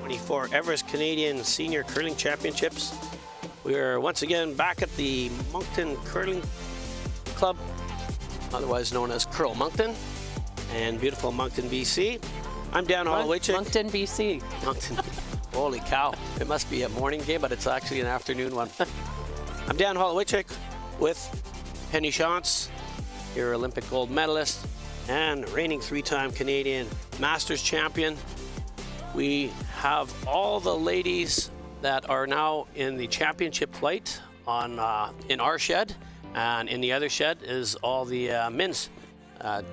2024 Everest Canadian Senior Curling Championships. We are once again back at the Moncton Curling Club, otherwise known as Curl Moncton, and beautiful Moncton, BC. I'm Dan Holowaychik. Moncton, BC. Moncton. Holy cow. It must be a morning game, but it's actually an afternoon one. I'm Dan Holowaychik with Penny Shantz, your Olympic gold medalist and reigning three-time Canadian Masters champion. We have all the ladies that are now in the championship flight on in our shed, and in the other shed is all the men's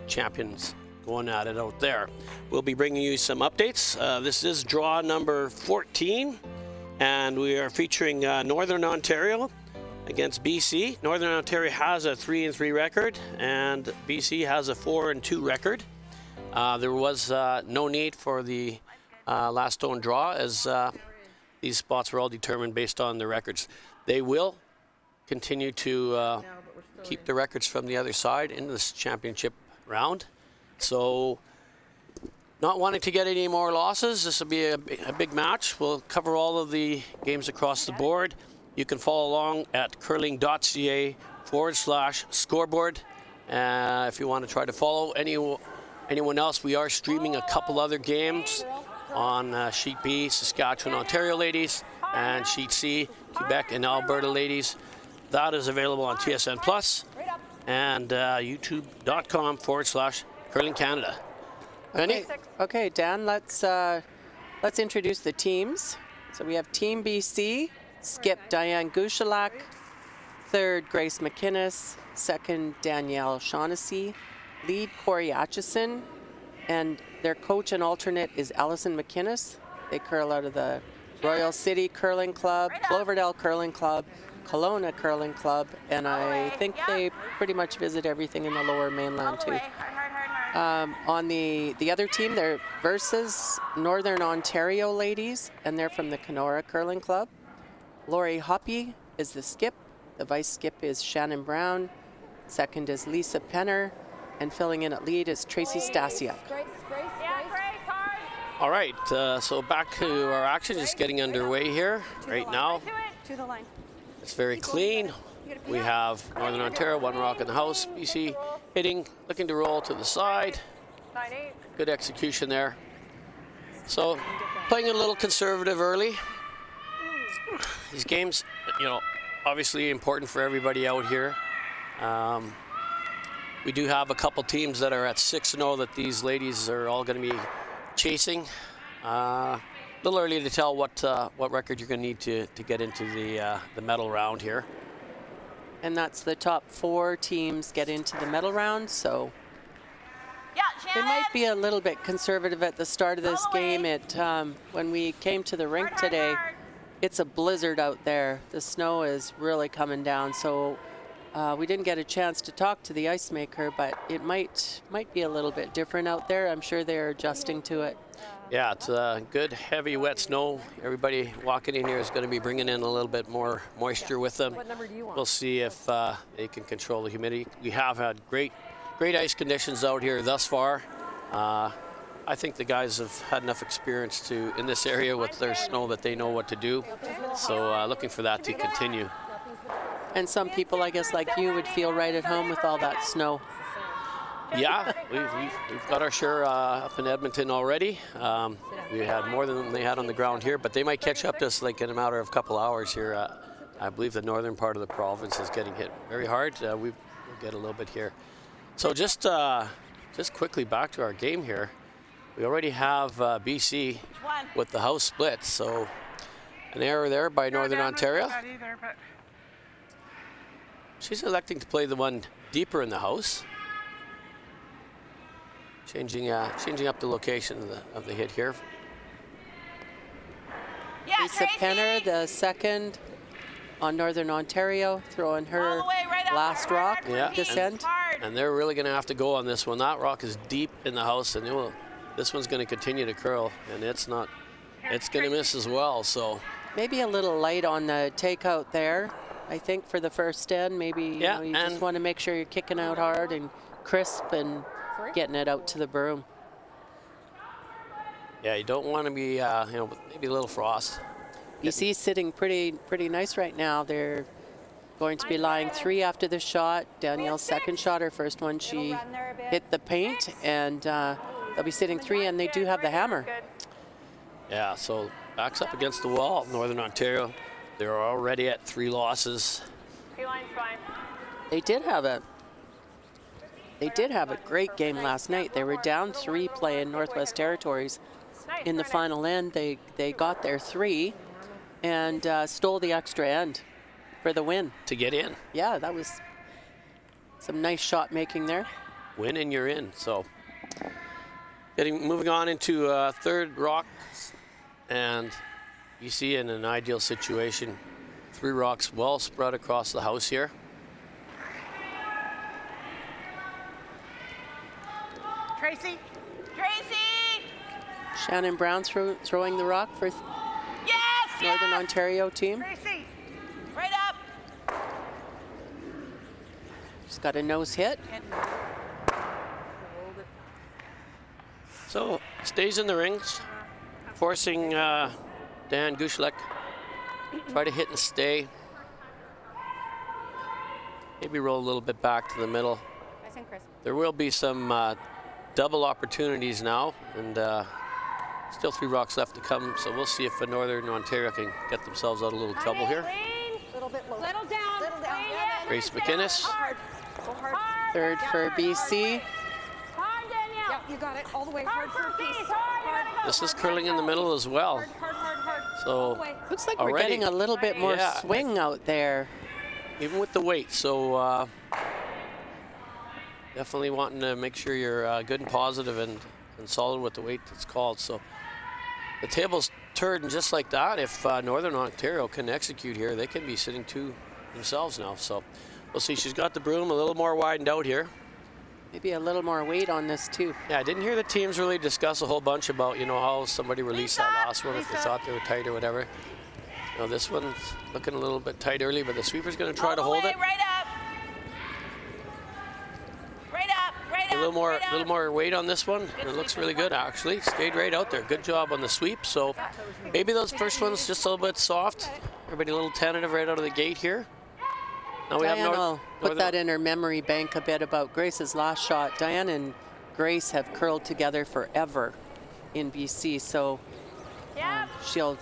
champions going at it out there. We'll be bringing you some updates. This is draw number 14, and we are featuring Northern Ontario against BC. Northern Ontario has a 3-3 record, and BC has a 4-2 record. There was no need for the last stone draw, as these spots were all determined based on the records. They will continue to keep the records from the other side in this championship round. So, not wanting to get any more losses, this will be a big match. We'll cover all of the games across the board. You can follow along at curling.ca/scoreboard. If you want to try to follow anyone else, we are streaming a couple other games on Sheet B, Saskatchewan, Ontario ladies, and Sheet C, Quebec and Alberta ladies. That is available on TSN Plus and youtube.com/Curling Canada. Penny? Okay, Dan, let's introduce the teams. So we have Team BC, skip Diane Gushalak, third Grace McInnes, second Danielle Shaughnessy, lead Corey Atchison, and their coach and alternate is Allison McInnes. They curl out of the Royal City Curling Club, Cloverdale Curling Club, Kelowna Curling Club, and I think they pretty much visit everything in the Lower Mainland too. On the other team, they're versus Northern Ontario ladies, and they're from the Kenora Curling Club. Lori Hoppe is the skip. The vice skip is Shannon Brown. Second is Lisa Penner, and filling in at lead is Tracy Stasiak. All right, so back to our action, just getting underway here right now. It's very clean. We have Northern Ontario, one rock in the house. BC hitting, looking to roll to the side. Good execution there. So playing a little conservative early. These games, you know, obviously important for everybody out here. We do have a couple teams that are at 6-0 that these ladies are all going to be chasing. A little early to tell what record you're going to need to get into the medal round here. And that's the top 4 teams get into the medal round, so they might be a little bit conservative at the start of this game. When we came to the rink today, it's a blizzard out there. The snow is really coming down, so we didn't get a chance to talk to the ice maker, but it might be a little bit different out there. I'm sure they're adjusting to it. Yeah, it's good, heavy, wet snow. Everybody walking in here is going to be bringing in a little bit more moisture with them. What number do you want? We'll see if they can control the humidity. We have had great ice conditions out here thus far. I think the guys have had enough experience in this area with their snow that they know what to do. So looking for that to continue. And some people, I guess, like you, would feel right at home with all that snow. Yeah, we've got our share up in Edmonton already. We had more than they had on the ground here, but they might catch up to us like in a matter of a couple hours here. I believe the northern part of the province is getting hit very hard. We'll get a little bit here. So just quickly back to our game here. We already have BC with the house split, so an error there by Northern Ontario. She's electing to play the one deeper in the house. Changing up the location of the hit here. Lisa Penner, the second on Northern Ontario, throwing her last rock descent. And they're really going to have to go on this one. That rock is deep in the house, and this one's going to continue to curl, and it's going to miss as well. So maybe a little light on the takeout there. I think for the first end, maybe you just want to make sure you're kicking out hard and crisp and getting it out to the broom. Yeah, you don't want to be, maybe a little frost. BC's sitting pretty nice right now. They're going to be lying 3 after the shot. Danielle's second shot, her first one, she hit the paint, and they'll be sitting 3, and they do have the hammer. Yeah, so backs up against the wall, Northern Ontario. They're already at 3 losses. They did have a great game last night. They were down 3 playing Northwest Territories. In the final end, they got their 3 and stole the extra end for the win. To get in. Yeah, that was some nice shot making there. Win and you're in. So moving on into third rock, and you see in an ideal situation, 3 rocks well spread across the house here. Tracy! Shannon Brown throwing the rock for Northern Ontario team. Tracy! Right up! She's got a nose hit. So stays in the rings, forcing Dan Gushalak try to hit and stay. Maybe roll a little bit back to the middle. There will be some double opportunities now, and still 3 rocks left to come, so we'll see if Northern Ontario can get themselves out of a little trouble here. Little down. Grace McInnes. Third for BC. Hard, Danielle. Yep, you got it. All the way. Hard for a piece. This is curling in the middle as well. Hard. So Looks like we're already getting a little bit more Yeah. swing out there. even with the weight, so definitely wanting to make sure you're good and positive and solid with the weight that's called. So the table's turned just like that. If Northern Ontario can execute here, they can be sitting 2 themselves now. So we'll see. She's got the broom a little more widened out here. Maybe a little more weight on this too. Yeah, I didn't hear the teams really discuss a whole bunch about, how somebody released that last one, if they thought they were tight or whatever. This one's looking a little bit tight early, but the sweeper's going to try to hold it. Right up. A little more weight on this one. And it looks really good, actually. Stayed right out there. Good job on the sweep. So maybe those first ones just a little bit soft. Everybody a little tentative right out of the gate here. Now we Diane have will put that in her memory bank a bit about Grace's last shot. Diane and Grace have curled together forever in BC, so she'll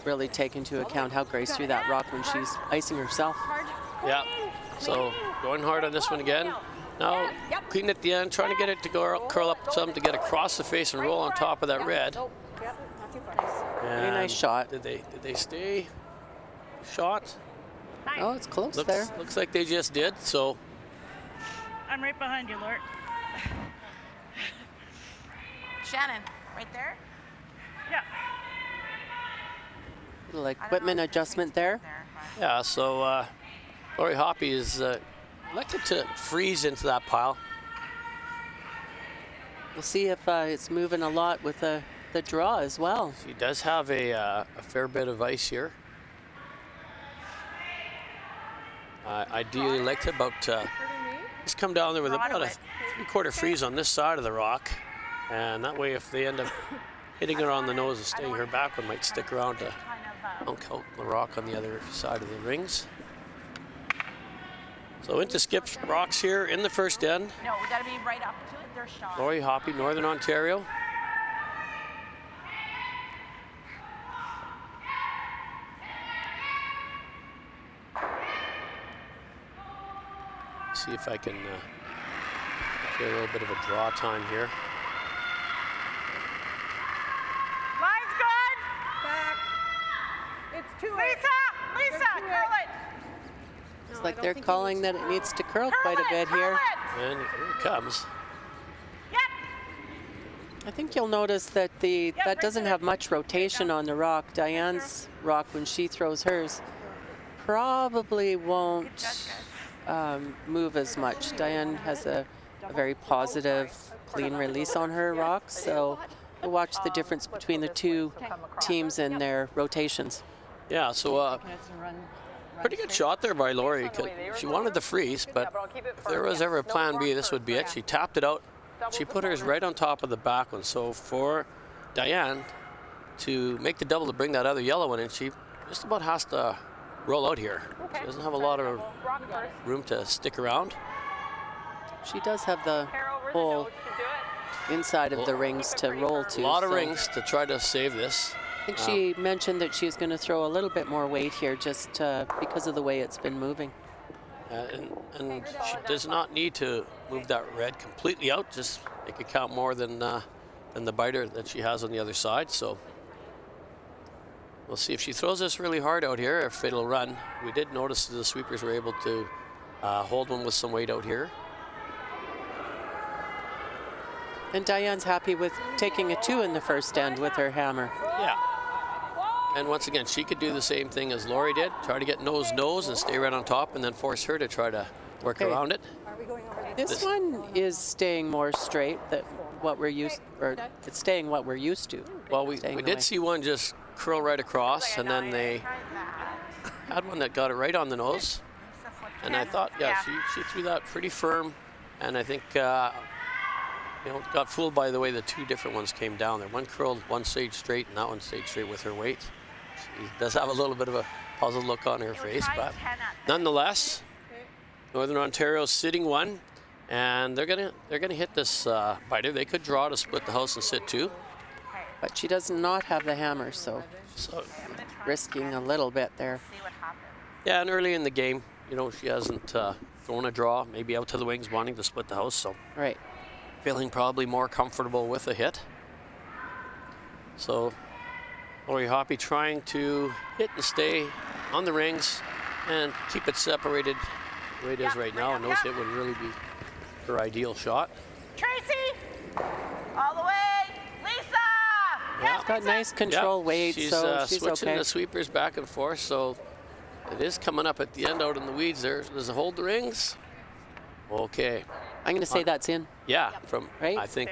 really take into account how Grace threw that rock when she's icing herself. Yeah. So going hard on this one again. Now clean at the end, trying to get it to curl up some to get across the face and roll on top of that red. Very nice shot. Did they stay shot? Oh, it's close there. Looks like they just did, so. I'm right behind you, Lort. Shannon, right there? Yeah. Little equipment adjustment there. Yeah, so Lori Hoppe is elected to freeze into that pile. We'll see if it's moving a lot with the draw as well. She does have a fair bit of ice here. Ideally like to just come down there with about a 3/4 freeze on this side of the rock, and that way if they end up hitting her on the nose and staying her back, one might stick around to dunk out the rock on the other side of the rings. So into skip rocks here in the first end. No, we gotta be right up to it. They're shot. Lori Hoppe, Northern Ontario. See if I can get a little bit of a draw time here. Line's good. Back. It's too Lisa, curl it. Looks like they're calling that it needs to curl quite a bit here. And here it comes. Yep. I think you'll notice that that doesn't have much rotation on the rock. Diane's rock, when she throws hers, probably won't move as much. Diane has a very positive, clean release on her rock, so we'll watch the difference between the 2 teams and their rotations. Yeah, so pretty good shot there by Lori. She wanted the freeze, but if there was ever a plan B, this would be it. She tapped it out. She put hers right on top of the back one. So for Diane to make the double to bring that other yellow one in. She just about has to roll out here. She doesn't have a lot of room to stick around. She does have the whole inside of the rings to roll to. A lot of so rings to try to save this. I think she mentioned that she's going to throw a little bit more weight here just because of the way it's been moving. And she does not need to move that red completely out. Just make it count more than the biter that she has on the other side. So we'll see if she throws this really hard out here, if it'll run. We did notice the sweepers were able to hold one with some weight out here. And Diane's happy with taking a 2 in the first end with her hammer. Yeah. And once again, she could do the same thing as Lori did, try to get nose and stay right on top, and then force her to try to work around it. Are we going over This one is staying more straight than what we're used, or it's staying what we're used to. Well, we Staying the did way. see one just curl right across, and then they had one that got it right on the nose. And I thought, yeah, she threw that pretty firm, and I think got fooled by the way the two different ones came down there. One curled, one stayed straight, and that one stayed straight with her weight. She does have a little bit of a puzzled look on her face, but nonetheless, Northern Ontario's sitting 1, and they're gonna hit this biter. They could draw to split the house and sit 2. But she does not have the hammer, so risking a little bit there. Yeah, and early in the game, she hasn't thrown a draw, maybe out to the wings wanting to split the house, so Right. feeling probably more comfortable with a hit. So Lori Hoppe trying to hit and stay on the rings and keep it separated the way it is right now. A nose hit would really be her ideal shot. Tracy, all the way. Lisa. Yeah. It's got nice control weight, she's so she's switching okay. the sweepers back and forth, so it is coming up at the end out in the weeds there. Does it hold the rings? Okay. I'm going to say that's in. Yeah, Right? I think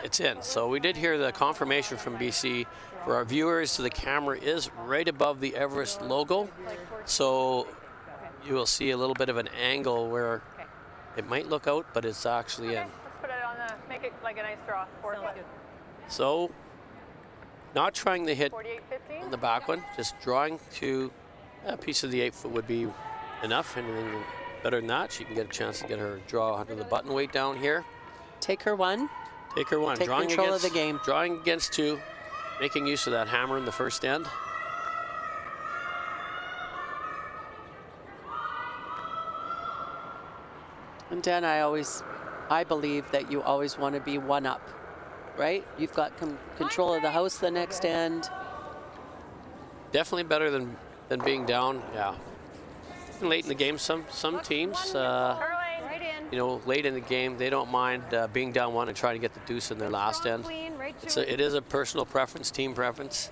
it's in. So we did hear the confirmation from BC. For our viewers, the camera is right above the Everest logo. So you will see a little bit of an angle where it might look out, but it's actually in. Let's put it on make it like a nice draw. 4 foot. So not trying to hit 48.15. on the back one, just drawing to a piece of the 8 foot would be enough. Anything better than that, she can get a chance to get her draw under the button weight down here. Take her 1. Take her 1. Take control of the game. Drawing against 2, making use of that hammer in the first end. And Dan, I believe that you always want to be 1 up, right? You've got control of the house the next end. Definitely better than being down. Yeah. Late in the game, some teams, late in the game, they don't mind being down 1 and trying to get the deuce in their last end. It is a personal preference, team preference.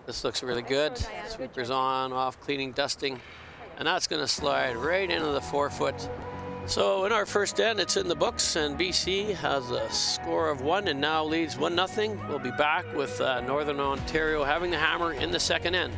This looks really good. Sweepers on, off, cleaning, dusting, and that's going to slide right into the 4 foot. So in our first end, it's in the books, and BC has a score of 1 and now leads 1-0. We'll be back with Northern Ontario having the hammer in the second end.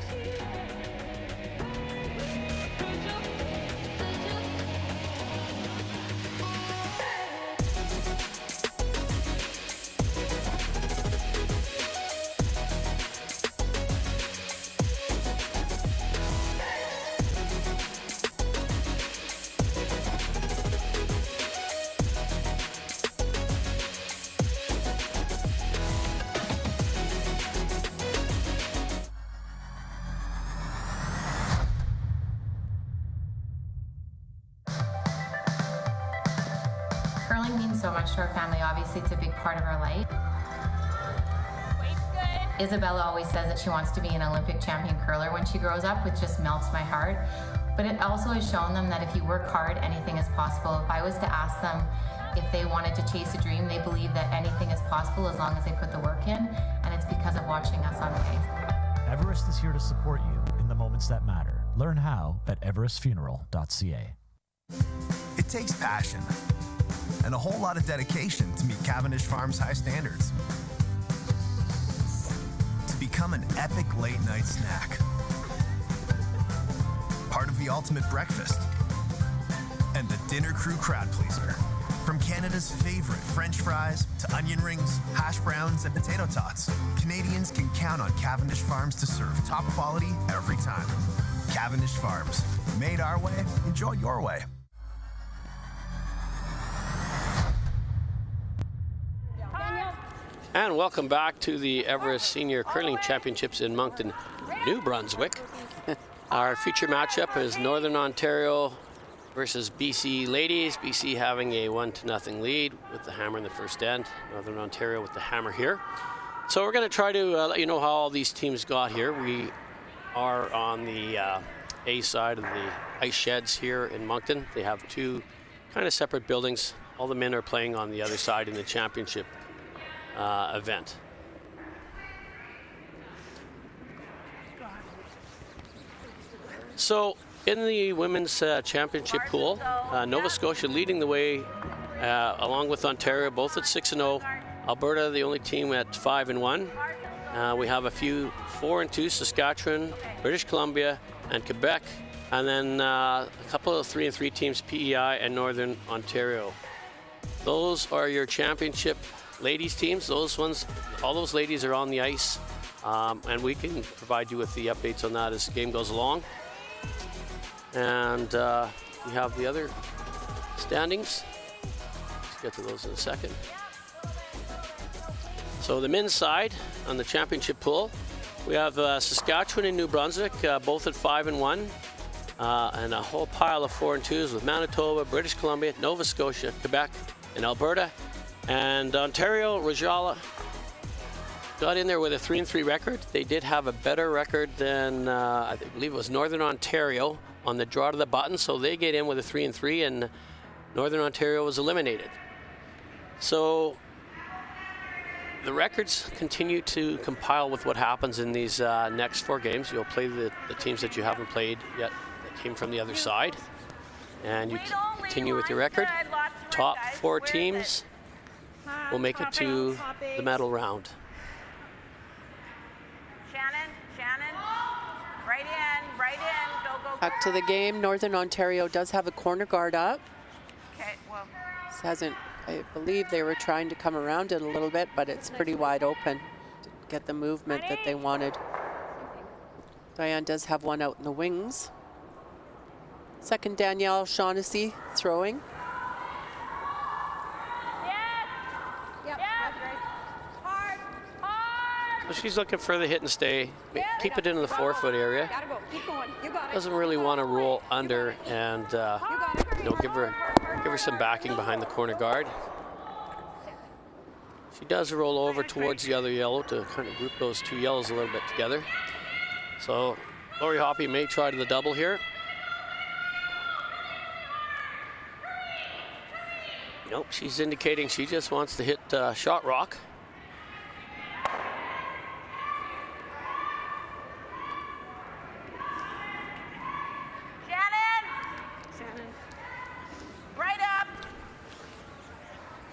Curling means so much to our family. Obviously, it's a big part of our life. Isabella always says that she wants to be an Olympic champion curler when she grows up, which just melts my heart. But it also has shown them that if you work hard, anything is possible. If I was to ask them if they wanted to chase a dream, they believe that anything is possible as long as they put the work in, and it's because of watching us on the ice. Everest is here to support you in the moments that matter. Learn how at everestfuneral.ca. It takes passion and a whole lot of dedication to meet Cavendish Farms' high standards. To become an epic late-night snack. Part of the ultimate breakfast. And the dinner crew crowd pleaser. From Canada's favorite French fries to onion rings, hash browns, and potato tots, Canadians can count on Cavendish Farms to serve top quality every time. Cavendish Farms, made our way, enjoy your way. And welcome back to the Everest Senior Curling Championships in Moncton, New Brunswick. Our feature matchup is Northern Ontario versus BC ladies. BC having a 1-0 lead with the hammer in the first end. Northern Ontario with the hammer here. So we're going to try to let you know how all these teams got here. We are on the A side of the ice sheds here in Moncton. They have two kind of separate buildings. All the men are playing on the other side in the championship event. So in the women's championship pool, Nova Scotia leading the way along with Ontario, both at 6-0. Alberta, the only team at 5-1. We have a few 4-2, Saskatchewan, British Columbia, and Quebec. And then a couple of 3-3 teams, PEI and Northern Ontario. Those are your championship ladies teams. Those ones, all those ladies are on the ice. And we can provide you with the updates on that as the game goes along. And we have the other standings. Let's get to those in a second. So the men's side on the championship pool, we have Saskatchewan and New Brunswick, both at 5-1. And a whole pile of 4-2s with Manitoba, British Columbia, Nova Scotia, Quebec, and Alberta. And Ontario, Rajala got in there with a 3-3 record. They did have a better record than, I believe it was Northern Ontario on the draw to the button, so they get in with a 3-3, and Northern Ontario was eliminated. So the records continue to compile with what happens in these next 4 games. You'll play the teams that you haven't played yet that came from the other side, and you continue with your record. Top 4 teams will make it to the medal round. Shannon, right in, go, go. Back to the game. Northern Ontario does have a corner guard up. Okay, well. This hasn't, I believe they were trying to come around it a little bit, but it's pretty wide open to get the movement that they wanted. Diane does have one out in the wings. Second, Danielle Shaughnessy throwing. So she's looking for the hit and stay. Keep it in the 4-foot area. Gotta go. Keep going. You got it. Doesn't really want to roll under and give her some backing behind the corner guard. She does roll over towards the other yellow to kind of group those two yellows a little bit together. So Lori Hoppe may try to the double here. Nope, she's indicating she just wants to hit shot rock.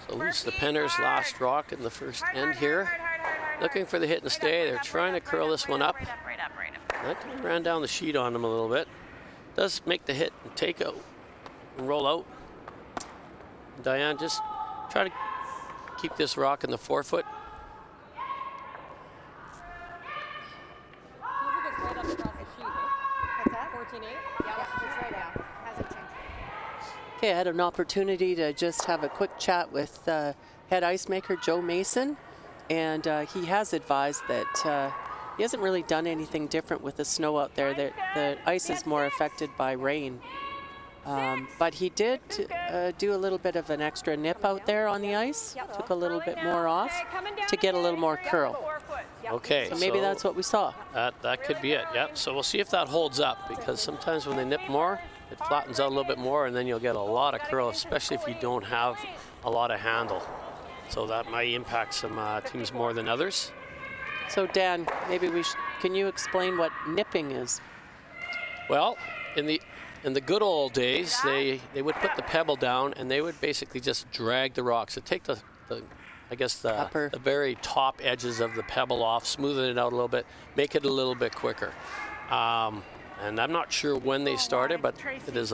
So loose the Penners last rock in the first end here. Looking for the hit and stay. They're trying to curl this one up. That kind of ran down the sheet on them a little bit. Does make the hit and take out and roll out. Diane just try to keep this rock in the 4-foot. Okay, I had an opportunity to just have a quick chat with head ice maker Joe Mason, and he has advised that he hasn't really done anything different with the snow out there. The ice is more affected by rain. But he did do a little bit of an extra nip out there on the ice, took a little bit more off to get a little more curl. Okay, so maybe that's what we saw. That could be it, yep. So we'll see if that holds up, because sometimes when they nip more, it flattens out a little bit more, and then you'll get a lot of curl, especially if you don't have a lot of handle. So that might impact some teams more than others. So Dan, maybe can you explain what nipping is? Well, in the good old days, they would put the pebble down and they would basically just drag the rocks. So take the very top edges of the pebble off, smoothen it out a little bit, make it a little bit quicker. And I'm not sure when they started, but it's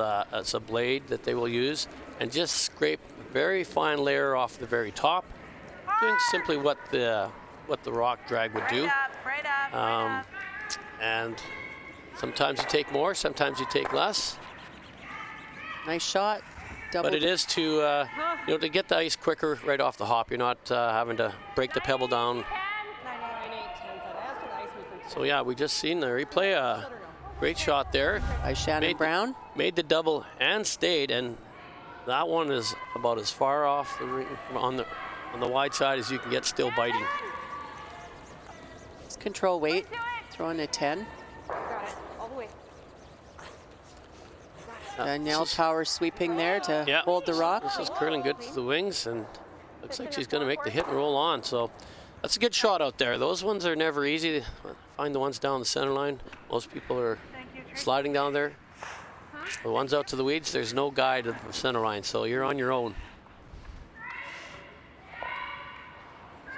a blade that they will use. and just scrape a very fine layer off the very top, doing simply what the rock drag would do. Right up. And sometimes you take more, sometimes you take less. Nice shot. Double. But it is to to get the ice quicker right off the hop. You're not having to break the pebble down. So yeah, we just seen the replay. Great shot there. By Shannon Brown. Made the double and stayed, and that one is about as far off the ring, on the wide side as you can get, still biting. Let's control weight. Throw in a 10. Got it. All the way. Danielle power sweeping there to hold the rock. This is curling good to the wings, and looks like she's going to make the hit and roll on. So that's a good shot out there. Those ones are never easy. Find the ones down the center line. Most people are sliding down there. The ones out to the weeds, there's no guide to the center line, so you're on your own.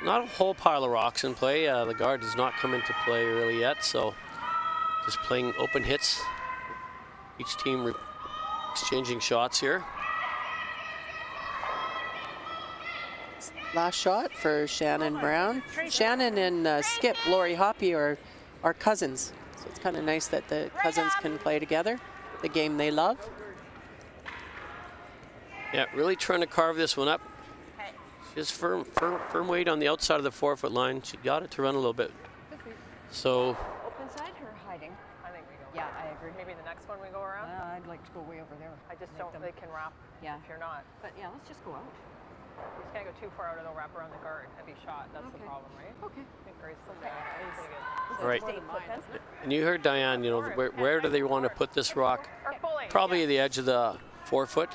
Not a whole pile of rocks in play. The guard does not come into play really yet, so just playing open hits. Each team exchanging shots here. Last shot for Shannon Brown. Shannon and Skip, Lori Hoppe, are cousins. So it's kind of nice that the cousins can play together, the game they love. Yeah, really trying to carve this one up. Just firm weight on the outside of the 4-foot line. She got it to run a little bit. So Open side or hiding? I think we go. Yeah, I agree. Maybe the next one we go around. I'd like to go way over there. I just don't think they can wrap. Yeah. If you're not, But yeah, let's just go out. you just can't go too far out or they'll wrap around the guard. Heavy shot. That's the Okay. problem, right? Okay. I think Grace will take it. Pretty good. Right. Just 8 foot, isn't it? And you heard Diane, where do they want to put this rock? Or fully. Probably the edge of the 4-foot.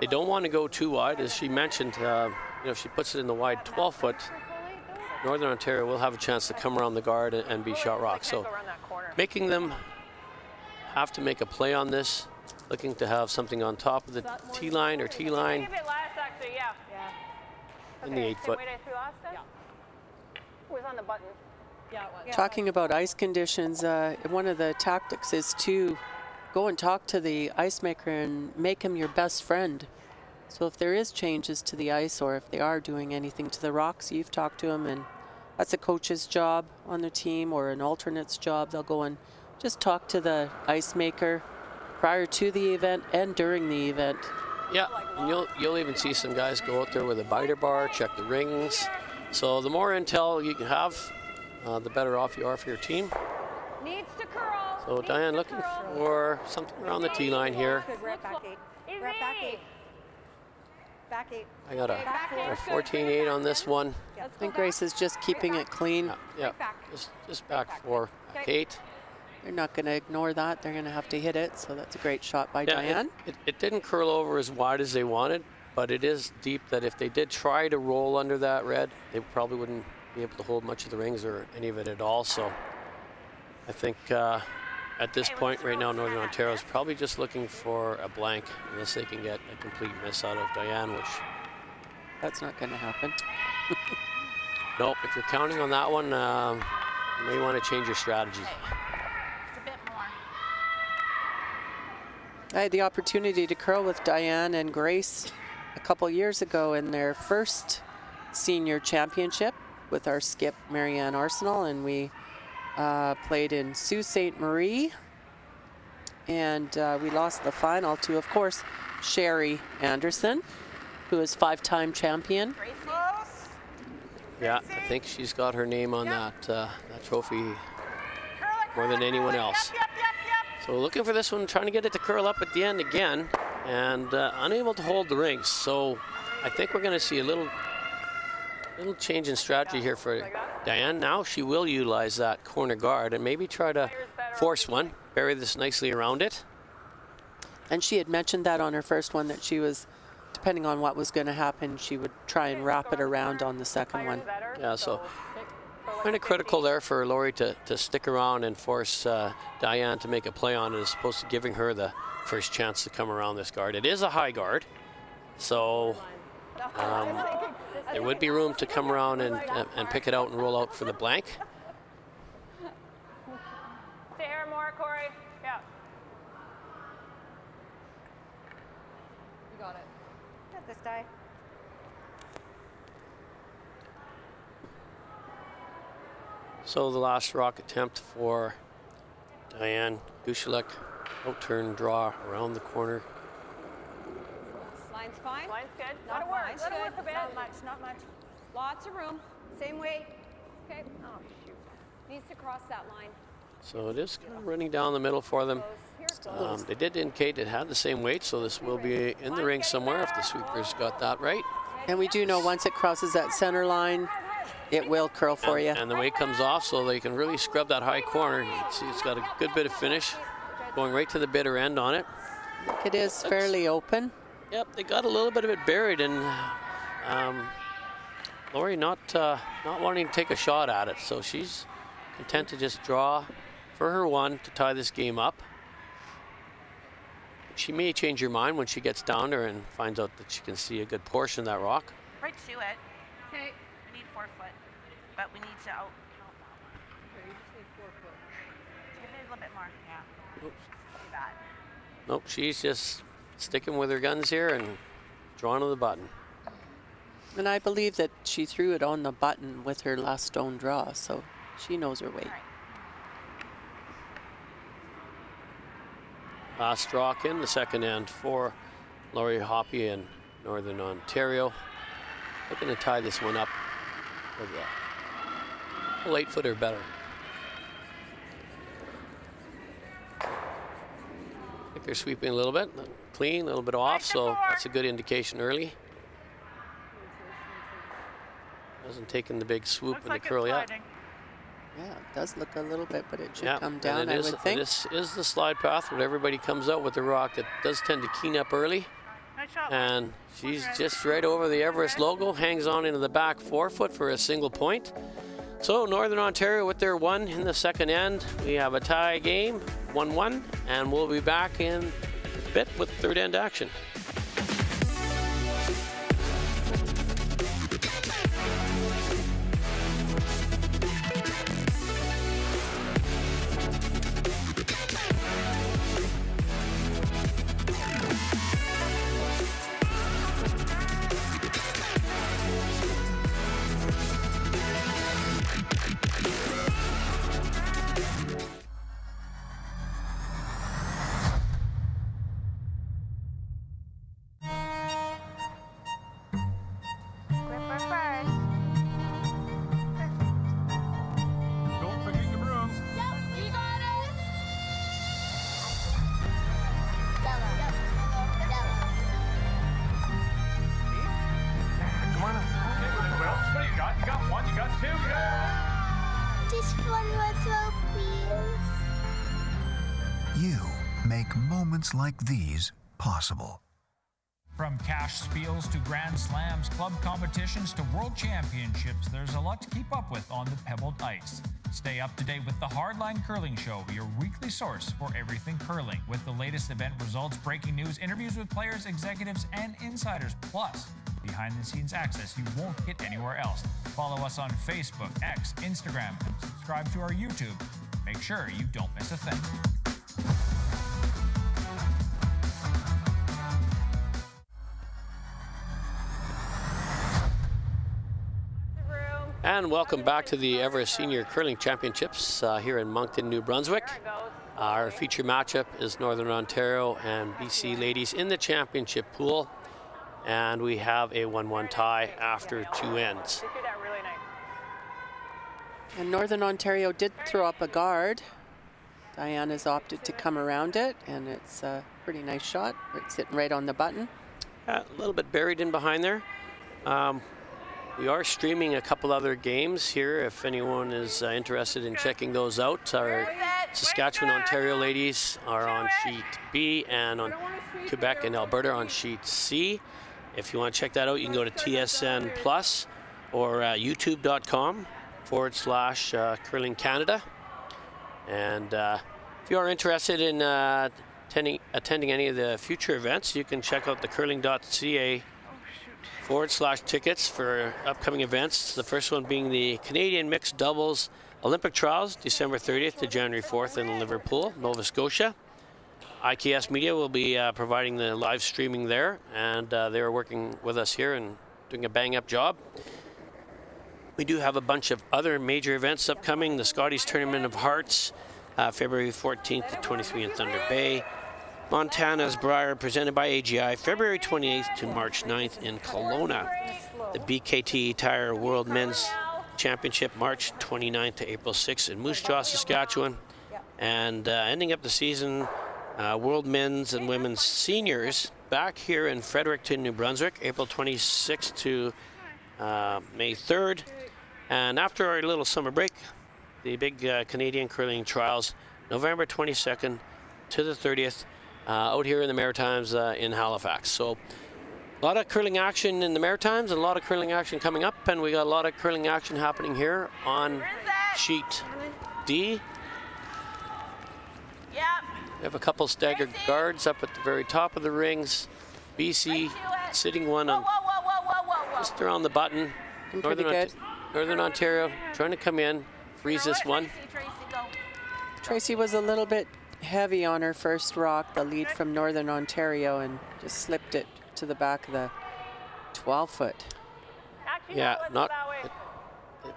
They don't want to go too wide, as she mentioned. If she puts it in the wide 12-foot, Northern Ontario will have a chance to come around the guard and be shot rock. So Go around that corner. making them have to make a play on this, looking to have something on top of the T-line or T-line Maybe it last actually, yeah. in the 8-foot. Wait, I threw last then? Who was on the button? Yeah, it was. Talking about ice conditions, one of the tactics is to go and talk to the ice maker and make him your best friend. So if there is changes to the ice, or if they are doing anything to the rocks, you've talked to him, and that's a coach's job on the team or an alternate's job. They'll go and just talk to the ice maker prior to the event and during the event. Yeah, and you'll even see some guys go out there with a biter bar, check the rings. So the more intel you can have, the better off you are for your team. Needs to curl. So Diane looking for something around the T-line here. Good, right back 8. Right back 8. Back 8. I got a 14-8 on this one. I think Grace is just keeping it clean. Yeah, just back 4, back 8. They're not going to ignore that. They're going to have to hit it. So that's a great shot by Yeah, Diane. it didn't curl over as wide as they wanted, but it is deep that if they did try to roll under that red, they probably wouldn't be able to hold much of the rings or any of it at all. So I think at this point right now, Northern Ontario is probably just looking for a blank unless they can get a complete miss out of Diane, which That's not going to happen. nope, if you're counting on that one, you may want to change your strategy. Just a bit more. I had the opportunity to curl with Diane and Grace a couple years ago in their first senior championship with our skip Marianne Arsenal, and we played in Sault Ste. Marie, and we lost the final to, of course, Sherry Anderson, who is 5-time champion. Close. Yeah, I think she's got her name on that trophy more than anyone else. Yep. So looking for this one, trying to get it to curl up at the end again, and unable to hold the rings. So I think we're going to see a little change in strategy here for Diane. Now she will utilize that corner guard and maybe try to force one, bury this nicely around it. And she had mentioned that on her first one, that she was, depending on what was going to happen, she would try and wrap it around on the second one. Yeah, so kind of critical there for Lori to stick around and force Diane to make a play on it, as opposed to giving her the first chance to come around this guard. It is a high guard, so there would be room to come around and pick it out and roll out for the blank. Stay here more, Corey. Yeah. You got it. Got this, Di. So the last rock attempt for Diane Gushalak. Out-turn draw around the corner. Line's fine. Line's good. Not Let it work. much. Let it work a bit. Not much, not much. Lots of room. Same way. Okay. Oh, shoot. Needs to cross that line. So it is kind of running down the middle for them. Here it goes. They did indicate it had the same weight, so this will be in the ring somewhere if the sweepers got that right. And we do know once it crosses that center line, it will curl for you. And the weight comes off so they can really scrub that high corner. You can see it's got a good bit of finish going right to the bitter end on it. It is fairly open. Yep, they got a little bit of it buried, and Lori not wanting to take a shot at it, so she's content to just draw for her one to tie this game up. She may change her mind when she gets down there and finds out that she can see a good portion of that rock. Right to it. Okay. We need 4 foot, but we need to out. Okay, you just need 4 foot. Give it a little bit more. Yeah. Oops. Do that. Nope, she's just sticking with her guns here and drawing to the button. And I believe that she threw it on the button with her last stone draw, so she knows her weight. All right. Last rock in the second end for Lori Hoppe in Northern Ontario. Looking to tie this one up with a full 8 foot or better. I think they're sweeping a little bit, clean, a little bit off, so that's a good indication early. Hasn't taken the big swoop in the curl yet. Yeah, it does look a little bit, but it should Yeah, come and down, I would think. This is the slide path where everybody comes out with the rock that does tend to keen up early. Nice shot. And she's just right over the Everest logo, hangs on into the back 4 foot for a single point. So Northern Ontario with their one in the second end. We have a tie game, 1-1, and we'll be back in a bit with third end action. Grip her first. Don't forget your brooms. Yep, you got it. Yellow. Come on up. Okay, well, what do you got? You got one, you got two, you got... Just one more throw, please. You make moments like these possible. From cash spiels to grand slams, club competitions to world championships, there's a lot to keep up with on the pebbled ice. Stay up to date with the Hardline Curling Show, your weekly source for everything curling, with the latest event results, breaking news, interviews with players, executives, and insiders, plus behind-the-scenes access you won't get anywhere else. Follow us on Facebook, X, Instagram, and subscribe to our YouTube. Make sure you don't miss a thing. And welcome back to the Everest Senior Curling Championships here in Moncton, New Brunswick. Our feature matchup is Northern Ontario and BC ladies in the championship pool. And we have a 1-1 tie after 2 ends. They did that really nice. And Northern Ontario did throw up a guard. Diana's opted to come around it, and it's a pretty nice shot. It's sitting right on the button. A little bit buried in behind there. We are streaming a couple other games here if anyone is interested in checking those out. Our Saskatchewan, Ontario ladies are on sheet B, and on Quebec and Alberta on sheet C. If you want to check that out, you can go to TSN Plus or youtube.com/Curling Canada. And if you are interested in attending any of the future events, you can check out the curling.ca/tickets for upcoming events. The first one being the Canadian Mixed Doubles Olympic Trials, December 30th to January 4th in Liverpool, Nova Scotia. IKS Media will be providing the live streaming there, and they're working with us here and doing a bang-up job. We do have a bunch of other major events upcoming. The Scotties Tournament of Hearts, February 14th to 23 in Thunder Bay. Montana's Briar, presented by AGI, February 28th to March 9th in Kelowna. The BKT Tire World Men's Championship, March 29th to April 6th in Moose Jaw, Saskatchewan. And ending up the season, World Men's and Women's Seniors back here in Fredericton, New Brunswick, April 26th to May 3rd. And after our little summer break, the big Canadian Curling Trials, November 22nd to the 30th, out here in the Maritimes in Halifax. So a lot of curling action in the Maritimes and a lot of curling action coming up, and we got a lot of curling action happening here on sheet D. Yep. We have a couple staggered guards up at the very top of the rings. BC sitting one on just around the button. Northern Ontario trying to come in, freeze this one. Tracy was a little bit heavy on her first rock, the lead from Northern Ontario, and just slipped it to the back of the 12-foot. Yeah, not.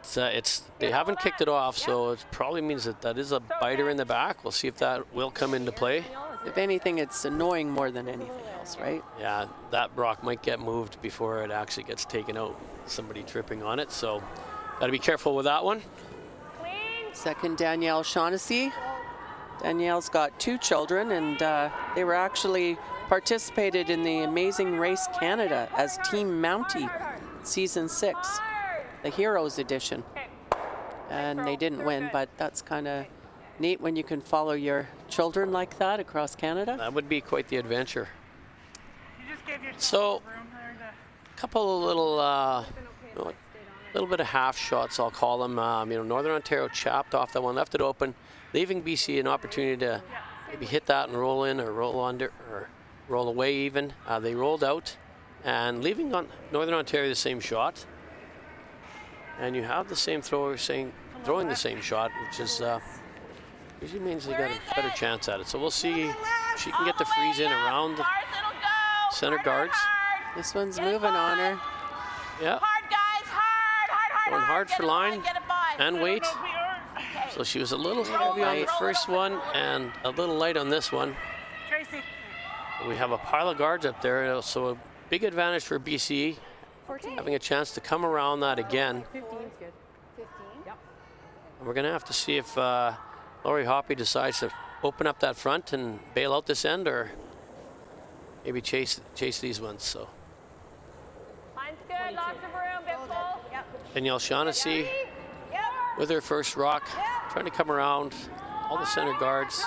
It's they haven't kicked it off, so it probably means that is a biter in the back. We'll see if that will come into play. If anything, it's annoying more than anything else, right? Yeah, that rock might get moved before it actually gets taken out. Somebody tripping on it, so got to be careful with that one. Second, Danielle Shaughnessy. Danielle's got 2 children, and they were actually participated in the Amazing Race Canada as Team Mountie, season 6, the Heroes edition. And they didn't win, but that's kind of neat when you can follow your children like that across Canada. That would be quite the adventure. So, a couple of little bit of half shots, I'll call them. Northern Ontario chopped off that one, left it open, leaving BC an opportunity to maybe hit that and roll in or roll under or roll away even. They rolled out and leaving on Northern Ontario the same shot. And you have the same thrower throwing the same shot, which is usually means they got a better chance at it. So we'll see if she can get the freeze in around the center guards. This one's moving on her. Yeah. Going hard for line and weight. So she was a little heavy on the first one and a little light on this one. We have a pile of guards up there, so a big advantage for BC, having a chance to come around that again. 15's good. 15? Yep. And we're going to have to see if Lori Hoppe decides to open up that front and bail out this end, or maybe chase these ones. So. Line's good, lots of room, bit full. Yep. Danielle Shaughnessy with her first rock, trying to come around all the center guards.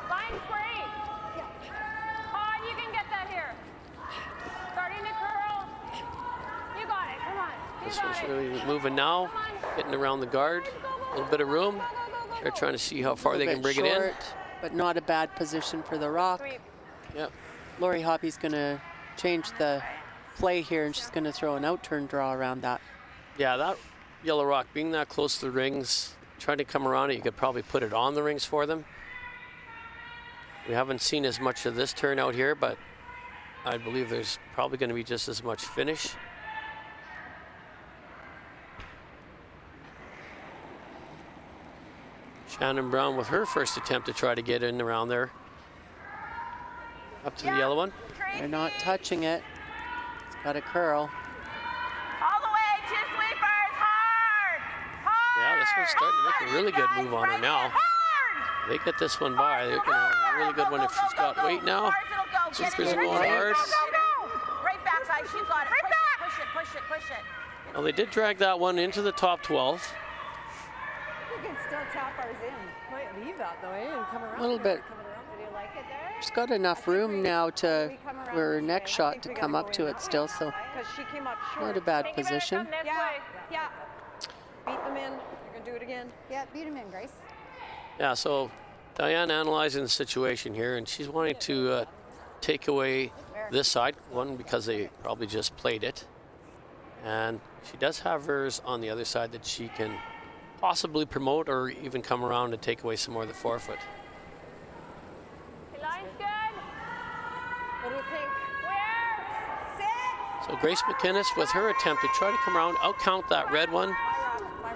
Line's great. You can get that here. Starting to curl. You got it, come on. This one's really moving now, getting around the guard. A little bit of room. They're trying to see how far they can bring it in. But not a bad position for the rock. Yep. Lori Hoppe's going to change the play here, and she's going to throw an out-turn draw around that. Yeah, that yellow rock being that close to the rings, trying to come around it, you could probably put it on the rings for them. We haven't seen as much of this turn out here, but I believe there's probably going to be just as much finish. Shannon Brown with her first attempt to try to get in around there. Up to the yellow one. They're not touching it. It's got a curl. All the way, 2 sweepers, hard! Yeah, this one's starting to make a really good move on her now. They get this one by. They're going to have a really good one if she's got weight now. Sweepers are going hard. Right back, guys, you got it. Push it. Well, they did drag that one into the top 12. You can still tap ours in. Might leave that though, and come around. A little bit. Do you like it there? She's got enough room now to for her next shot to come up to it still, so Because she came up short. not a bad position. Yeah. Beat them in. You're gonna do it again. Yeah, beat him in, Grace. Yeah, so Diane analyzing the situation here, and she's wanting to take away this side, one because they probably just played it, and she does have hers on the other side that she can possibly promote or even come around and take away some more of the forefoot. So Grace McInnes with her attempt to try to come around, outcount that red one,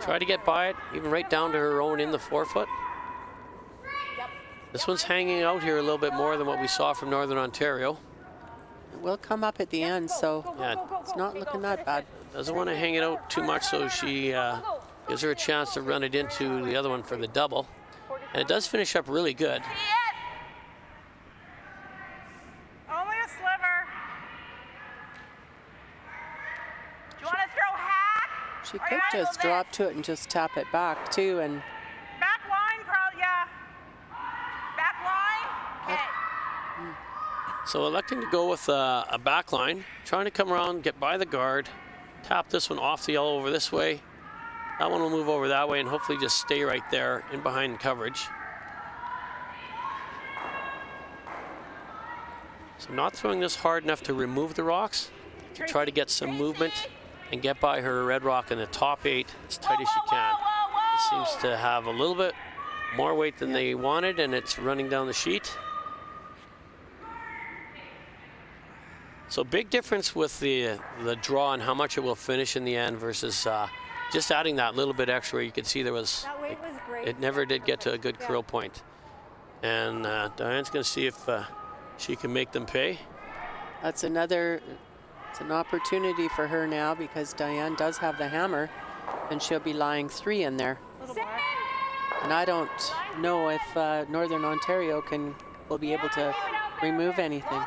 try to get by it, even right down to her own in the forefoot. This one's hanging out here a little bit more than what we saw from Northern Ontario. It will come up at the end, so Yeah, it's not looking that bad. doesn't want to hang it out too much, so she gives her a chance to run it into the other one for the double. And it does finish up really good. Only a sliver. Do you want to throw hat? She Or could you wanna just go drop this? to it and just tap it back too, and Back line, Carl, yeah. Back line? Okay. So electing to go with a back line, trying to come around, get by the guard, tap this one off the yellow over this way. That one will move over that way and hopefully just stay right there in behind coverage. So not throwing this hard enough to remove the rocks, to try to get some movement and get by her red rock in the top 8 as tight as she can. It seems to have a little bit more weight than they wanted, and it's running down the sheet. So big difference with the draw and how much it will finish in the end versus just adding that little bit extra. You could see there was, That weight was great. it never did get to a good curl point. And Diane's going to see if she can make them pay. that's another, it's an opportunity for her now because Diane does have the hammer and she'll be lying 3 in there. And I don't know if Northern Ontario will be able to remove anything.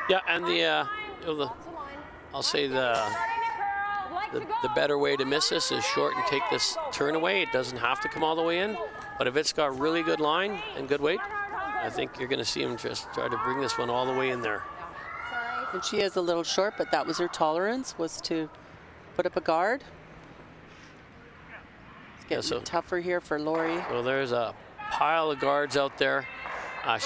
Yeah, and I'll say the better way to miss this is short and take this turn away. It doesn't have to come all the way in, but if it's got really good line and good weight, I think you're going to see him just try to bring this one all the way in there. And she is a little short, but that was her tolerance, was to put up a guard. It's getting tougher here for Lori. So there's a pile of guards out there.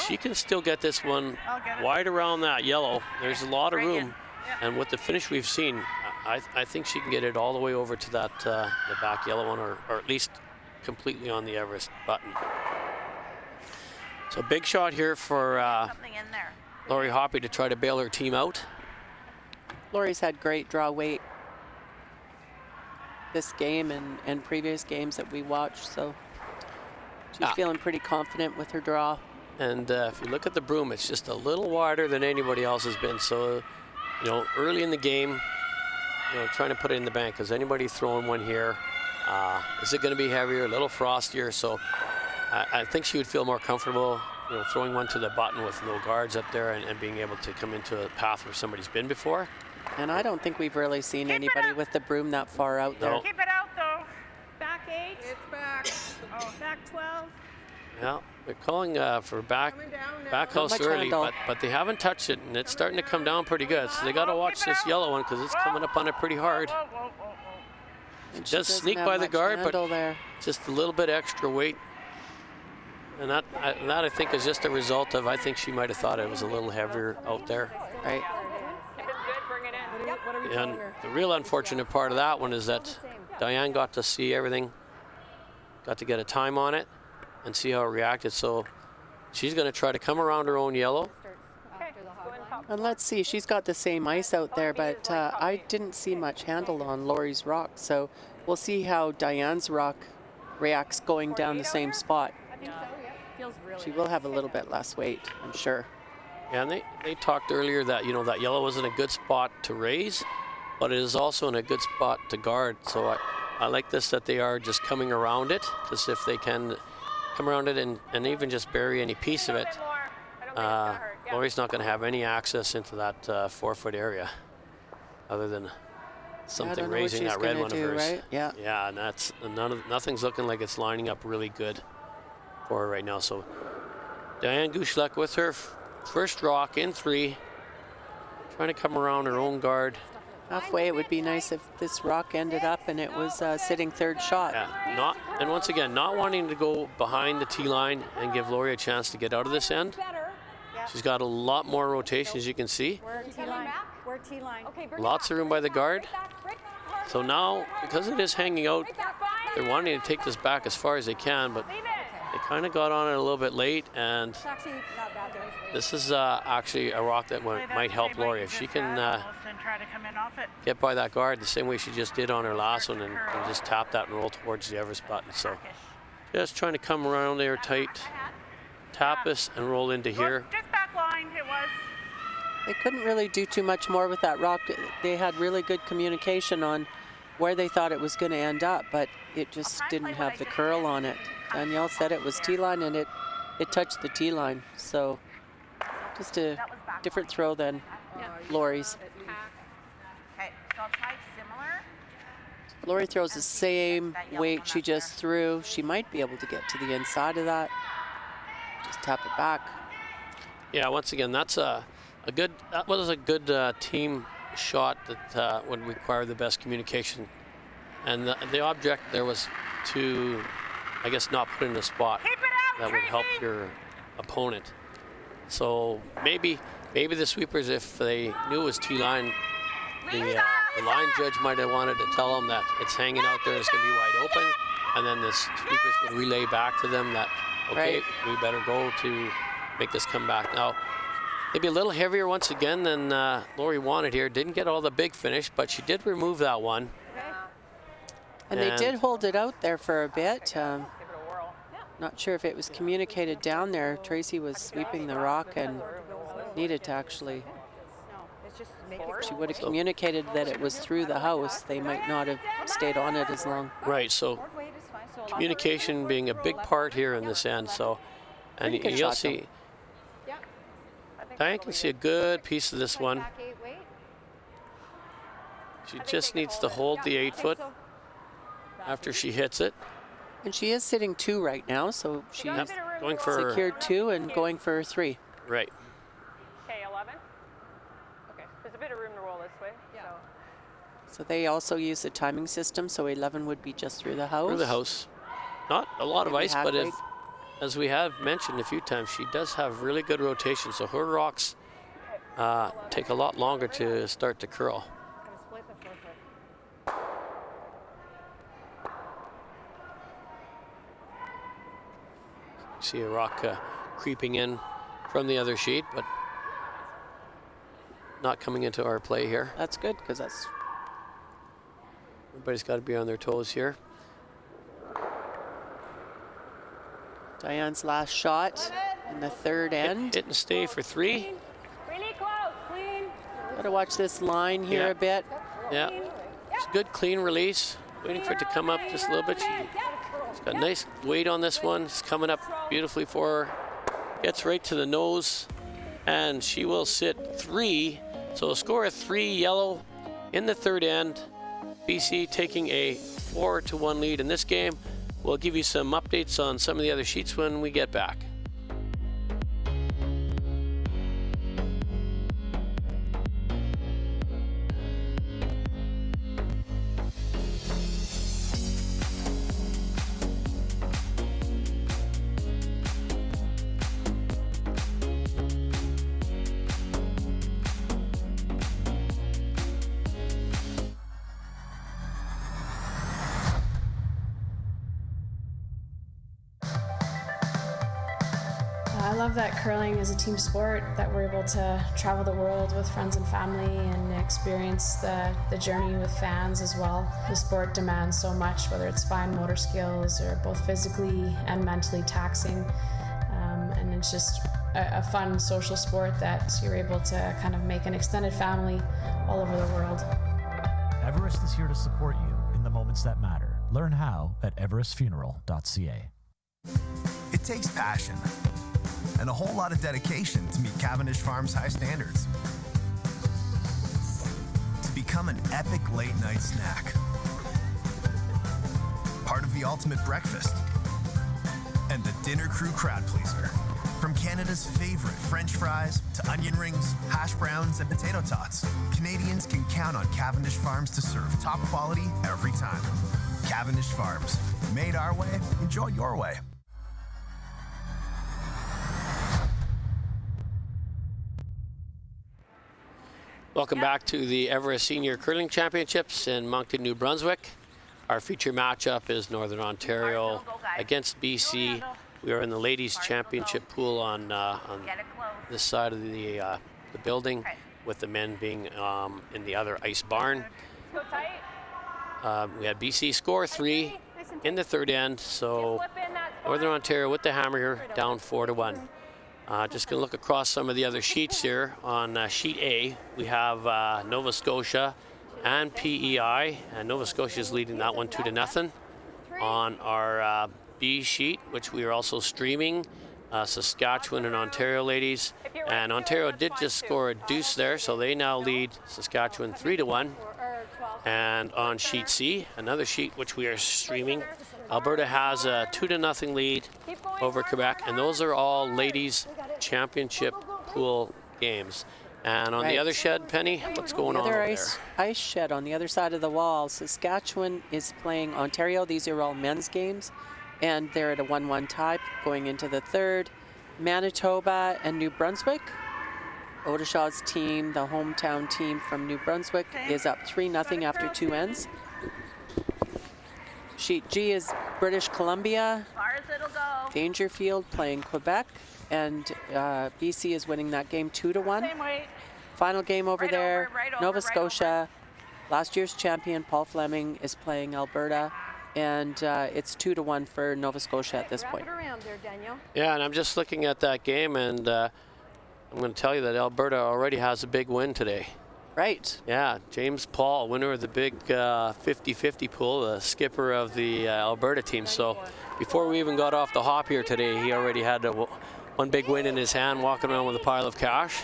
She can still get this one wide around that yellow. There's a lot of room. And with the finish we've seen, I think she can get it all the way over to that the back yellow one, or at least completely on the Everest button. So big shot here for Lori Hoppe to try to bail her team out. Lori's had great draw weight this game and previous games that we watched, so she's feeling pretty confident with her draw. And if you look at the broom, it's just a little wider than anybody else has been. So, early in the game, trying to put it in the bank. Is anybody throwing one here? Is it going to be heavier, a little frostier? So I think she would feel more comfortable, throwing one to the button with no guards up there and being able to come into a path where somebody's been before. And I don't think we've really seen anybody with the broom that far out there. Keep it out, though. Back 8. It's back. Oh, back 12. Yeah, they're calling for back house early, but they haven't touched it, and it's starting to come down pretty good. So they got to watch this yellow one because it's coming up on it pretty hard. It does sneak by the guard, but just a little bit extra weight. And that I think is just a result of, I think she might have thought it was a little heavier out there. Right. And the real unfortunate part of that one is that Diane got to see everything, got to get a time on it and see how it reacted. So she's going to try to come around her own yellow. And let's see, she's got the same ice out there, but I didn't see much handle on Lori's rock. So we'll see how Diane's rock reacts going down the same spot. She will have a little bit less weight, I'm sure. Yeah, and they talked earlier that, that yellow was in a good spot to raise, but it is also in a good spot to guard. So I like this, that they are just coming around it, because if they can come around it and even just bury any piece of it, Lori's not going to have any access into that 4-foot area other than something raising that red one of hers. Right? Yeah. Yeah, and nothing's looking like it's lining up really good for her right now. So Diane Gushalak with her first rock in 3, trying to come around her own guard. Halfway, it would be nice if this rock ended up and it was sitting 3rd shot. Yeah, and once again, not wanting to go behind the tee line and give Lori a chance to get out of this end. She's got a lot more rotation, as you can see. We're T-line. We're T-line. Lots of room by the guard. So now, because it is hanging out, they're wanting to take this back as far as they can, but They kind of got on it a little bit late, and It's actually not bad there. this is actually a rock that might help Lori. If she can try to come in off it. get by that guard the same way she just did on her last one and just tap that and roll towards the Everest button. So just trying to come around there tight, tap this and roll into here. Just back line, it was. They couldn't really do too much more with that rock. They had really good communication on where they thought it was going to end up, but it just didn't have the curl on it. Danielle said it was T-line, and it touched the T-line. So just a different throw than Lori's. Okay, so I'll try similar. Lori throws the same weight she just threw. She might be able to get to the inside of that. Just tap it back. Yeah, once again, that was a good team shot that would require the best communication. And the object there was to, I guess, not put in a spot that would help your opponent. So maybe the sweepers, if they knew it was T-line, the line judge might have wanted to tell them that it's hanging out there, it's going to be wide open, and then the sweepers would relay back to them that, okay, we better go to make this come back. Now, maybe a little heavier once again than Lori wanted here. Didn't get all the big finish, but she did remove that one. And they did hold it out there for a bit. Not sure if it was communicated down there. Tracy was sweeping the rock and needed to actually, if she would have communicated that it was through the house, they might not have stayed on it as long. Right, so communication being a big part here in this end. So, and you'll see, Diane can see a good piece of this one. She just needs to hold the 8-foot after she hits it. And she is sitting 2 right now, so she's going for secured 2 and going for 3. Right. Okay, 11. Okay, there's a bit of room to roll this way. Yeah. So they also use the timing system, so 11 would be just through the house. Through the house. Not a lot of Maybe ice, but as we have mentioned a few times, she does have really good rotation, so her rocks take a lot longer to start to curl. See a rock creeping in from the other sheet, but not coming into our play here. That's good, because that's... Everybody's got to be on their toes here. Diane's last shot in the 3rd end. Hit and stay for 3. Really close, clean. Got to watch this line here a bit. Yeah, it's a good clean release. Waiting for it to come up just a little bit. She's got nice weight on this one. It's coming up beautifully for her. Gets right to the nose, and she will sit 3. So a score of 3 yellow in the 3rd end. BC taking a 4-1 lead in this game. We'll give you some updates on some of the other sheets when we get back. I love that curling is a team sport, that we're able to travel the world with friends and family and experience the journey with fans as well. The sport demands so much, whether it's fine motor skills or both physically and mentally taxing. And it's just a fun social sport that you're able to kind of make an extended family all over the world. Everest is here to support you in the moments that matter. Learn how at everestfuneral.ca. It takes passion and a whole lot of dedication to meet Cavendish Farms' high standards. To become an epic late-night snack. Part of the ultimate breakfast. And the dinner crew crowd pleaser. From Canada's favorite French fries to onion rings, hash browns, and potato tots, Canadians can count on Cavendish Farms to serve top quality every time. Cavendish Farms. Made our way, enjoy your way. Welcome back to the Everest Senior Curling Championships in Moncton, New Brunswick. Our feature matchup is Northern Ontario against BC. We are in the ladies championship pool on this side of the building, with the men being in the other ice barn. Go tight. We had BC score 3 in the third end, so Northern Ontario with the hammer here, down 4-1. Just gonna look across some of the other sheets here. On sheet A, we have Nova Scotia and PEI, and Nova Scotia is leading that one 2-0. On our B sheet, which we are also streaming, Saskatchewan and Ontario ladies, and Ontario did just score a deuce there, so they now lead Saskatchewan 3-1. And on sheet C, another sheet which we are streaming, Alberta has a 2-0 lead over Quebec, and those are all ladies championship pool games. And on the other shed, Penny, what's going on over there? Ice shed on the other side of the wall. Saskatchewan is playing Ontario. These are all men's games, and they're at a 1-1 tie going into the third. Manitoba and New Brunswick. Odishaw's team, the hometown team from New Brunswick, is up 3-0 after 2 ends. Sheet G is British Columbia. Far as it'll go. Dangerfield playing Quebec, and BC is winning that game 2-1. Same weight. Final game over there, Nova Scotia. Over. Last year's champion Paul Fleming is playing Alberta, and it's 2-1 for Nova Scotia at this point. Wrap it around there, Daniel. Yeah, and I'm just looking at that game, and I'm going to tell you that Alberta already has a big win today. Right. Yeah, James Paul, winner of the big 50-50 pool, the skipper of the Alberta team. So before we even got off the hop here today, he already had one big win in his hand, walking around with a pile of cash.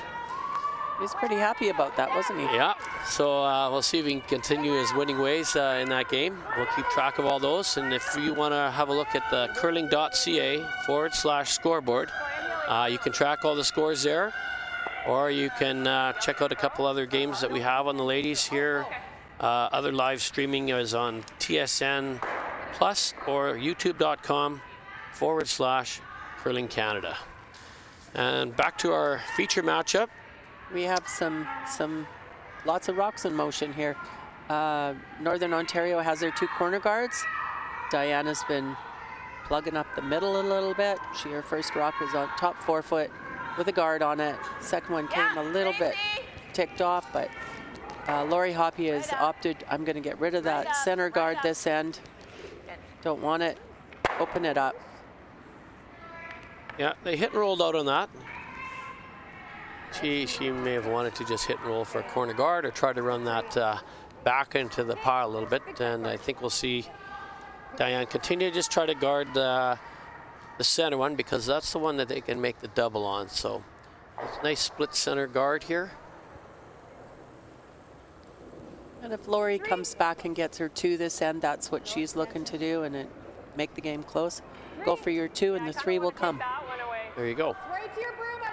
He's pretty happy about that, wasn't he? Yeah, so we'll see if he can continue his winning ways in that game. We'll keep track of all those, and if you want to have a look at the curling.ca/scoreboard, you can track all the scores there, or you can check out a couple other games that we have on the ladies here. Other live streaming is on TSN Plus or youtube.com/Curling Canada. And back to our feature matchup. We have lots of rocks in motion here. Northern Ontario has their 2 corner guards. Diana's been plugging up the middle a little bit. Her first rock was on top 4 foot with a guard on it. Second one came a little bit ticked off, but Lori Hoppe has opted, I'm going to get rid of that center guard this end. Don't want it. Open it up. Yeah, they hit and rolled out on that. She may have wanted to just hit and roll for a corner guard or try to run that back into the pile a little bit. And I think we'll see Diane continue to just try to guard the center one, because that's the one that they can make the double on. So it's a nice split center guard here. And if Lori comes back and gets her 2 this end, that's what she's looking to do, and make the game close. Go for your 2, and the 3 will come. There you go. Right to your broom, I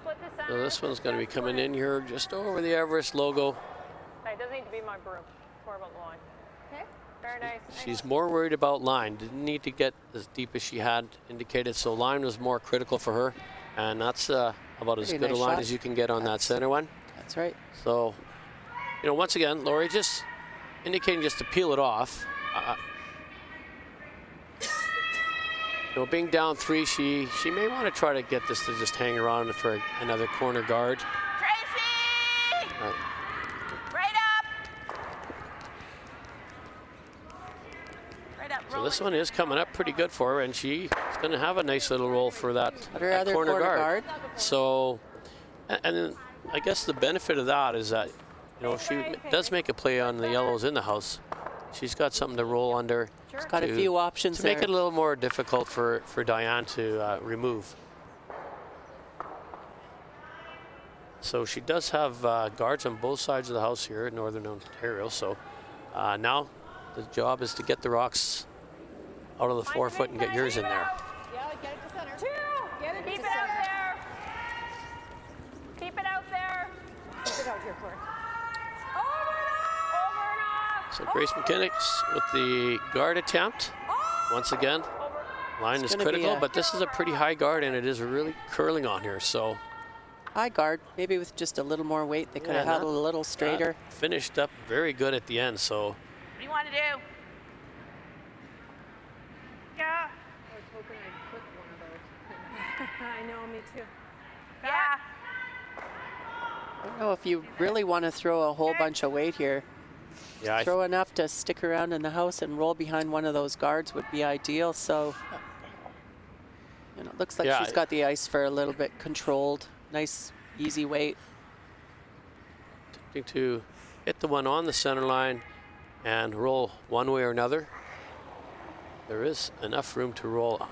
think. So this one's going to be coming in here just over the Everest logo. It doesn't need to be my broom. It's more about the line. Okay. Very nice. She's more worried about line. Didn't need to get as deep as she had indicated, so line was more critical for her. And that's about as good a line as you can get on that center one. That's right. So, once again, Lori just indicating just to peel it off. Being down 3, she may want to try to get this to just hang around for another corner guard. Tracy! Right up! Right up. So this one is coming up pretty good for her, and she's going to have a nice little roll for that other corner guard. So, and then I guess the benefit of that is that, she does make a play on the yellows in the house. She's got something to roll under. She's got a few options to make it a little more difficult for Diane to remove. So she does have guards on both sides of the house here in Northern Ontario. So now the job is to get the rocks out of the 4 foot and get yours in there. Yeah, get it to center. 2! Get it Keep to it out center. there. Keep it out there. Keep it out here for us. So Grace McKinnon with the guard attempt. Once again, line is critical, but this is a pretty high guard, and it is really curling on here. So high guard, maybe with just a little more weight, they could have had a little straighter. Finished up very good at the end. So do you want to do? Yeah. I was hoping I'd clip one of those. I know, me too. Yeah. I don't know if you really want to throw a whole bunch of weight here. Yeah, Throw enough to stick around in the house and roll behind one of those guards would be ideal. So, you know, it looks like Yeah, she's got the ice for a little bit controlled. Nice, easy weight. attempting to hit the one on the center line and roll one way or another. There is enough room to roll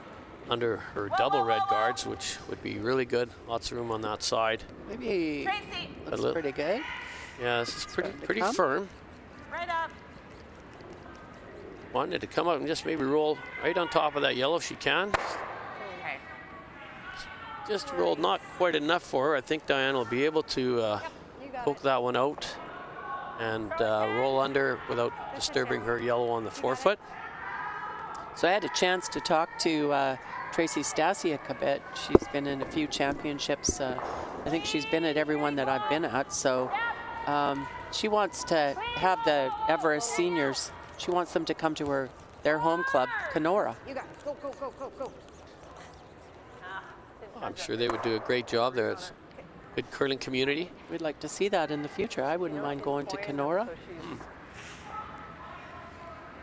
under her double red guards, which would be really good. Lots of room on that side. Maybe Tracy. looks pretty good. Yeah, this is pretty come. firm. Right up. Wanted to come up and just maybe roll right on top of that yellow if she can. Okay. Just rolled not quite enough for her. I think Diane will be able to poke that one out and roll under without disturbing her yellow on the forefoot. So I had a chance to talk to Tracy Stasiak a bit. She's been in a few championships. I think she's been at every one that I've been at. So she wants to have the Everest seniors. She wants them to come to their home club, Kenora. You got it. Go, go, go, go, go. I'm sure they would do a great job there. It's a good curling community. We'd like to see that in the future. I wouldn't mind going to Kenora.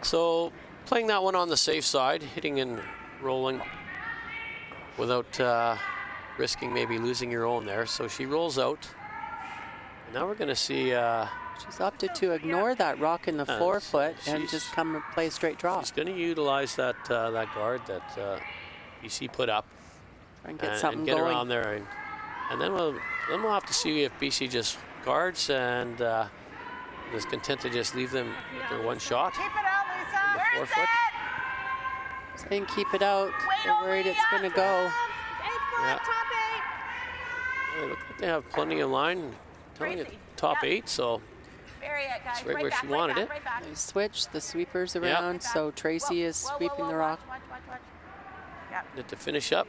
So playing that one on the safe side, hitting and rolling without risking maybe losing your own there. So she rolls out. And now we're going to see... she's opted to ignore that rock in the forefoot and just come and play a straight draw. She's going to utilize that that guard that BC put up. Try and get something and get going. around there. And then we'll have to see if BC just guards and is content to just leave them with their one shot. Keep it out, Lisa. Where's forefoot. it? Saying keep it out. They're worried it's going to go. 8 foot, Yeah. top 8. They look like they have plenty of line. Telling you Tracy. top Yep. 8, so Bury it, guys. It's right where back, she wanted back, it. Right back. They switch the sweepers around, so Tracy is Whoa, whoa, sweeping whoa, the rock. Watch. Yep. need to finish up.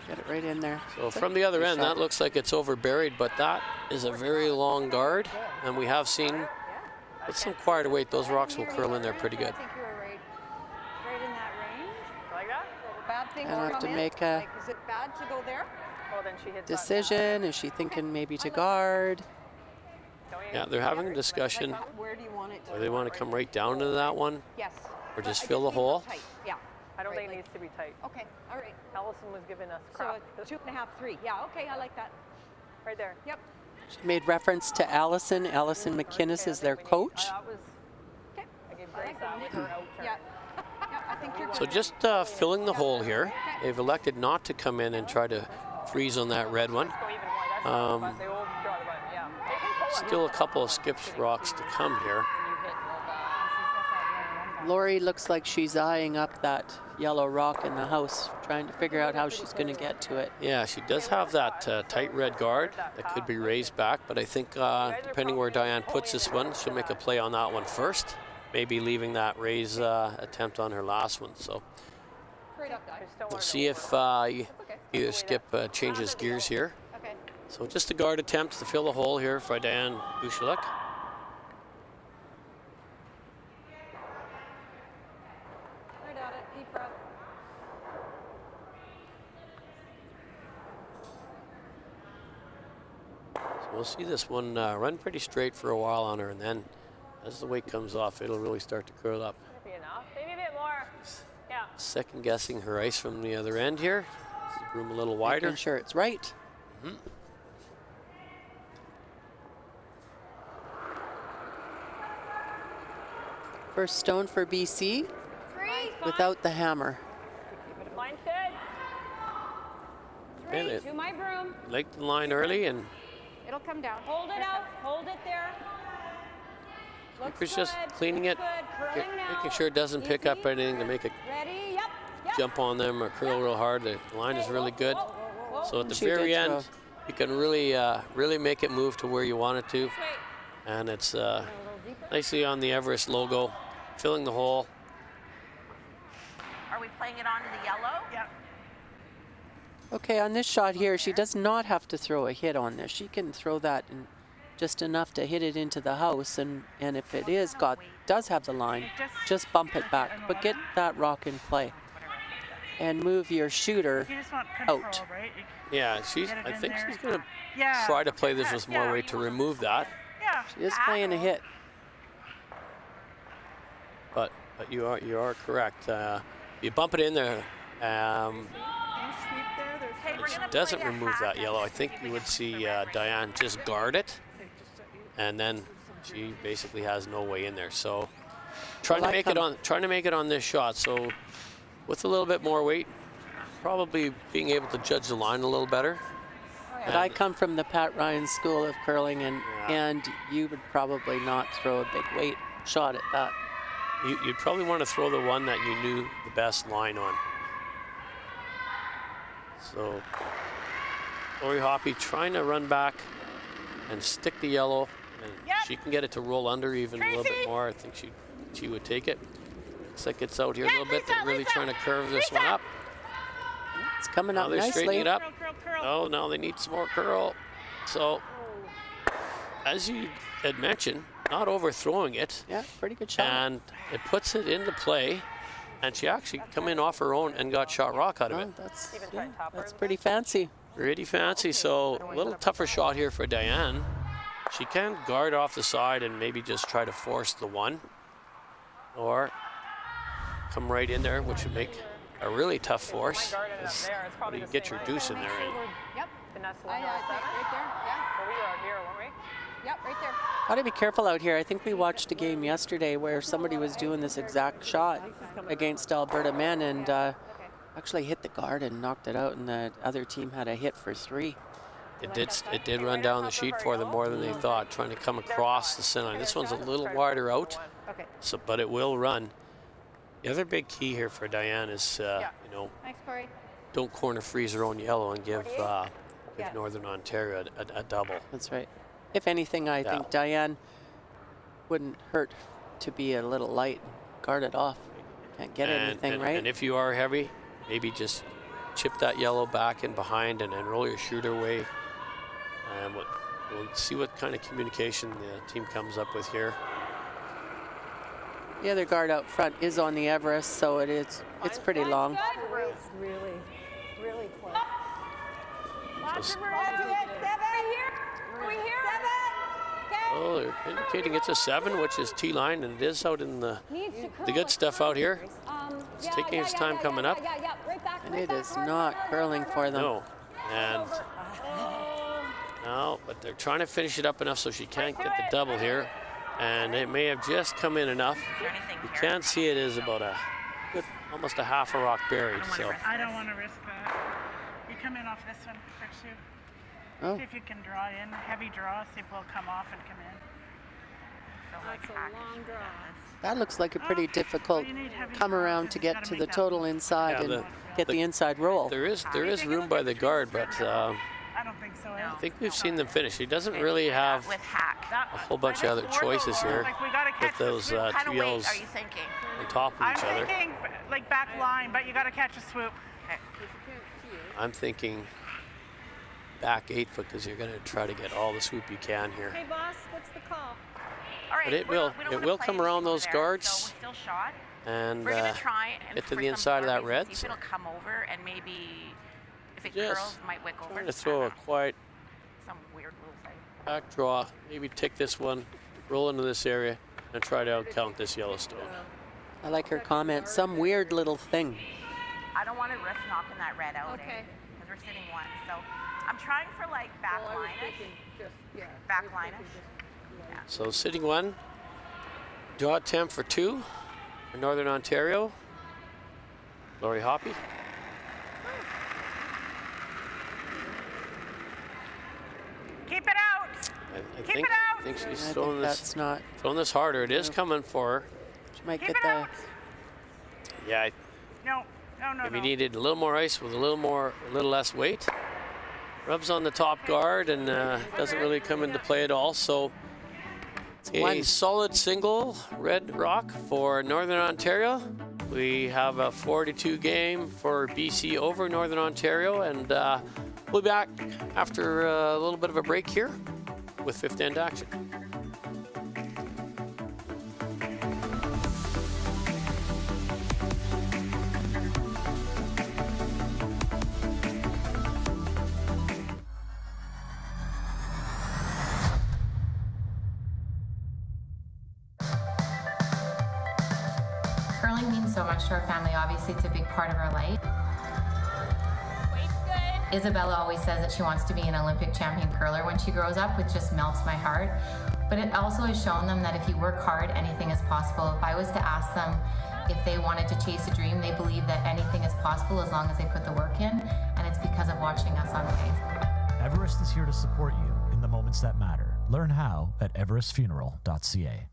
Get it right in there. So from the other end, that looks like it's over buried, but that is a very long guard, and we have seen with some quieter weight, those rocks will curl in there pretty good. I think you were right in that range. Like that? Bad thing And to have come to in? make a Like, is it bad to go there? Well, then she hits decision. Is she thinking maybe to guard? Yeah, they're having a discussion Where do you want it to whether they want to come right down into that one Yes. or just I fill the leave it hole. tight. Yeah. I don't Right, think it like- needs to be tight. Okay, all right. Allison was giving us So crap. a 2.5, 3. Yeah, okay, I like that. Right there. Yep. She made reference to Allison. Allison McInnes is their coach. That was. Okay. I gave Grace that with her out turn. Yeah. Yeah, I think you're So good. just filling the hole here. They've elected not to come in and try to freeze on that red one. Go even more. That's not the button. They will draw the button. Yeah. Still a couple of skip rocks to come here. When you hit real bad. Lori looks like she's eyeing up that yellow rock in the house, trying to figure out how she's going to get to it. Yeah, she does have that tight red guard that could be raised back, but I think depending where Diane puts this one, she'll make a play on that one first, maybe leaving that raise attempt on her last one. So Straight up, guys. we'll see if either skip changes gears here. Okay. So just a guard attempt to fill the hole here for Diane Gushalak. Right at it. Deep breath. So we'll see this one run pretty straight for a while on her, and then as the weight comes off, it'll really start to curl up. Maybe enough. Maybe a bit more. Yeah. Second guessing her ice from the other end here. Room a little wider. Making sure it's right. First stone for BC without the hammer. Line good. And it To my broom. liked the line early, and It'll come down. Hold it out. Hold it there. Looks Keeper's just good. cleaning it, Looks good. Curling now. making sure it doesn't pick up Easy. anything to make it Ready? Yep. Yep. jump on them or curl real hard. The line is really good. So at the She very did end, throw. you can really make it move to where you want it to. Wait. And it's nicely on the Everest logo, filling the hole. Are we playing it onto the yellow? Yep. Okay, on this shot here, she does not have to throw a hit on this. She can throw that just enough to hit it into the house, and if it does have the line, just bump it back, but get that rock in play and move your shooter You just want control, out. right? Yeah, I think she's going to try to play this with more weight to remove that. Yeah. She is playing a hit. But you are correct. You bump it in there. It doesn't remove that yellow. I think you would see Diane just guard it, and then she basically has no way in there. So trying to make it on this shot. So with a little bit more weight, probably being able to judge the line a little better. But I come from the Pat Ryan School of Curling, and you would probably not throw a big weight shot at that. You'd probably want to throw the one that you knew the best line on. So Lori Hoppe trying to run back and stick the yellow, and she can get it to roll under even a little bit more. I think she would take it. Looks like it's out here a little bit. They're really trying to curve this one up. It's coming up Now they're nicely. straightening it up. Oh, now they need some more curl. So, as you had mentioned, not overthrowing it. Yeah, pretty good shot. And it puts it into play. And she actually come in off her own and got shot rock out of it. That's pretty fancy. Pretty fancy. So a little tougher shot here for Diane. She can guard off the side and maybe just try to force the one, or come right in there, which would make a really tough force. How do you get your deuce in there? Yep. Right there. Yeah. We were out here, weren't we? Yep, right there. Gotta be careful out here. I think we watched a game yesterday where somebody was doing this exact shot against Alberta men and actually hit the guard and knocked it out, and the other team had a hit for 3. It did run down the sheet for them more than they thought, trying to come across the center line. This one's a little wider out, but it will run. The other big key here for Diane is, you know, Thanks, Corey. don't corner freeze her own yellow and give Northern Ontario a double. That's right. If anything, I think Diane wouldn't hurt to be a little light, guard it off. Can't get anything, right? And if you are heavy, maybe just chip that yellow back in behind and roll your shooter away. And we'll see what kind of communication the team comes up with here. The other guard out front is on the Everest, so it's pretty long. It's really close. Lots of room. 7 here. Are we here? 7. Oh, they're indicating it's a 7, which is T-line, and it is out in the good stuff out here. It's taking its time coming up. And it is not curling for them. No, and no, but they're trying to finish it up enough so she can't get the double here. And it may have just come in enough. You can't see it is about almost a half a rock buried. So I don't want to risk that. You come in off this one for 2. Oh. See if you can draw in, heavy draw, see if we'll come off and come in. That's a long draw. That looks like a pretty difficult come around to get to the total inside and get the inside roll. There is room by the guard, but I don't think so. I think we've seen them finish. He doesn't really have a whole bunch of other choices here with those 2 yellows on top of each other. I'm thinking like back line, but you got to catch a swoop. I'm thinking back 8 foot because you're going to try to get all the swoop you can here. Hey, boss, what's the call? All right, But it will come around those guards and we're gonna try get to the inside of that red. See if it'll come over, and maybe if it Yes. curls, it might wick over. Trying to throw a quiet Some weird little thing. back draw. Maybe take this one, roll into this area, and try to outcount this Yellowstone. I like her comment. Some weird little thing. I don't want to risk knocking that red out. Okay. Because we're sitting 1, so I'm trying for like back line-ish. Back line-ish. So sitting 1, draw attempt for 2 for Northern Ontario. Lori Hoppe. Keep it out. I think she's throwing this harder. It is coming for her. She might get the. Yeah. No. Maybe needed a little more ice with a little less weight. Rubs on the top guard and doesn't really come into play at all. So a solid single red rock for Northern Ontario. We have a 4-2 game for BC over Northern Ontario, and we'll be back after a little bit of a break here with fifth end action. Curling means so much to our family. Obviously, it's a big part of our life. Isabella always says that she wants to be an Olympic champion curler when she grows up, which just melts my heart. But it also has shown them that if you work hard, anything is possible. If I was to ask them if they wanted to chase a dream, they believe that anything is possible as long as they put the work in, and it's because of watching us on the ice. Everest is here to support you in the moments that matter. Learn how at everestfuneral.ca.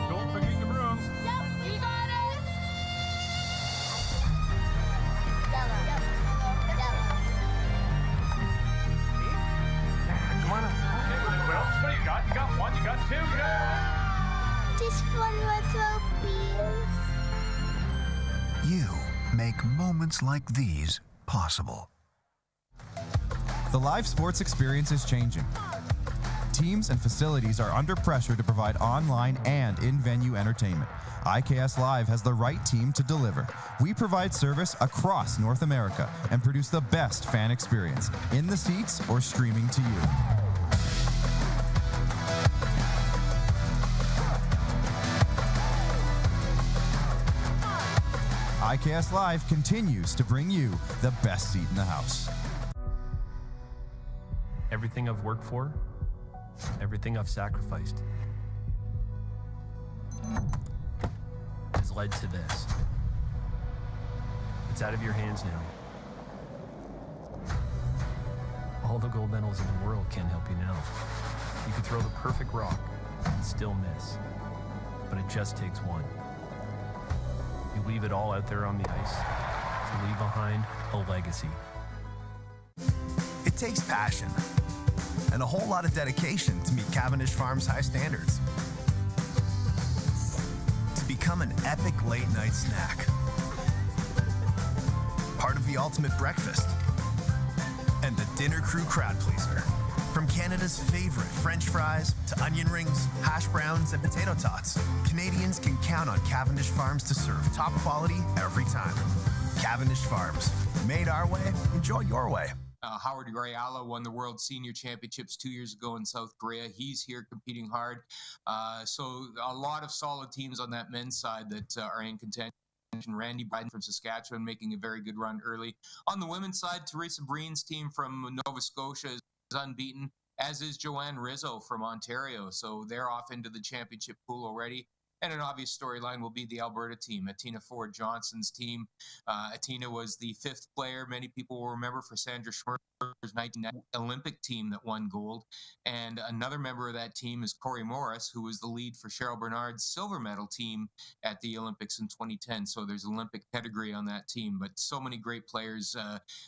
Don't forget your brooms. Yep, you got it. Come on up. Okay, well, what do you got? You got one, you got two, you got... Just one little piece. You make moments like these possible. The live sports experience is changing. Teams and facilities are under pressure to provide online and in-venue entertainment. IKS Live has the right team to deliver. We provide service across North America and produce the best fan experience, in the seats or streaming to you. IKS Live continues to bring you the best seat in the house. Everything I've worked for, everything I've sacrificed, has led to this. It's out of your hands now. All the gold medals in the world can't help you now. You can throw the perfect rock and still miss, but it just takes one. You leave it all out there on the ice to leave behind a legacy. It takes passion and a whole lot of dedication to meet Cavendish Farms' high standards. To become an epic late-night snack. Part of the ultimate breakfast. And the dinner crew crowd pleaser. From Canada's favorite French fries to onion rings, hash browns, and potato tots, Canadians can count on Cavendish Farms to serve top quality every time. Cavendish Farms. Made our way, enjoy your way. Howard Rayala won the World Senior Championships 2 years ago in South Korea. He's here competing hard. So a lot of solid teams on that men's side that are in contention. Randy Biden from Saskatchewan making a very good run early. On the women's side, Teresa Breen's team from Nova Scotia is unbeaten, as is Joanne Rizzo from Ontario. So they're off into the championship pool already. And an obvious storyline will be the Alberta team, Atina Ford Johnson's team. Atina was the fifth player, many people will remember, for Sandra Schmer's 1990 Olympic team that won gold. And another member of that team is Corey Morris, who was the lead for Cheryl Bernard's silver medal team at the Olympics in 2010. So there's Olympic pedigree on that team, but so many great players.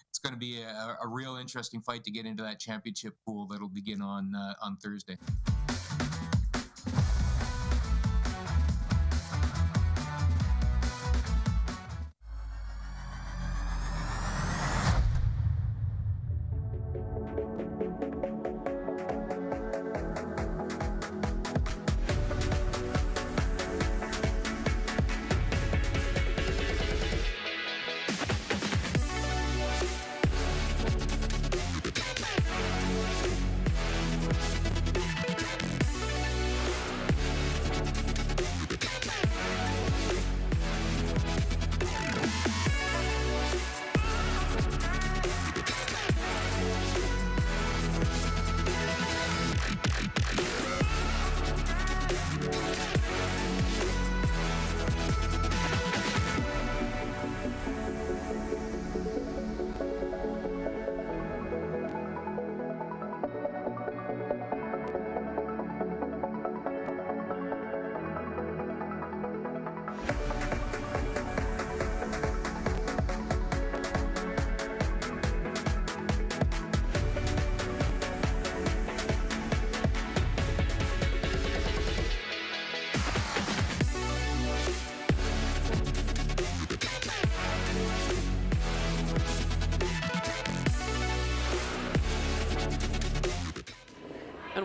It's going to be a real interesting fight to get into that championship pool that'll begin on Thursday.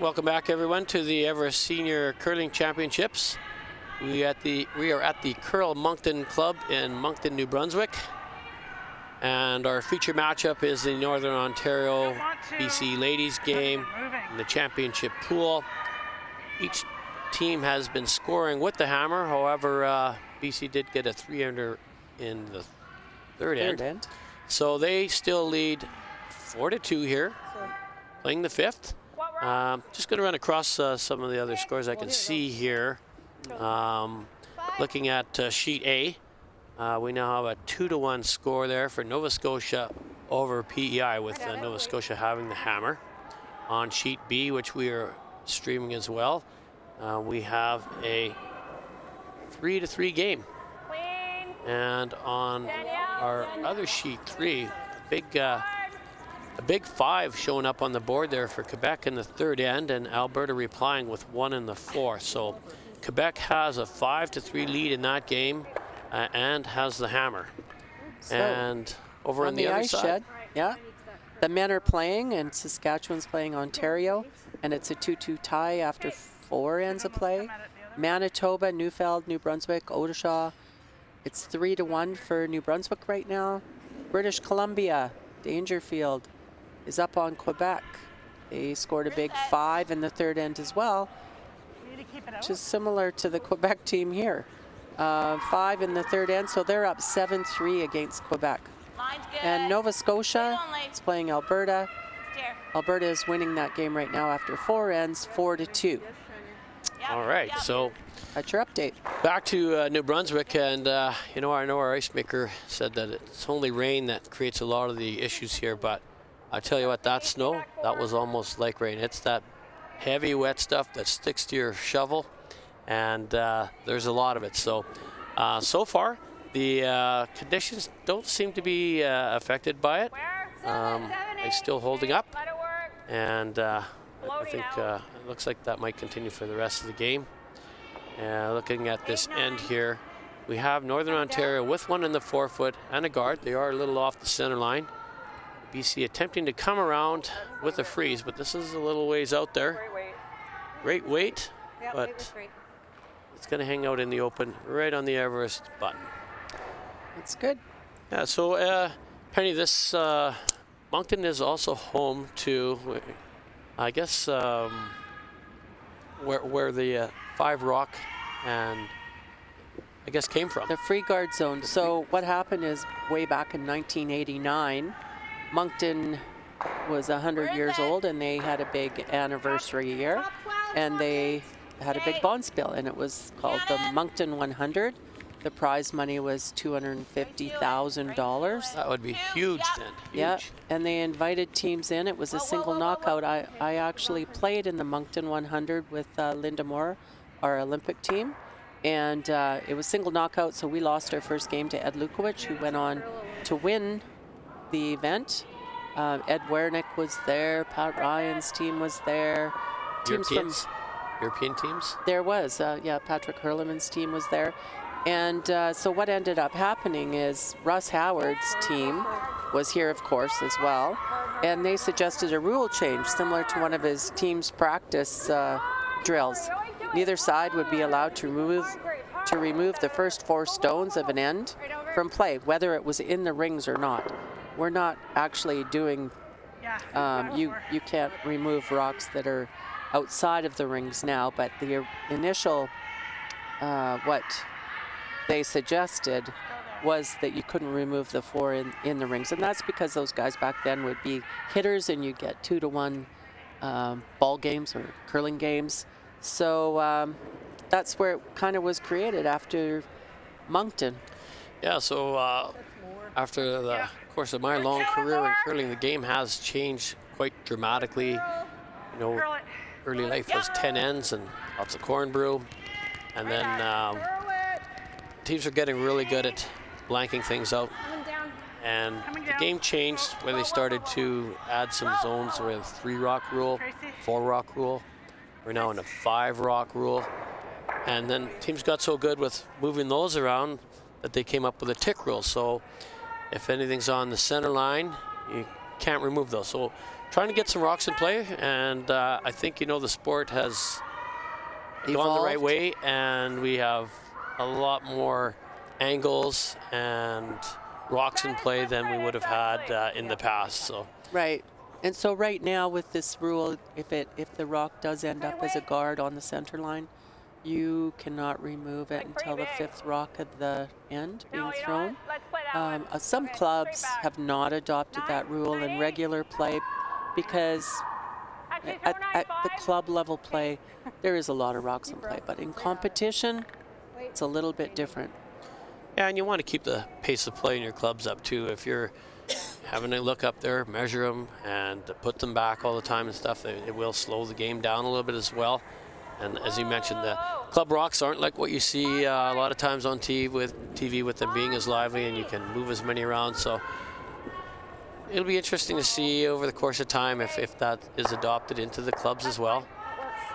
And welcome back, everyone, to the Everest Senior Curling Championships. We are at the Curl Moncton Club in Moncton, New Brunswick. And our feature matchup is the Northern Ontario BC ladies game in the championship pool. Each team has been scoring with the hammer. However, BC did get a 3-under in the third end. So they still lead 4-2 here, playing the fifth. Just going to run across some of the other scores I can see here. Looking at sheet A, we now have a 2-1 score there for Nova Scotia over PEI, with Nova Scotia having the hammer. On sheet B, which we are streaming as well, we have a 3-3 game. And on our other sheet 3, a big 5 showing up on the board there for Quebec in the third end, and Alberta replying with 1 in the fourth. So Quebec has a 5-3 lead in that game and has the hammer. So and over on the other ice side, shed, yeah, the men are playing, and Saskatchewan's playing Ontario, and it's a 2-2 tie after 4 ends of play. Manitoba, Newfoundland, New Brunswick, Odisha. It's 3-1 for New Brunswick right now. British Columbia, Dangerfield is up on Quebec. They scored a big 5 in the third end as well, which is similar to the Quebec team here. 5 in the third end, so they're up 7-3 against Quebec. And Nova Scotia is playing Alberta. Alberta is winning that game right now after 4 ends, 4-2. all right, so that's your update. Back to New Brunswick, and you know, I know our ice maker said that it's only rain that creates a lot of the issues here, but I tell you what, that snow, that was almost like rain. It's that heavy, wet stuff that sticks to your shovel, and there's a lot of it. So, so far, the conditions don't seem to be affected by it. They're still holding up, and I think it looks like that might continue for the rest of the game. Looking at this end here, we have Northern Ontario with 1 in the forefoot and a guard. They are a little off the center line. BC attempting to come around with a freeze, but this is a little ways out there. Great weight, but it's going to hang out in the open right on the Everest button. That's good. Yeah, so Penny, this Moncton is also home to, I guess, where the 5 Rock and I guess came from. The free guard zone. So what happened is, way back in 1989, Moncton was 100 years old, and they had a big anniversary year, and they had a big bond spill, and it was called the Moncton 100. The prize money was $250,000. That would be huge then. Huge. Yeah, and they invited teams in. It was a single knockout. I actually played in the Moncton 100 with Linda Moore, our Olympic team, and it was single knockout, so we lost our first game to Ed Lukowicz, who went on to win the event. Ed Wernick was there, Pat Ryan's team was there. European teams? There was, yeah, Patrick Hurleman's team was there. And so what ended up happening is Russ Howard's team was here, of course, as well. And they suggested a rule change similar to one of his team's practice drills. Neither side would be allowed to remove the first 4 stones of an end from play, whether it was in the rings or not. We're not actually doing, you can't remove rocks that are outside of the rings now, but the initial, what they suggested was that you couldn't remove the 4 in the rings, and that's because those guys back then would be hitters, and you get 2-1 ball games or curling games. So that's where it kind of was created after Moncton. Yeah, so after the course of my long career in curling, the game has changed quite dramatically. You know, early life was 10 ends and lots of corn brew, and then teams are getting really good at blanking things out. And the game changed where they started to add some zones with 3 rock rule, 4 rock rule. We're now in a 5 rock rule. And then teams got so good with moving those around that they came up with a tick rule. So if anything's on the center line, you can't remove those. So trying to get some rocks in play, and I think, the sport has gone the right way, and we have a lot more angles and rocks in play than we would have had in the past. So Right. And so right now with this rule, if the rock does end up as a guard on the center line, you cannot remove it until the 5th rock at the end being thrown. Some clubs have not adopted that rule in regular play because at the club level play, there is a lot of rocks in play. But in competition, it's a little bit different. yeah, and you want to keep the pace of play in your clubs up too. If you're having to look up there, measure them, and put them back all the time and stuff, it will slow the game down a little bit as well. And as you mentioned, the club rocks aren't like what you see a lot of times on TV with them being as lively, and you can move as many around. So it'll be interesting to see over the course of time if that is adopted into the clubs as well.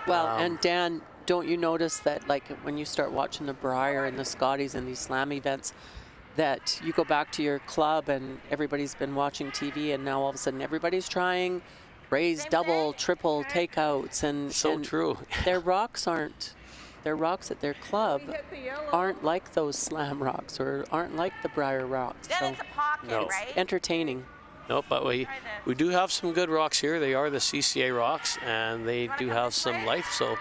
Well, and Dan, don't you notice that, like, when you start watching the Briar and the Scotties and these slam events, that you go back to your club and everybody's been watching TV, and now all of a sudden everybody's trying raised double, triple takeouts, and true. Their rocks at their club aren't like those slam rocks or aren't like the Briar rocks. Then it's a pocket, No. right? Entertaining. No, but we do have some good rocks here. They are the CCA rocks, and they do have some life. So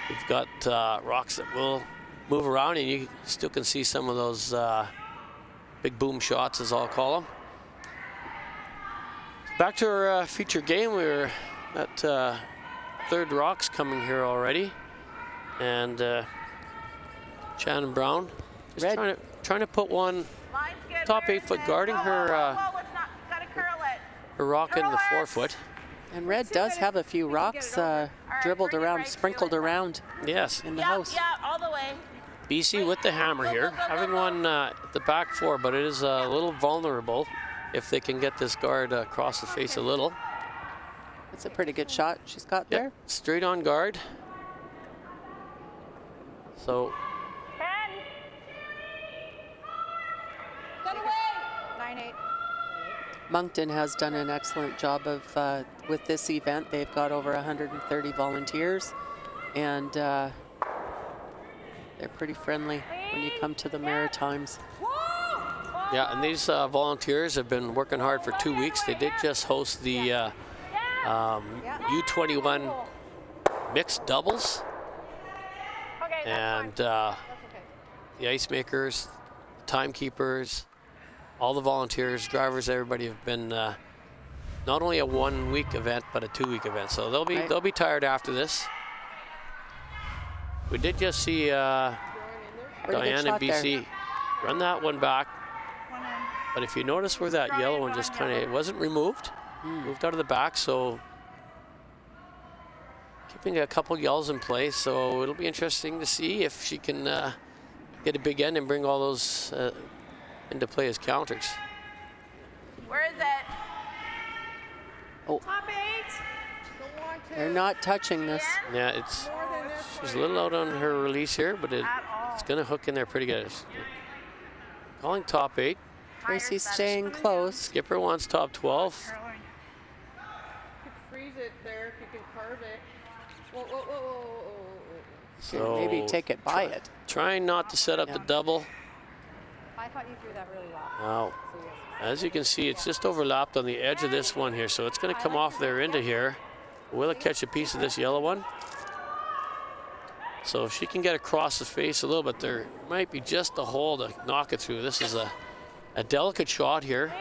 we've got rocks that will move around, and you still can see some of those big boom shots, as I'll call them. Back to our feature game. We're at 3rd rocks coming here already, and Shannon Brown just trying to put one top 8 foot guarding her her rock in the 4 foot. And Red does have a few rocks dribbled around, sprinkled around. Yes. In the house. Yeah, all the way. BC with the hammer here, having one at the back 4, but it is a little vulnerable if they can get this guard across the face a little. That's a pretty good shot she's got there. Straight on guard. So 9-8. Moncton has done an excellent job of with this event. They've got over 130 volunteers, and they're pretty friendly when you come to the Maritimes. yeah, and these volunteers have been working hard for 2 weeks. They did just host the U21 mixed doubles, and the ice makers, timekeepers, all the volunteers, drivers, everybody have been not only a 1 week event but a 2 week event. So they'll be tired after this. We did just see Diane and BC run that one back, but if you notice where that yellow one just kind of, it wasn't removed, moved out of the back, so keeping a couple yells in place. So it'll be interesting to see if she can get a big end and bring all those into play as counters. Where is it? Oh, Top 8. they're not touching this. Yeah, she's a little out on her release here, but it's going to hook in there pretty good. Calling top 8. Tracy's staying close. Skipper wants top 12. You could freeze it there if you can carve it. Whoa, whoa, whoa, whoa, whoa, whoa. So maybe take it by it. Trying not to set up the double. I thought you threw that really well. Now, as you can see, it's just overlapped on the edge of this one here, so it's going to come off there into here. Will it catch a piece of this yellow one? So if she can get across the face a little bit, there might be just a hole to knock it through. This is a delicate shot here.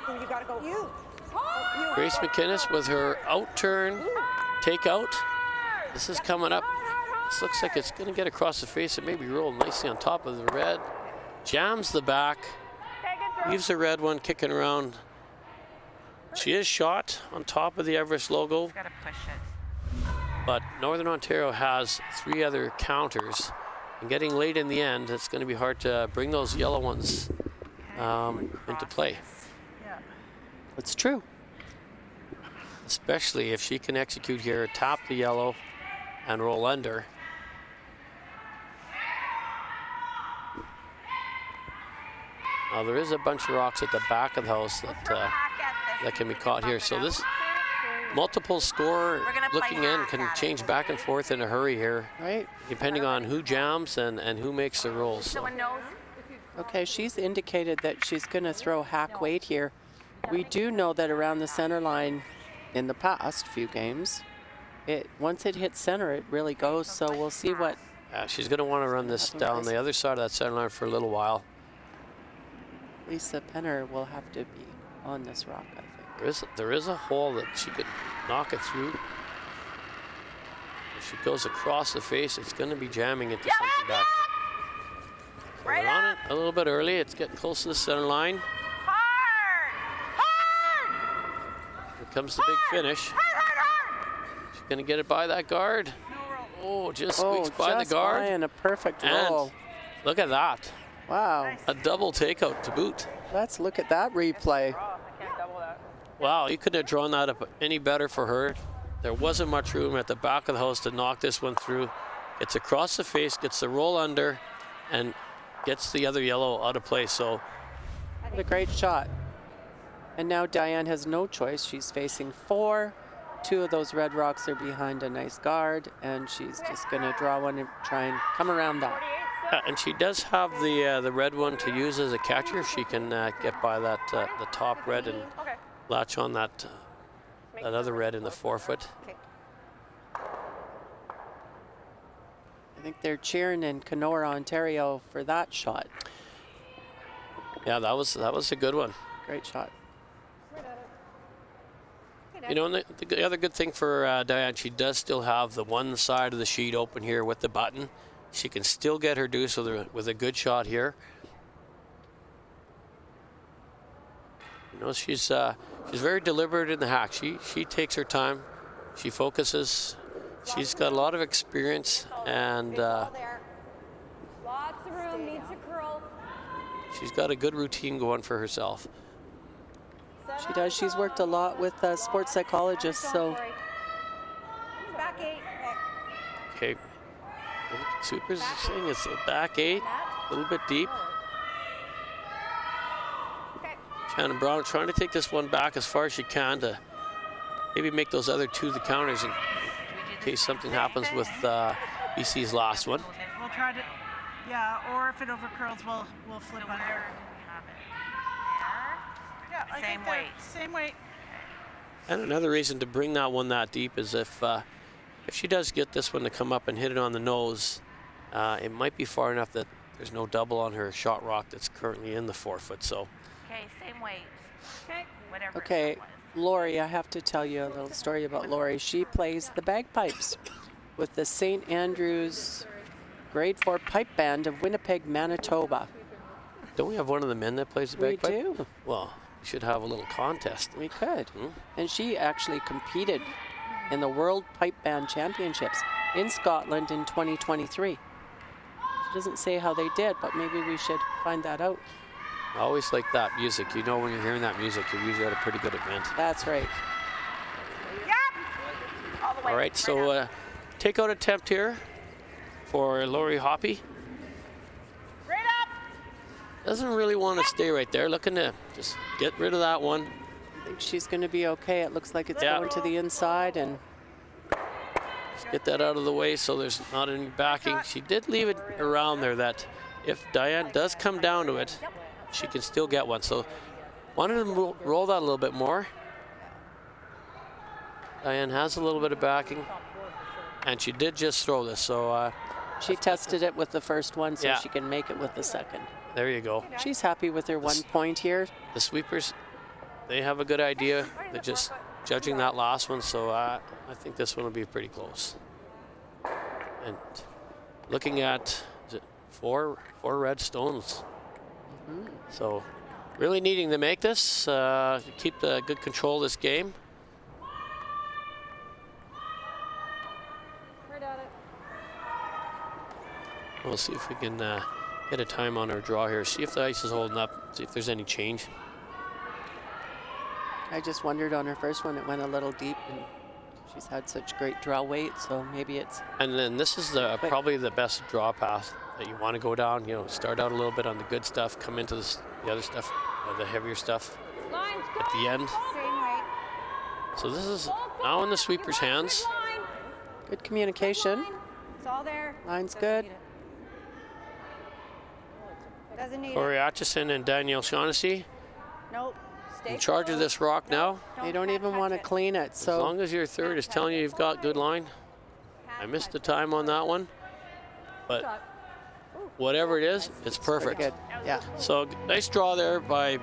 You gotta go. Grace McInnes with her out turn, take out. This is coming up. This looks like it's going to get across the face and maybe roll nicely on top of the red. Jams the back, leaves the red one kicking around. She is shot on top of the Everest logo. Gotta push it. But Northern Ontario has 3 other counters. And getting late in the end, it's going to be hard to bring those yellow ones into play. It's true. Especially if she can execute here, tap the yellow, and roll under. Now there is a bunch of rocks at the back of the house that can be caught here. So this multiple score looking in can change back and forth in a hurry here. Right. Depending on who jams and who makes the rolls. So. Okay, she's indicated that she's going to throw hack weight here. We do know that around the center line in the past few games, once it hits center, it really goes. So we'll see what. She's going to want to run this down the other side of that center line for a little while. Lisa Penner will have to be on this rock, I think. There is a hole that she could knock it through. If she goes across the face, it's going to be jamming into something back. So right on it a little bit early. It's getting close to the center line. Here comes the big finish. She's going to get it by that guard. Oh, just squeaks by the guard. And a perfect and roll. Look at that. Wow. A double takeout to boot. Let's look at that replay. Wow, you couldn't have drawn that up any better for her. There wasn't much room at the back of the house to knock this one through. It's across the face, gets the roll under, and gets the other yellow out of play. So, what a great shot. And now Diane has no choice. She's facing 4. 2 of those red rocks are behind a nice guard, and she's just going to draw one and try and come around that. And she does have the red one to use as a catcher. She can get by that the top red and latch on that other red in the forefoot. I think they're cheering in Kenora, Ontario for that shot. Yeah, that was a good one. Great shot. You know, and the other good thing for Diane, she does still have the one side of the sheet open here with the button. She can still get her deuce with a good shot here. You know, she's very deliberate in the hack. She takes her time. She focuses. She's got a lot of experience, and lots of room, needs to curl. She's got a good routine going for herself. She does. She's worked a lot with sports psychologists, so. Back 8. Okay. Sweepers saying it's a back 8, a little bit deep. Shannon Brown trying to take this one back as far as she can to maybe make those other 2 the counters in case something happens with BC's last one. We'll try to, yeah, or if it overcurls, we'll flip under. Yeah, same weight. Same weight. And another reason to bring that one that deep is if she does get this one to come up and hit it on the nose, it might be far enough that there's no double on her shot rock that's currently in the forefoot. So. Okay, same weight. Okay. Whatever. Okay, Lori, I have to tell you a little story about Lori. She plays the bagpipes with the St. Andrews Grade 4 Pipe Band of Winnipeg, Manitoba. Don't we have one of the men that plays the bagpipe? We do. Well, we should have a little contest. We could. And she actually competed in the World Pipe Band Championships in Scotland in 2023. She doesn't say how they did, but maybe we should find that out. I always like that music. You know, when you're hearing that music, you're usually at a pretty good event. That's right. Yep. All right, so takeout attempt here for Lori Hoppe. Right up. Doesn't really want to stay right there. Looking to just get rid of that one. I think she's going to be okay. It looks like it's going to the inside, and just get that out of the way so there's not any backing. She did leave it around there that if Diane does come down to it, she can still get one. So wanted to roll that a little bit more. Diane has a little bit of backing, and she did just throw this. So she tested it with the first one, so she can make it with the second. There you go. She's happy with her 1 point here. The sweepers, they have a good idea. They're just judging that last one, so I think this one will be pretty close. And looking at four red stones. So really needing to make this, keep the good control of this game. We'll see if we can get a time on our draw here. See if the ice is holding up, see if there's any change. I just wondered on her first one, it went a little deep, and she's had such great draw weight, so maybe it's... And then this is probably the best draw path that you want to go down. You know, start out a little bit on the good stuff, come into the other stuff, the heavier stuff Lines, at the end. Same weight. So this is now in the sweeper's hands. Good communication. It's all there. Line's good. Doesn't need Corey it. Atchison and Danielle Shaughnessy Nope. Stay in charge of this rock now. They don't even want to clean it. As So long as your third is telling you you've got good line. I missed the time on that one, but whatever it is, it's perfect. good. Yeah. So nice draw there by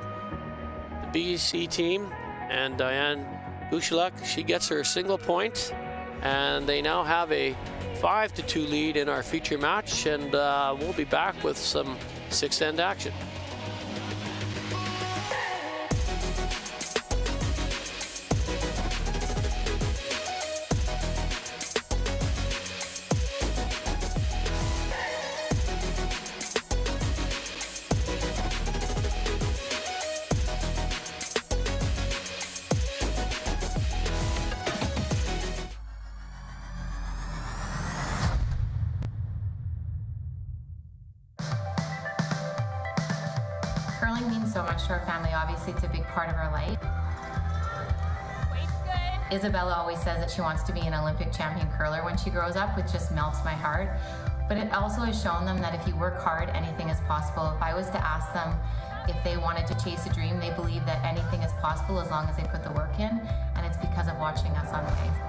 the BC team, and Diane Gushalak, she gets her single point, and they now have a 5-2 lead in our feature match, and we'll be back with some sixth end action. Curling means so much to our family. Obviously, it's a big part of our life. Isabella always says that she wants to be an Olympic champion curler when she grows up, which just melts my heart. But it also has shown them that if you work hard, anything is possible. If I was to ask them if they wanted to chase a dream, they believe that anything is possible as long as they put the work in, and it's because of watching us on the ice.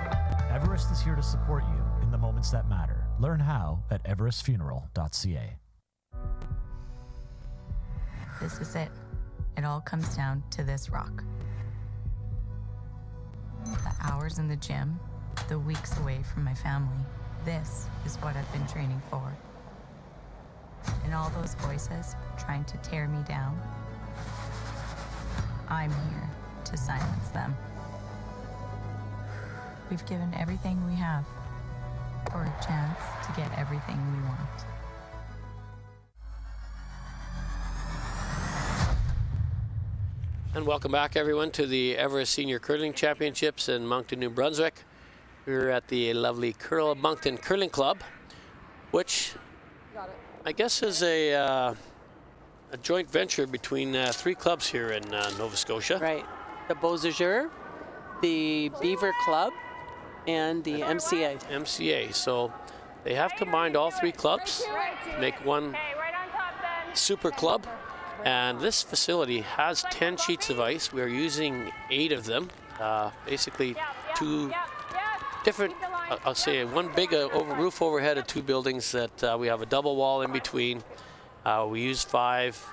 Everest is here to support you in the moments that matter. Learn how at everestfuneral.ca. This is it. It all comes down to this rock. The hours in the gym, the weeks away from my family. This is what I've been training for. And all those voices trying to tear me down, I'm here to silence them. We've given everything we have for a chance to get everything we want. And welcome back, everyone, to the Everest Senior Curling Championships in Moncton, New Brunswick. We're at the lovely Moncton Curling Club, which I guess is a joint venture between three clubs here in Nova Scotia. Right. The Beausejour, the Beaver Club, and the MCA. MCA. So they have combined all three clubs to make one super club. And this facility has 10 sheets of ice. We are using 8 of them. Basically, two different, I'll say one big roof overhead of 2 buildings that we have a double wall in between. We use 5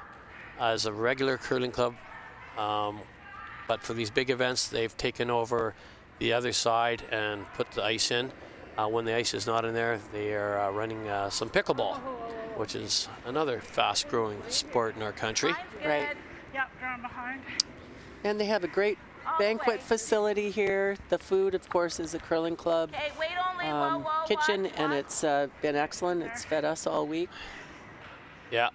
as a regular curling club. But for these big events, they've taken over the other side and put the ice in. When the ice is not in there, they are running some pickleball, which is another fast-growing sport in our country. Right. Yep, drawn behind. And they have a great banquet facility here. The food, of course, is a curling club Okay, wait only. kitchen, and it's been excellent. It's fed us all week. Yeah,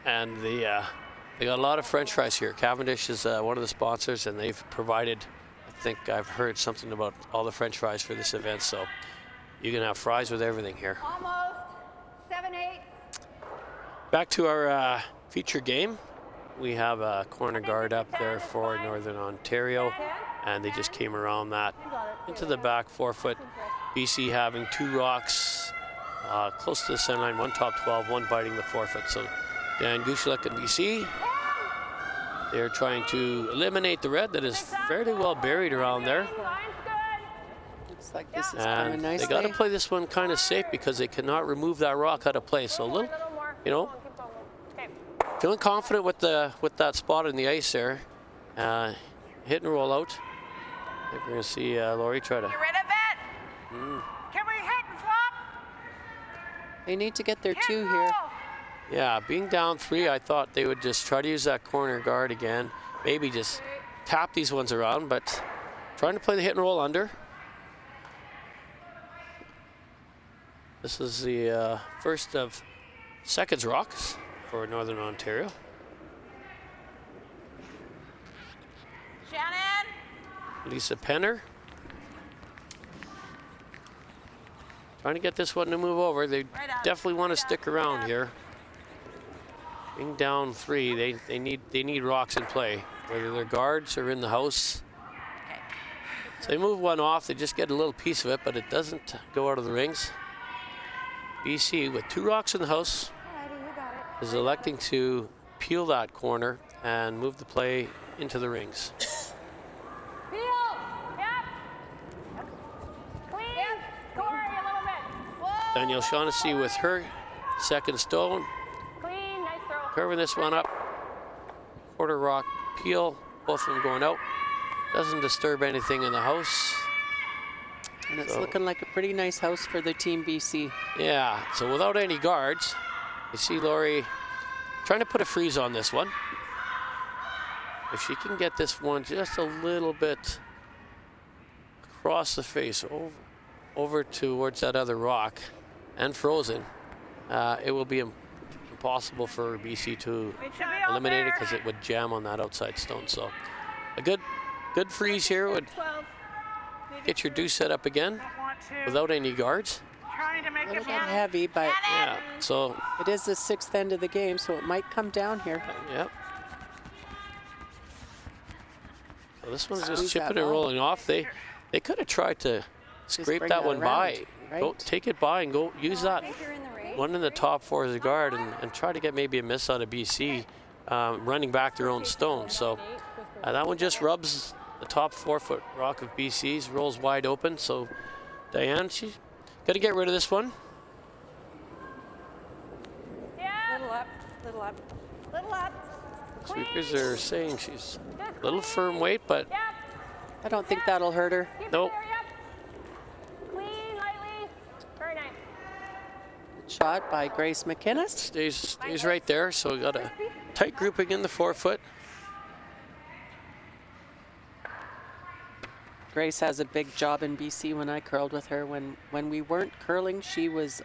and they got a lot of French fries here. Cavendish is one of the sponsors, and they've provided, I think I've heard something about all the French fries for this event, so you can have fries with everything here. Almost. 7-8. Back to our feature game. We have a corner guard up there for Northern Ontario, and they just came around that into the back 4-foot. BC having 2 rocks close to the center line, one top 12, one biting the 4-foot. So Dan Gushalak and BC, they're trying to eliminate the red that is fairly well buried around there. Looks like this is going And nicely. they got to play this one kind of safe because they cannot remove that rock out of play. So a little, you know, feeling confident with that spot in the ice there. Hit and roll out. I think we're going to see Lori try to. Get rid of it. Can we hit and flop? They need to get their 2 here. Yeah, being down 3, I thought they would just try to use that corner guard again. Maybe just tap these ones around, but trying to play the hit and roll under. This is the first of seconds rocks for Northern Ontario. Shannon. Lisa Penner. Trying to get this one to move over. They definitely want to stick around here. being down 3, they need rocks in play, whether they're guards or in the house. So they move one off, they just get a little piece of it, but it doesn't go out of the rings. BC, with 2 rocks in the house, is electing to peel that corner and move the play into the rings. Peel. Yep. Clean. Corey, a little bit. Whoa. Danielle Shaughnessy with her second stone. Clean. Nice throw. Curving this one up. Quarter rock peel, both of them going out. Doesn't disturb anything in the house. And it's looking like a pretty nice house for the Team BC. Yeah, so without any guards, you see Laurie trying to put a freeze on this one. If she can get this one just a little bit across the face, over towards that other rock and frozen, it will be impossible for BC to eliminate it because it would jam on that outside stone. So a good freeze here would get your deuce set up again without any guards. Trying to make A little it bit heavy, but yeah, so it is the 6th end of the game, so it might come down here. Yep. So this one's Squeeze just that chipping and ball. rolling off. They could have tried to scrape bring that that one around, by. Go right? take it by and go use that one in the top 4 as a guard and try to get maybe a miss out of BC running back their own stone. So that one just rubs the top 4-foot rock of BC's, rolls wide open. So Diane, she's got to get rid of this one. Little up, little up, little up. Sweepers are saying she's a little firm weight, but I don't think that'll hurt her. nope. Clean, lightly. Very nice. Shot by Grace McInnes. Stays right there, so we got a tight grouping in the 4-foot. Grace has a big job in BC. When I curled with her, when we weren't curling, she was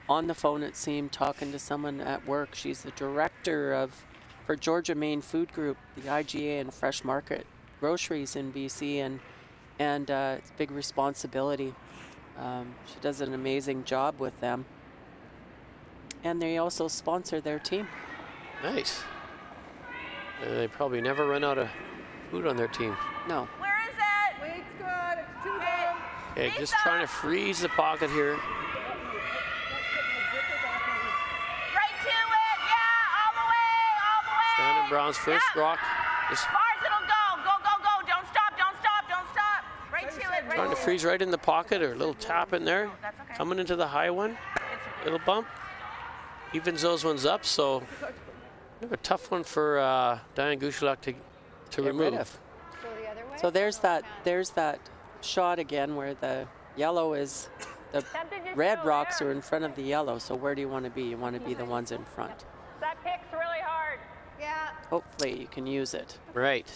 on the phone, it seemed, talking to someone at work. She's the director for Georgia Maine Food Group, the IGA and Fresh Market groceries in BC, and it's a big responsibility. She does an amazing job with them. And they also sponsor their team. Nice. They probably never run out of food on their team. No. Where is it? Weight's good. It's too low. Okay, just trying to freeze the pocket here. Right to it. Yeah, all the way. Shannon Brown's first rock. Just As far as it'll go. Go, go, go. Don't stop, don't stop, don't stop. Right to it. trying to freeze right in the pocket, or a little tap in there. Coming into the high one. Little bump. Evens those ones up, so a tough one for Diane Gushalak to Get rid remove. of. So there's that shot again where the yellow is, the red rocks are in front of the yellow. So where do you want to be? You want to be the ones in front. That kick's really hard. Yeah, Hopefully you can use it. Right.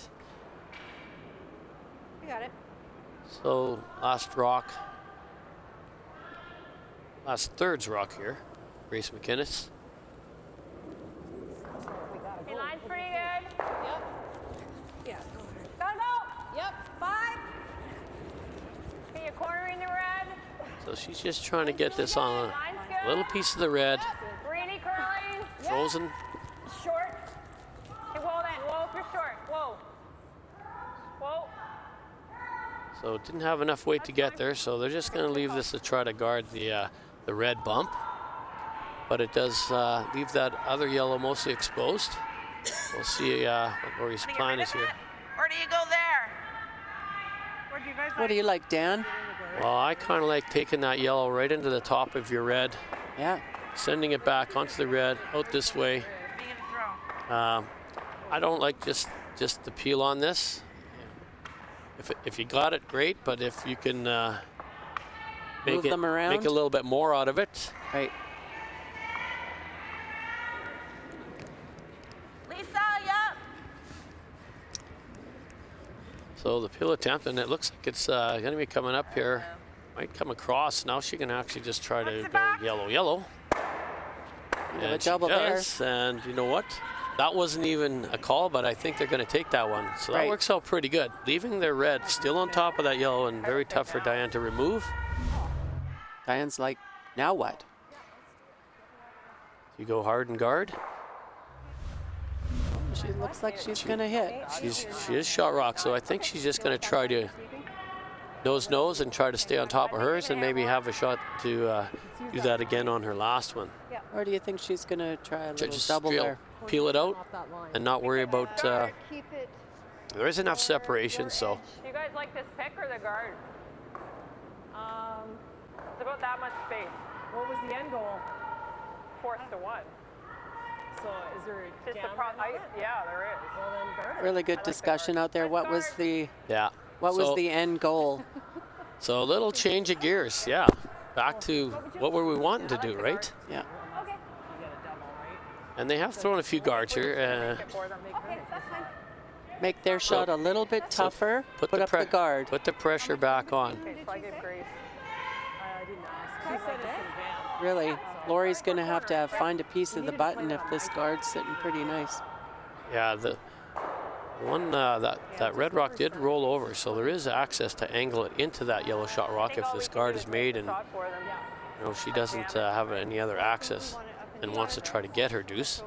we got it. So last rock. Last third's rock here. Grace McInnes. Your line's pretty good. Yep. Yeah, go ahead. Go, go. Yep, 5. Okay, you're cornering the red. So she's just trying to get this on a little piece of the red. Greeny curling. Frozen. Short. Okay, whoa then. Whoa for short. Whoa. Whoa. So didn't have enough weight to get there, so they're just going to leave this to try to guard the red bump. But it does leave that other yellow mostly exposed. We'll see what Laurie's plan is here. Or do you go there? Or do you guys What do you like, Dan? Well, I kind of like taking that yellow right into the top of your red. Yeah. Sending it back onto the red, out this way. I don't like just the peel on this. If you got it, great. But if you can Move them around. make a little bit more out of it. Right. Lisa, yep. So the peel attempt, and it looks like it's going to be coming up here. Might come across. Now she can actually just try to go yellow, yellow. have a And she double there. does, and you know what? That wasn't even a call, but I think they're going to take that one. So that Right. works out pretty good. Leaving their red still on top of that yellow, and very tough for Diane to remove. Diane's like, now what? You go hard and guard. She looks like she's going to hit. She is shot rock, so I think she's just going to try to nose and try to stay on top of hers and maybe have a shot to do that again on her last one. Or do you think she's going to try a little Just double there? peel it out and not worry about. There is enough separation, so. Do you guys like this pick or the guard? It's about that much space. What was the end goal? 4 to 1. So is there a Just jam yeah, there is. Well, then guard it. Really good discussion out there. What was the was the end goal? So a little change of gears, yeah. Back to what were we wanting to do, right? Yeah. Okay. And they have thrown a few guards here. Okay, that's fine. Make their shot a little bit tougher. Put up the guard. Put the pressure back on. He said it's gonna jam. Really, Lori's going to have find a piece of the button if this guard's sitting pretty nice. Yeah, the one that red rock did roll over, so there is access to angle it into that yellow shot rock if this guard is made and she doesn't have any other access and wants to try to get her deuce.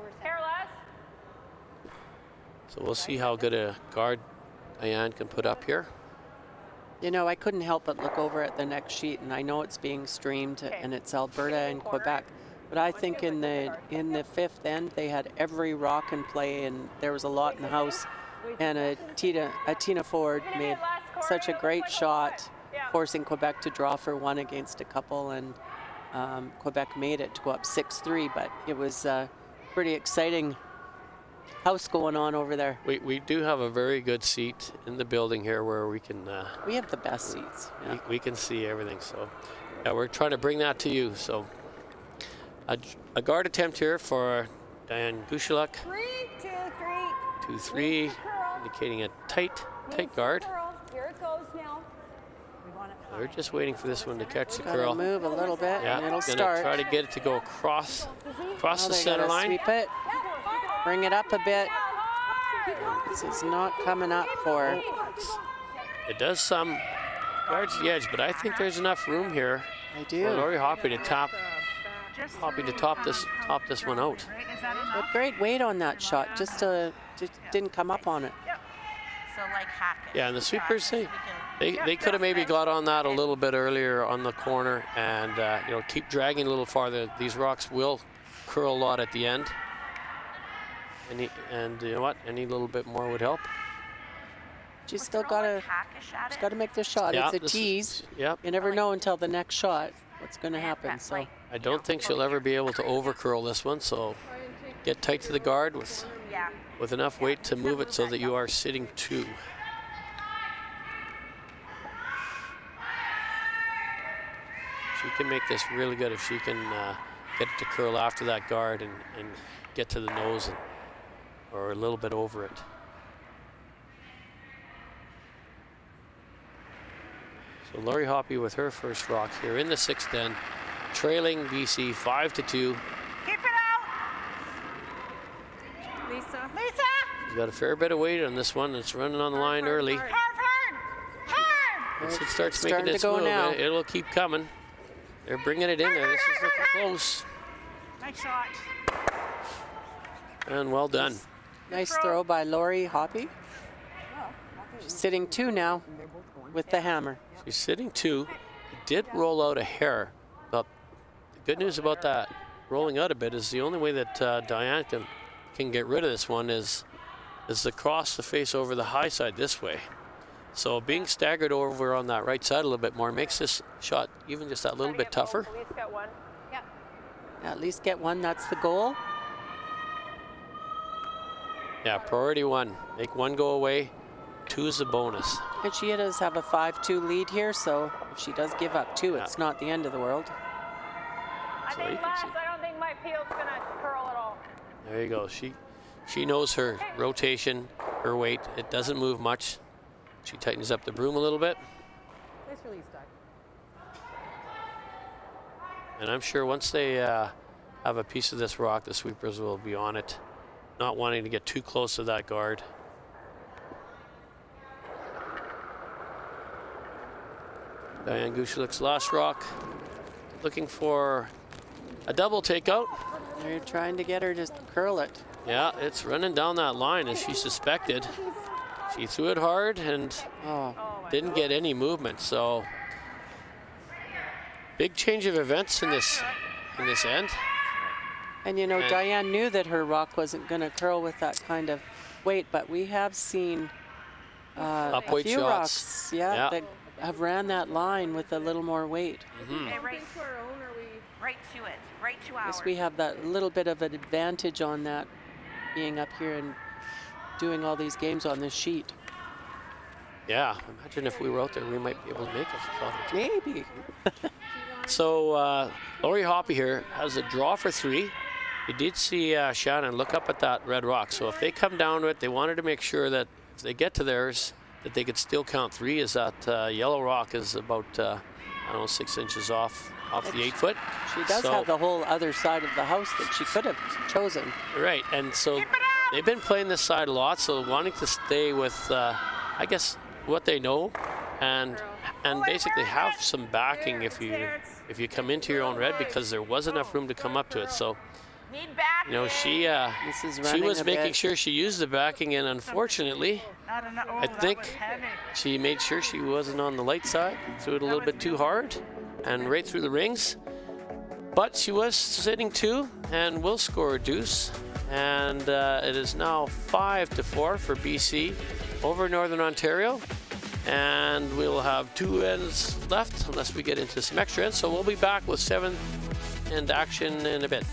So we'll see how good a guard Diane can put up here. You know, I couldn't help but look over at the next sheet, and I know it's being streamed, and it's Alberta and Quebec. But I think in the fifth end, they had every rock in play, and there was a lot in the house. And Tina Ford made such a great shot, forcing Quebec to draw for one against a couple, and Quebec made it to go up 6-3. But it was pretty exciting house going on over there. We do have a very good seat in the building here where we can. We have the best seats. Yeah. We can see everything, so yeah, we're trying to bring that to you. So a guard attempt here for Diane Gushalak. 3, 2, 3. 2-3, indicating a tight guard. Here it goes now. We're just waiting for this one to catch the Gotta curl. move a little bit, Yeah, and it'll gonna start. try to get it to go across the center line. Sweep it. Bring it up a bit. This is not coming up for. It does some guards the edge, but I think there's enough room here for Lori Hoppe to top this one out. But great weight on that shot. Just didn't come up on it. So like hack it. Yeah, and the sweepers, they could have maybe got on that a little bit earlier on the corner and keep dragging a little farther. These rocks will curl a lot at the end. And you know what? Any little bit more would help. She's still got to make this shot. Yeah, it's a tease. Yep. You never know until the next shot what's going to happen. So I don't think she'll ever be able to over curl this one. So get tight to the guard with enough weight to move it so that you are sitting 2. She can make this really good if she can get it to curl after that guard and get to the nose or a little bit over it. So Lori Hoppe with her first rock here in the 6th end, trailing BC 5-2. Keep it out. Lisa. She's got a fair bit of weight on this one. It's running on the line early. Hard. Once it starts Starting making to its go move, now. it'll keep coming. They're bringing it in there. This is looking close. Nice shot. And well done. nice throw by Lori Hoppe. She's sitting 2 now with the hammer. She's sitting 2. It did roll out a hair. But the good news about that rolling out a bit is the only way that Diane can get rid of this one is to cross the face over the high side this way. So being staggered over on that right side a little bit more makes this shot even just that little bit tougher. At least get one. Yep. At least get one. That's the goal. Yeah, priority 1. Make 1 go away. 2 is a bonus. And she does have a 5-2 lead here, so if she does give up 2, it's not the end of the world. I think last, I don't think my peel's gonna curl at all. There you go. She knows her rotation, her weight. It doesn't move much. She tightens up the broom a little bit. Nice release, Doug. And I'm sure once they have a piece of this rock, the sweepers will be on it, not wanting to get too close to that guard. Diane Gushalak's last rock, looking for a double takeout. They're trying to get her to curl it. Yeah, it's running down that line as she suspected. She threw it hard and didn't get any movement. So big change of events in this end. And you know, Diane knew that her rock wasn't going to curl with that kind of weight, but we have seen a Upweight few shots. rocks, that have ran that line with a little more weight. Okay, right to it, right to ours. Yes, we have that little bit of an advantage on that, being up here and doing all these games on this sheet. Yeah, imagine if we were out there, we might be able to make it. Maybe. So Lori Hoppe here has a draw for 3. You did see Shannon look up at that red rock. So if they come down to it, they wanted to make sure that if they get to theirs, that they could still count 3, as that yellow rock is about, I don't know, 6 inches off the 8 foot. She does have the whole other side of the house that she could have chosen. Right, and so they've been playing this side a lot, so wanting to stay with, I guess, what they know, and basically have some backing if you come into your own red, because there was enough room to come up to it. So, you know, she was making sure she used the backing, and unfortunately, I think she made sure she wasn't on the light side, threw it a little bit too hard, and right through the rings. But she was sitting 2 and will score a deuce, and it is now 5-4 for BC over Northern Ontario. And we'll have 2 ends left unless we get into some extra ends. So we'll be back with 7th end action in a bit.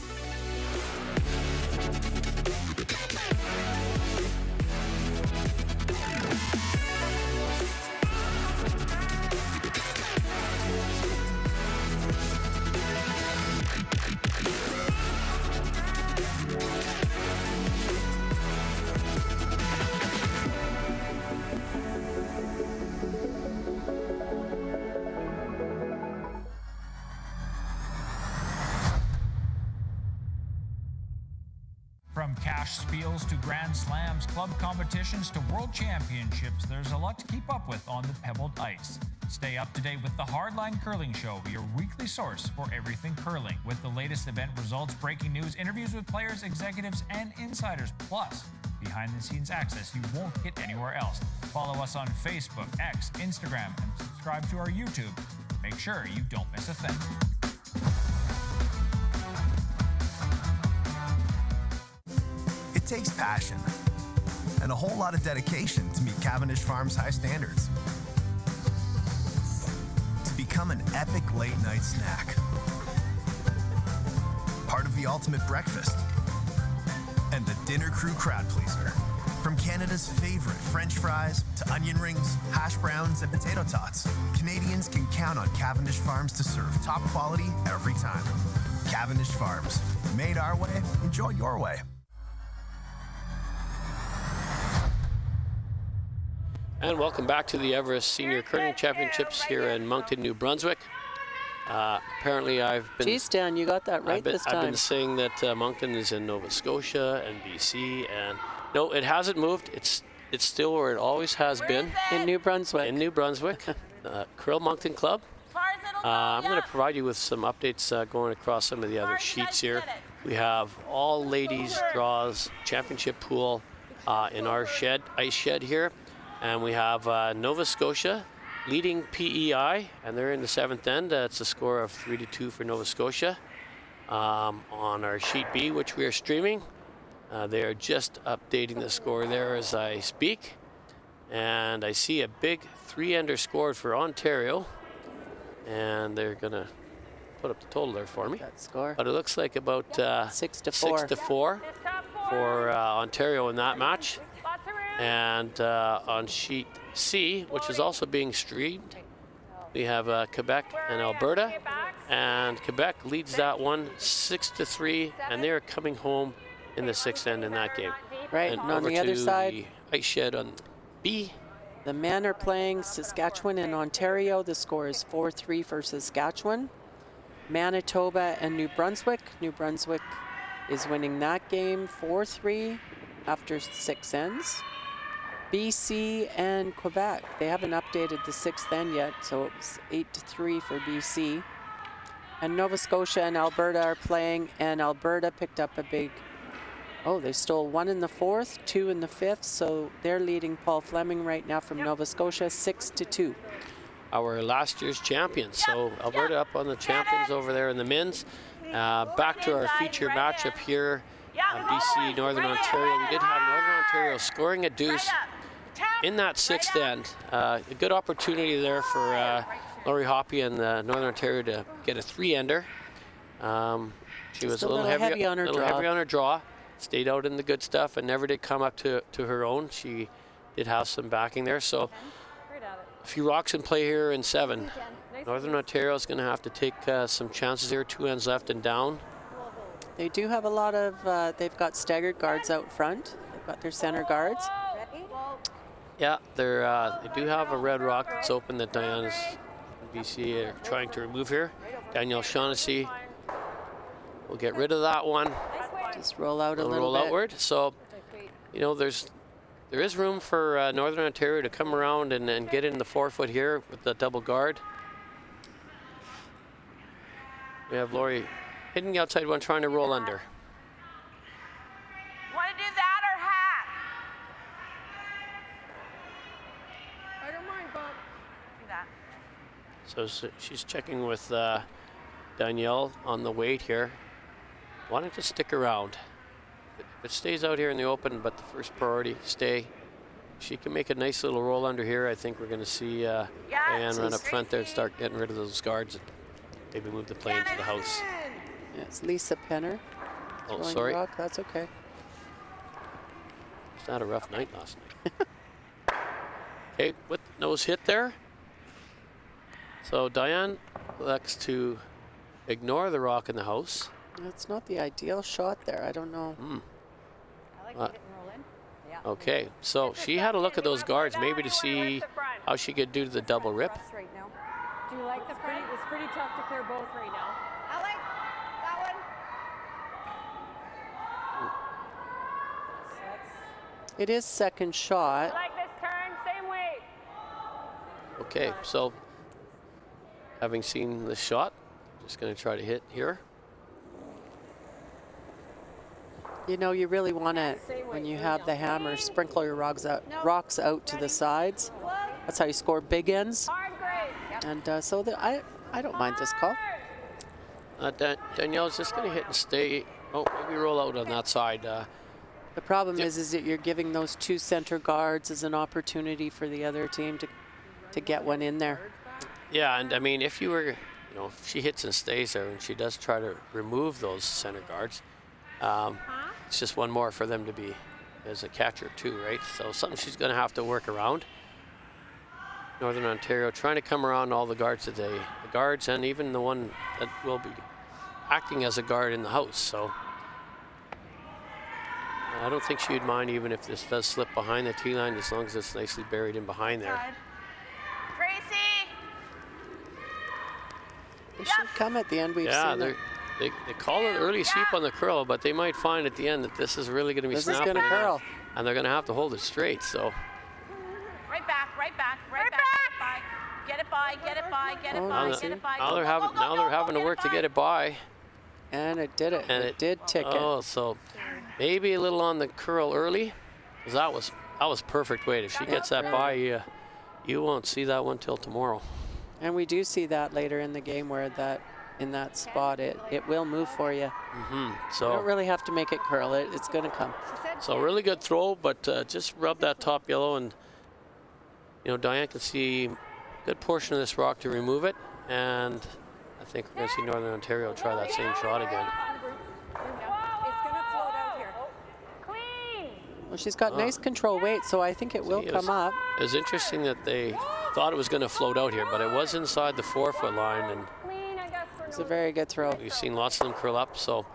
From cash spiels to Grand Slams, club competitions to world championships, there's a lot to keep up with on the pebbled ice. Stay up to date with the Hardline Curling Show, your weekly source for everything curling, with the latest event results, breaking news, interviews with players, executives, and insiders, plus behind-the-scenes access you won't get anywhere else. Follow us on Facebook, X, Instagram, and subscribe to our YouTube. Make sure you don't miss a thing. It takes passion and a whole lot of dedication to meet Cavendish Farms' high standards. To become an epic late-night snack, part of the ultimate breakfast, and the dinner crew crowd pleaser. From Canada's favorite French fries to onion rings, hash browns, and potato tots, Canadians can count on Cavendish Farms to serve top quality every time. Cavendish Farms, made our way, enjoy your way. And welcome back to the Everest Senior Curling Championships here in Moncton, New Brunswick. Apparently I've been... Geez, Dan, you got that right this time. I've been saying that Moncton is in Nova Scotia and BC, and no, it hasn't moved. It's still where it always has been. In New Brunswick. In New Brunswick, Krill Moncton Club. I'm going to provide you with some updates going across some of the other sheets here. We have all ladies draws championship pool in our ice shed here. And we have Nova Scotia leading PEI, and they're in the 7th end. It's a score of 3-2 for Nova Scotia. On our sheet B, which we are streaming, they are just updating the score there as I speak. And I see a big 3-ender scored for Ontario, and they're gonna put up the total there for me. That score. But it looks like about 6-4 for Ontario in that match. And on sheet C, which is also being streamed, we have Quebec and Alberta, and Quebec leads that one 6-3, and they're coming home in the 6th end in that game. Right, and on the other side, the ice shed on B. The men are playing Saskatchewan and Ontario. The score is 4-3 for Saskatchewan. Manitoba and New Brunswick. New Brunswick is winning that game 4-3 after 6 ends. BC and Quebec, they haven't updated the 6th end yet, so it's 8-3 for BC. And Nova Scotia and Alberta are playing, and Alberta picked up a big Oh, they stole 1 in the 4th, 2 in the 5th, so they're leading Paul Fleming right now from Nova Scotia 6-2. Our last year's champions. So Alberta up on the champions over there in the men's. Back to our feature matchup here. BC, Northern Ontario. We did have Northern Ontario scoring a deuce in that 6th end. A good opportunity there for Lori Hoppe and Northern Ontario to get a 3-ender. She was a little heavy on her draw. Stayed out in the good stuff and never did come up to her own. She did have some backing there. So a few rocks in play here in 7. Northern Ontario is going to have to take some chances here. 2 ends left and down. They do have a lot of, they've got staggered guards out front. They've got their center guards. Yeah, they do have a red rock that's open that Diana's BC are trying to remove here. Danielle Shaughnessy will get rid of that one. Just roll out a little roll bit. outward. So, you know, there is room for Northern Ontario to come around and get in the 4-foot here with the double guard. We have Lori hitting the outside one, trying to roll under. Want to do that or hat? I don't mind, Bob. Do that. So she's checking with Danielle on the weight here. Why don't just stick around? If it stays out here in the open, but the first priority, stay. She can make a nice little roll under here. I think we're going to see Diane run up front there and start getting rid of those guards and maybe move the play into the house. Yeah, it's Lisa Penner. Oh, throwing sorry. a rock. That's okay. It's not a rough night last night. Okay, with nose hit there. So Diane elects to ignore the rock in the house. That's not the ideal shot there. I don't know. I like to hit and roll in. Yeah. Okay, so she had a look at those guards maybe to see how she could do the double rip. Right now. Do you like the front? It's pretty tough to clear both right now. I like that one. It is second shot. Like this turn, same weight. Okay, so having seen the shot, just going to try to hit here. You know, you really want to, when you have the hammer, sprinkle your rocks out to the sides. That's how you score big ends. And so I don't mind this call. Danielle's just going to hit and stay. Oh, maybe roll out on that side. The problem is that you're giving those 2 center guards as an opportunity for the other team to get one in there. Yeah, and I mean, if you were, you know, if she hits and stays there and she does try to remove those center guards, it's just one more for them to be as a catcher too, right? So something she's going to have to work around. Northern Ontario trying to come around all the guards today, the guards and even the one that will be acting as a guard in the house. So I don't think she'd mind even if this does slip behind the tee line, as long as it's nicely buried in behind there. Tracy! They should come at the end. We've seen them. They call it early sweep on the curl, but they might find at the end that this is really going to be This is snapping. gonna curl. And they're going to have to hold it straight. So Right back. Get it by, get it by, get it Oh, by, nice. get it by. now Go, they're go, having go, go, they're go, having to get work it to by. get it by. And it did it. And it did tick it. Oh, so maybe a little on the curl early, because that was perfect weight. If she gets that by, you won't see that one till tomorrow. And we do see that later in the game where in that spot it will move for you. So You don't really have to make it curl. It's going to come. So really good throw, but just rub that top yellow, and you know Diane can see a good portion of this rock to remove it, and I think we're going to see Northern Ontario try that same shot again. It's going to float out here. Clean. Well, she's got nice control weight, so I think it will come up. It was interesting that they thought it was going to float out here, but it was inside the 4-foot line, and Clean, I guess, for It's a very good throw. we've seen lots of them curl up. So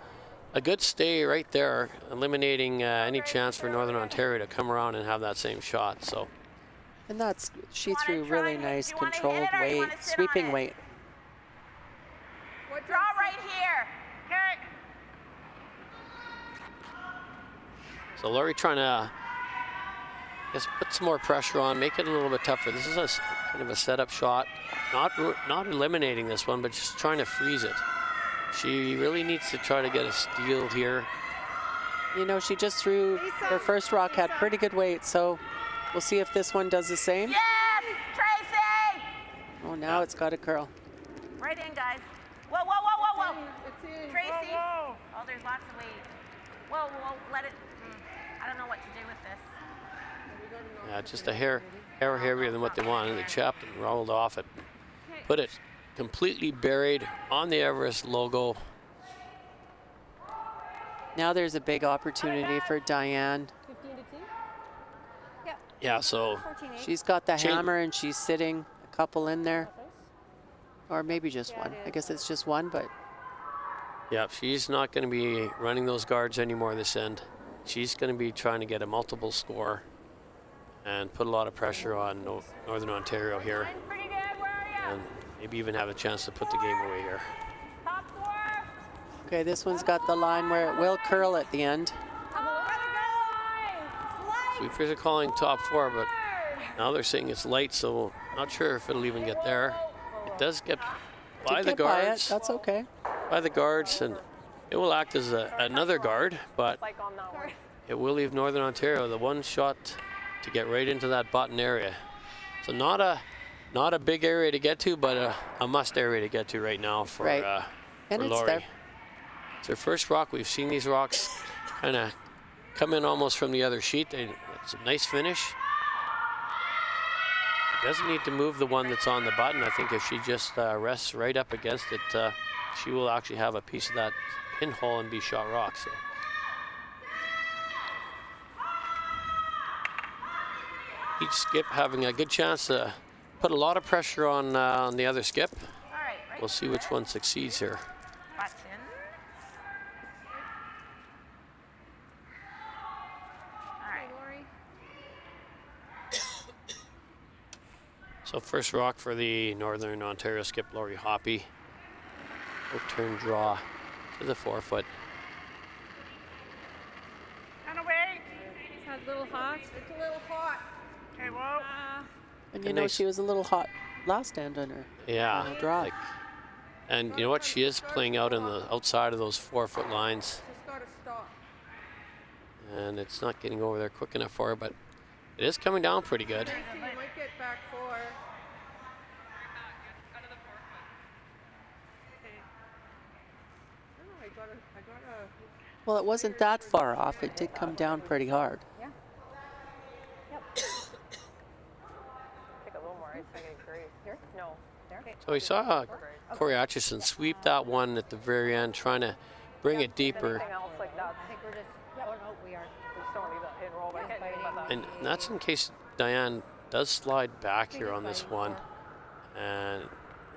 a good stay right there, eliminating any chance for Northern Ontario to come around and have that same shot. So And she threw really nice controlled weight, sweeping weight. Draw right here. Okay. So Laurie trying to just put some more pressure on, make it a little bit tougher. This is kind of a setup shot. Not eliminating this one, but just trying to freeze it. She really needs to try to get a steal here. You know, she just threw her first rock, had pretty good weight, so we'll see if this one does the same. Yes, Tracy! Oh, now it's got a curl. Right in, guys. Whoa, whoa, whoa, whoa, whoa. It's in. Tracy. Whoa, Oh, there's lots of weight. Whoa, whoa, let it. I don't know what to do with this. Yeah, just a hair heavier than what they wanted. They chopped and rolled off it. Put it completely buried on the Everest logo. Now there's a big opportunity for Diane. 15 to 2? Yep. Yeah, so She's got the hammer and she's sitting a couple in there. Or maybe just Yeah, one. it I is. guess it's just one, but yeah, she's not going to be running those guards anymore this end. She's going to be trying to get a multiple score and put a lot of pressure on Northern Ontario here. Pretty good. Where are you? And maybe even have a chance to put the game away here. Top 4. okay, this one's got the line where it will curl at the end. Sweepers are calling top 4, but now they're saying it's light, so not sure if it'll even get there. It does get by the Get by it, guards. that's okay. By the guards, and it will act as another guard, but it will leave Northern Ontario the one shot to get right into that bottom area. So not a big area to get to, but a must area to get to right now for, Right. for And it's Laurie. there. It's her first rock. We've seen these rocks kind of come in almost from the other sheet. It's a nice finish. She doesn't need to move the one that's on the button. I think if she just rests right up against it, she will actually have a piece of that pinhole and be shot rock. So. Each skip having a good chance to put a lot of pressure on the other skip. All right, right. We'll see which one succeeds here. Button. All right. So first rock for the Northern Ontario skip, Laurie Hoppe. Turn draw to the 4-foot. Kind of wait. It's a little hot. It's a little hot. Okay, whoa. And you know, she was a little hot last stand on her. Yeah. Final draw. And you know what? She is playing out in the outside of those 4-foot lines. Just gotta stop. And it's not getting over there quick enough for her, but it is coming down pretty good. Tracy, you might get back 4. Well, it wasn't that far off. It did come down pretty hard. Yeah. Yep. Take a little more ice, I get great. Here? No. There? So we saw Corey Atchison sweep that one at the very end, trying to bring it deeper. Anything else like that? I think we're just, oh, no, we are. We just don't want to leave that hit and roll. But I can't think about that. And that's in case Diane does slide back here on this one and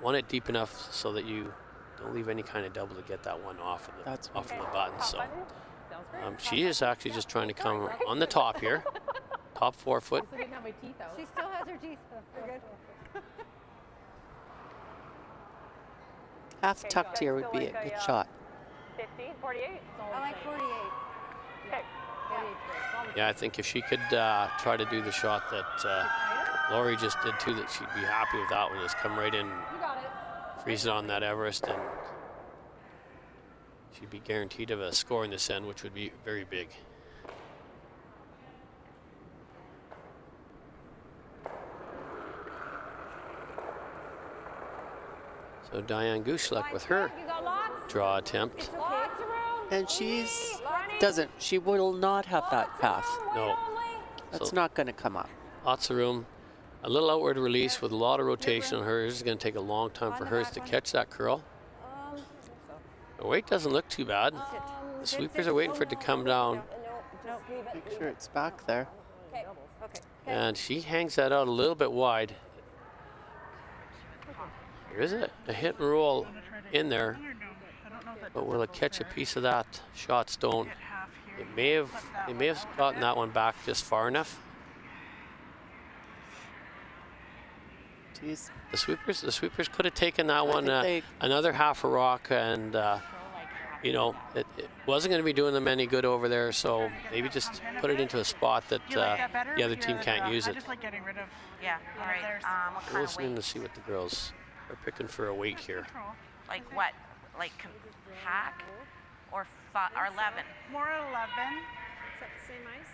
want it deep enough so that you don't leave any kind of double to get that one off of the button. So she is actually just trying to come on the top here, top 4-foot. I didn't have my teeth out. She still has her teeth. We're good. Half tucked here would be a good shot. 50, 48? I like 48. Okay. Yeah, I think if she could try to do the shot that Laurie just did too, that she'd be happy with that one. Just come right in, freeze it on that Everest, and she'd be guaranteed of a score in this end, which would be very big. So Diane Gushalak with her draw attempt. And she will not have that path. No. That's So not going to come up. lots of room. A little outward release with a lot of rotation on hers. It's going to take a long time for hers to catch that curl. The weight doesn't look too bad. The sweepers are waiting for it to come down. Make sure it's back there. Okay. Okay. And she hangs that out a little bit wide. There is a hit and roll in there, but will it catch a piece of that shot stone? They may have gotten that one back just far enough. Jeez. The sweepers could have taken that one they- another half a rock, and you know, it wasn't going to be doing them any good over there. So maybe just put it into a spot that the other team can't use I it. just like getting rid of. Yeah. All right. What We're kind of listening weight? to see what the girls are picking for a weight here. Like what? Like hack? or 11. More 11. Is that the same ice?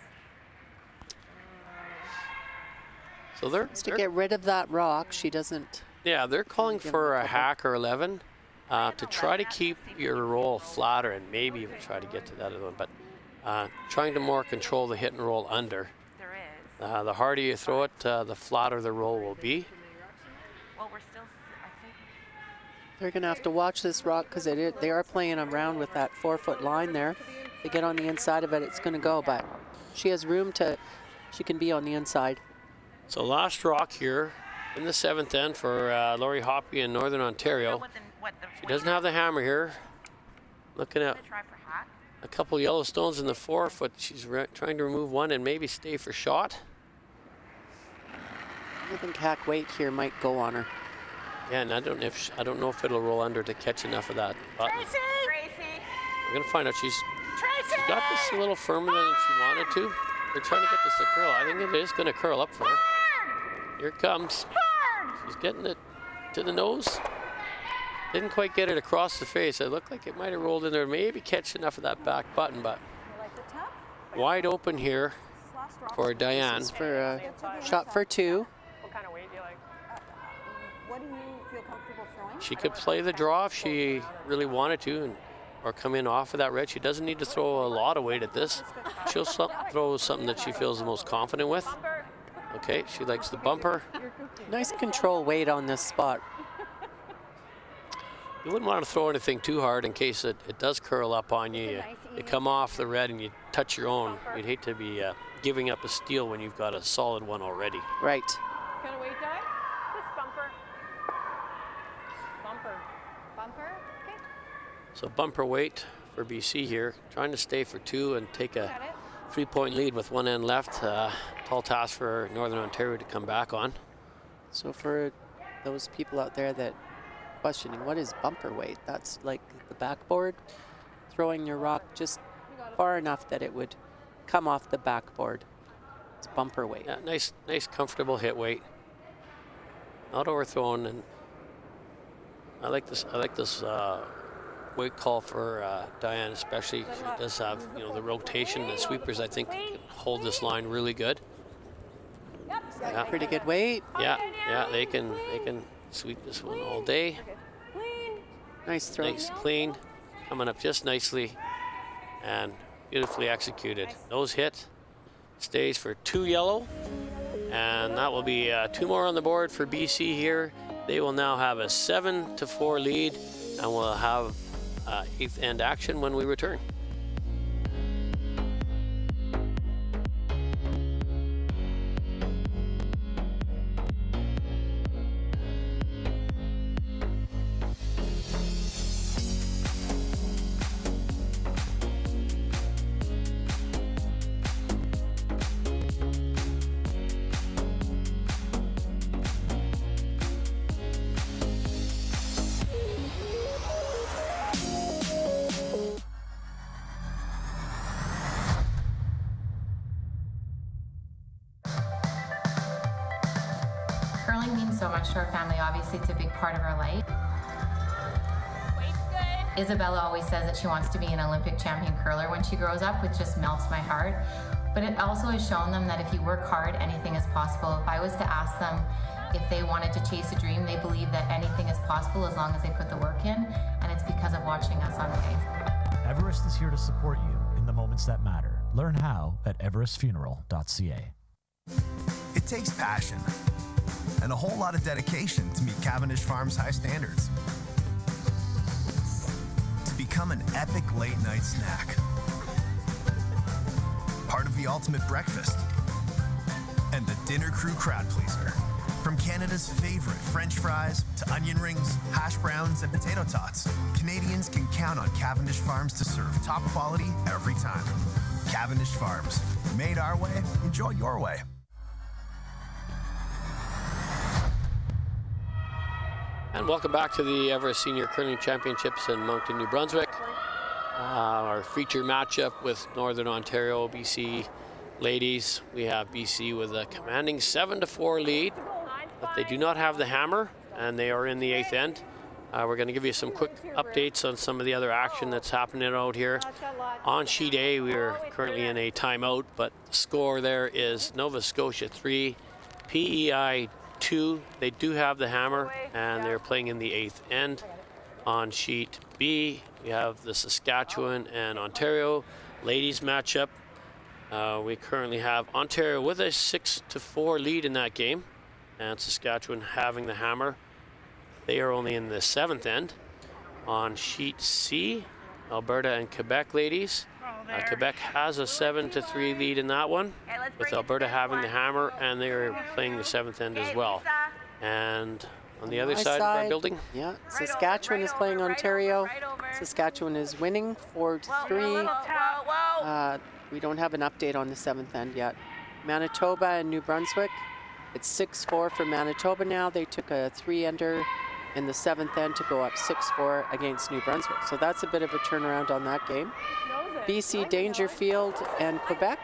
So they're To get rid of that rock, she doesn't. yeah, they're calling for a hack or 11 to try to keep your roll flatter and maybe even try to get to that other one, but trying to more control the hit and roll under. There is. The harder you throw it, the flatter the roll will be. Well, we're still, I think. They're going to have to watch this rock because they are playing around with that 4-foot line there. They get on the inside of it, it's going to go, but she has room to, she can be on the inside. So last rock here in the 7th end for Lori Hoppe in Northern Ontario. She doesn't have the hammer here. Looking at a couple yellow stones in the 4-foot. She's trying to remove one and maybe stay for shot. I think hack weight here might go on her. Yeah, and I don't know if it'll roll under to catch enough of that button. Tracy! We're gonna find out. She's got this a little firmer than she wanted to. They're trying to get this to curl. I think it is gonna curl up for her. Here it comes. She's getting it to the nose. Didn't quite get it across the face. It looked like it might have rolled in there, maybe catch enough of that back button, but wide open here for Diane. This is for a shot for 2. What kind of weight do you like? What do you feel comfortable throwing? She could play the draw if she really wanted to, or come in off of that red. She doesn't need to throw a lot of weight at this. She'll throw something that she feels the most confident with. Okay, she likes the bumper. Nice control weight on this spot. You wouldn't want to throw anything too hard in case it does curl up on you. You come off the red and you touch your own. You'd hate to be giving up a steal when you've got a solid one already. Right. What kind of weight, Di? Just bumper. Bumper. Bumper? Okay. So bumper weight for BC here, trying to stay for 2 and take a 3-point lead with 1 end left. Tall task for Northern Ontario to come back on. So for those people out there that questioning what is bumper weight, that's like the backboard, throwing your rock just far enough that it would come off the backboard. It's bumper weight. Yeah, nice comfortable hit weight. Not overthrown, and I like this weight call for Diane, especially. She does have, the rotation. The sweepers, I think, can hold this line really good. Yeah. Pretty good weight. Yeah, they can sweep this one all day. Nice throw. Nice, clean, coming up just nicely and beautifully executed. Nose hit, stays for 2 yellow, and that will be 2 more on the board for BC here. They will now have a 7-4 lead, and we'll have 8th end action when we return. Curling means so much to our family. Obviously, it's a big part of our life. Isabella always says that she wants to be an Olympic champion curler when she grows up, which just melts my heart. But it also has shown them that if you work hard, anything is possible. If I was to ask them if they wanted to chase a dream, they believe that anything is possible as long as they put the work in, and it's because of watching us on the ice. Everest is here to support you in the moments that matter. Learn how at everestfuneral.ca. It takes passion and a whole lot of dedication to meet Cavendish Farms' high standards. To become an epic late-night snack. Part of the ultimate breakfast. And the dinner crew crowd pleaser. From Canada's favorite French fries to onion rings, hash browns, and potato tots, Canadians can count on Cavendish Farms to serve top quality every time. Cavendish Farms. Made our way, enjoy your way. And welcome back to the Everest Senior Curling Championships in Moncton, New Brunswick. Our feature matchup with Northern Ontario, BC ladies. We have BC with a commanding 7-4 lead, but they do not have the hammer, and they are in the 8th end. We're going to give you some quick updates on some of the other action that's happening out here. On sheet A, we are currently in a timeout, but the score there is Nova Scotia 3, PEI 2. They do have the hammer, and they're playing in the 8th end. On sheet B, we have the Saskatchewan and Ontario ladies matchup. We currently have Ontario with a 6-4 lead in that game, and Saskatchewan having the hammer. They are only in the 7th end. On sheet C, Alberta and Quebec ladies. Quebec has a 7-3 lead in that one, with Alberta having the hammer, and they are playing the 7th end as well. And on the other side of our building, yeah, Saskatchewan is playing Ontario. Saskatchewan is winning 4-3. We don't have an update on the 7th end yet. Manitoba and New Brunswick, it's 6-4 for Manitoba now. They took a 3-ender in the 7th end to go up 6-4 against New Brunswick. So that's a bit of a turnaround on that game. BC, Dangerfield, and Quebec.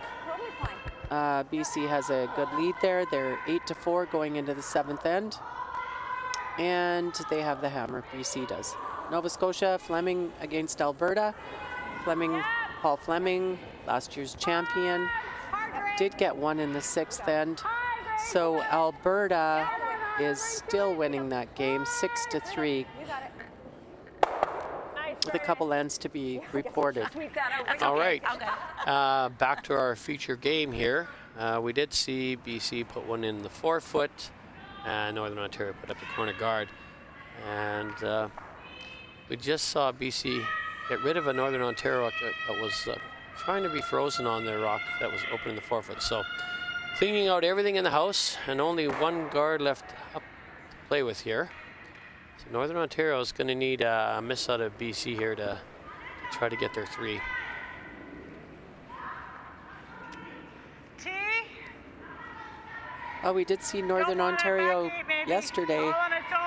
BC has a good lead there. They're 8-4 going into the 7th end. And they have the hammer, BC does. Nova Scotia, Fleming against Alberta. Paul Fleming, last year's champion, did get one in the 6th end. So Alberta is still winning that game, 6-3, with a couple ends to be reported. All right, back to our feature game here. We did see BC put one in the 4-foot, and Northern Ontario put up the corner guard. And we just saw BC get rid of a Northern Ontario rock that was trying to be frozen on their rock that was open in the 4-foot. So cleaning out everything in the house, and only one guard left up to play with here. So Northern Ontario is going to need a miss out of BC here to try to get their 3. Oh, we did see Northern Ontario yesterday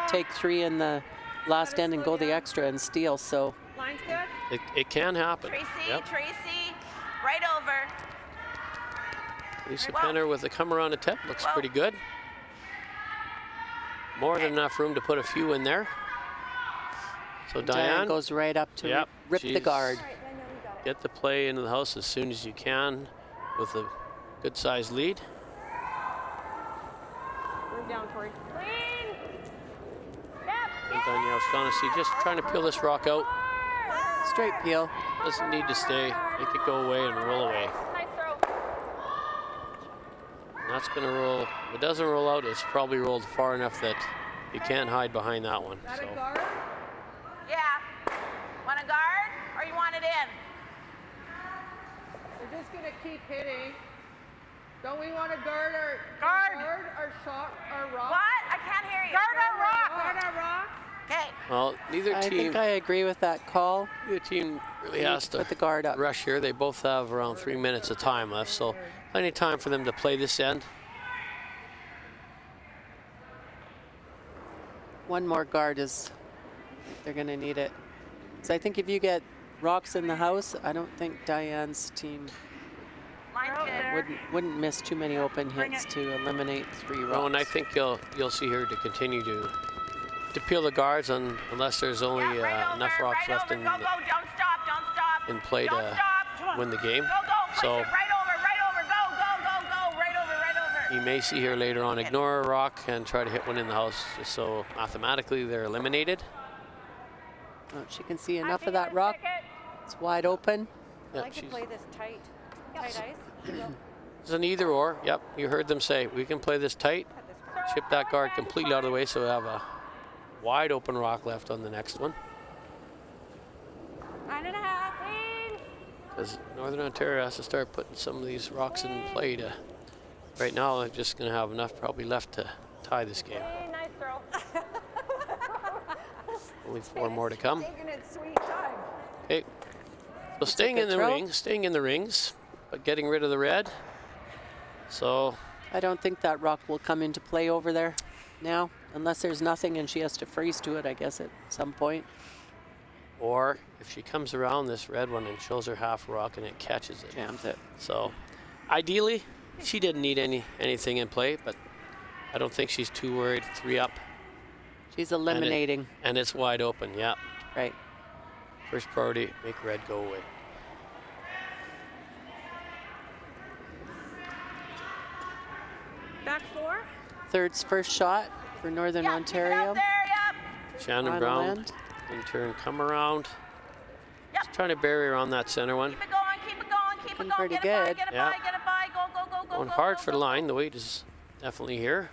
take 3 in the last end and go the extra and steal, so. Line's good? It can happen. Tracy, Yep. Tracy, right over. Lisa Penner with the come around attempt looks pretty good. More than enough room to put a few in there. So Diane goes right up to rip the guard. Get the play into the house as soon as you can with a good sized lead. Move down, Tori. Clean. And Danielle Shaughnessy just trying to peel this rock out. Straight peel. Doesn't need to stay. Make it go away and roll away. Nice throw. And that's going to roll. If it doesn't roll out, it's probably rolled far enough that you can't hide behind that one. Got a guard? Yeah. Want a guard or you want it in? We're just gonna keep hitting. Don't we want to guard our shot, our rock? What? I can't hear you. Guard our rock. Guard our rock. Okay. Well, neither I team. think I agree with that call. Neither team really has to put the guard up. Rush here. They both have around 3 minutes of time left, so plenty of time for them to play this end. One more guard is, they're going to need it. So I think if you get rocks in the house, I don't think Diane's team wouldn't miss too many open hits to eliminate 3 rocks. Oh, and I think you'll see her to continue to peel the guards unless there's only enough rocks left in play to win the game. So you may see her later on ignore a rock and try to hit one in the house, just so mathematically they're eliminated. Oh, she can see enough of that rock. It's wide open. I like to play this tight ice. It's an either or. Yep, you heard them say we can play this tight, chip that guard completely out of the way, so we have a wide open rock left on the next one. 9.5. Because Northern Ontario has to start putting some of these rocks in play to. Right now, they're just going to have enough probably left to tie this game. Nice throw. Only 4 more to come. Taking its sweet time. Okay, so staying in the rings, but getting rid of the red. So I don't think that rock will come into play over there now, unless there's nothing and she has to freeze to it, I guess, at some point. Or if she comes around this red one and shows her half rock and it catches it. Jams it. So ideally, she didn't need anything in play, but I don't think she's too worried. 3 up. She's eliminating. And it's wide open, yeah. Right. First priority, make red go away. Back 4. Third's first shot for Northern Ontario. Shannon Final Brown, end. in turn, come around. Just trying to bury around that center one. Keep it going, keep it going, keep it Looking going. pretty Get it by, good. get it Yeah. by, get it by. Go, go, go, go, Going go, hard go, for go. the line. The weight is definitely here.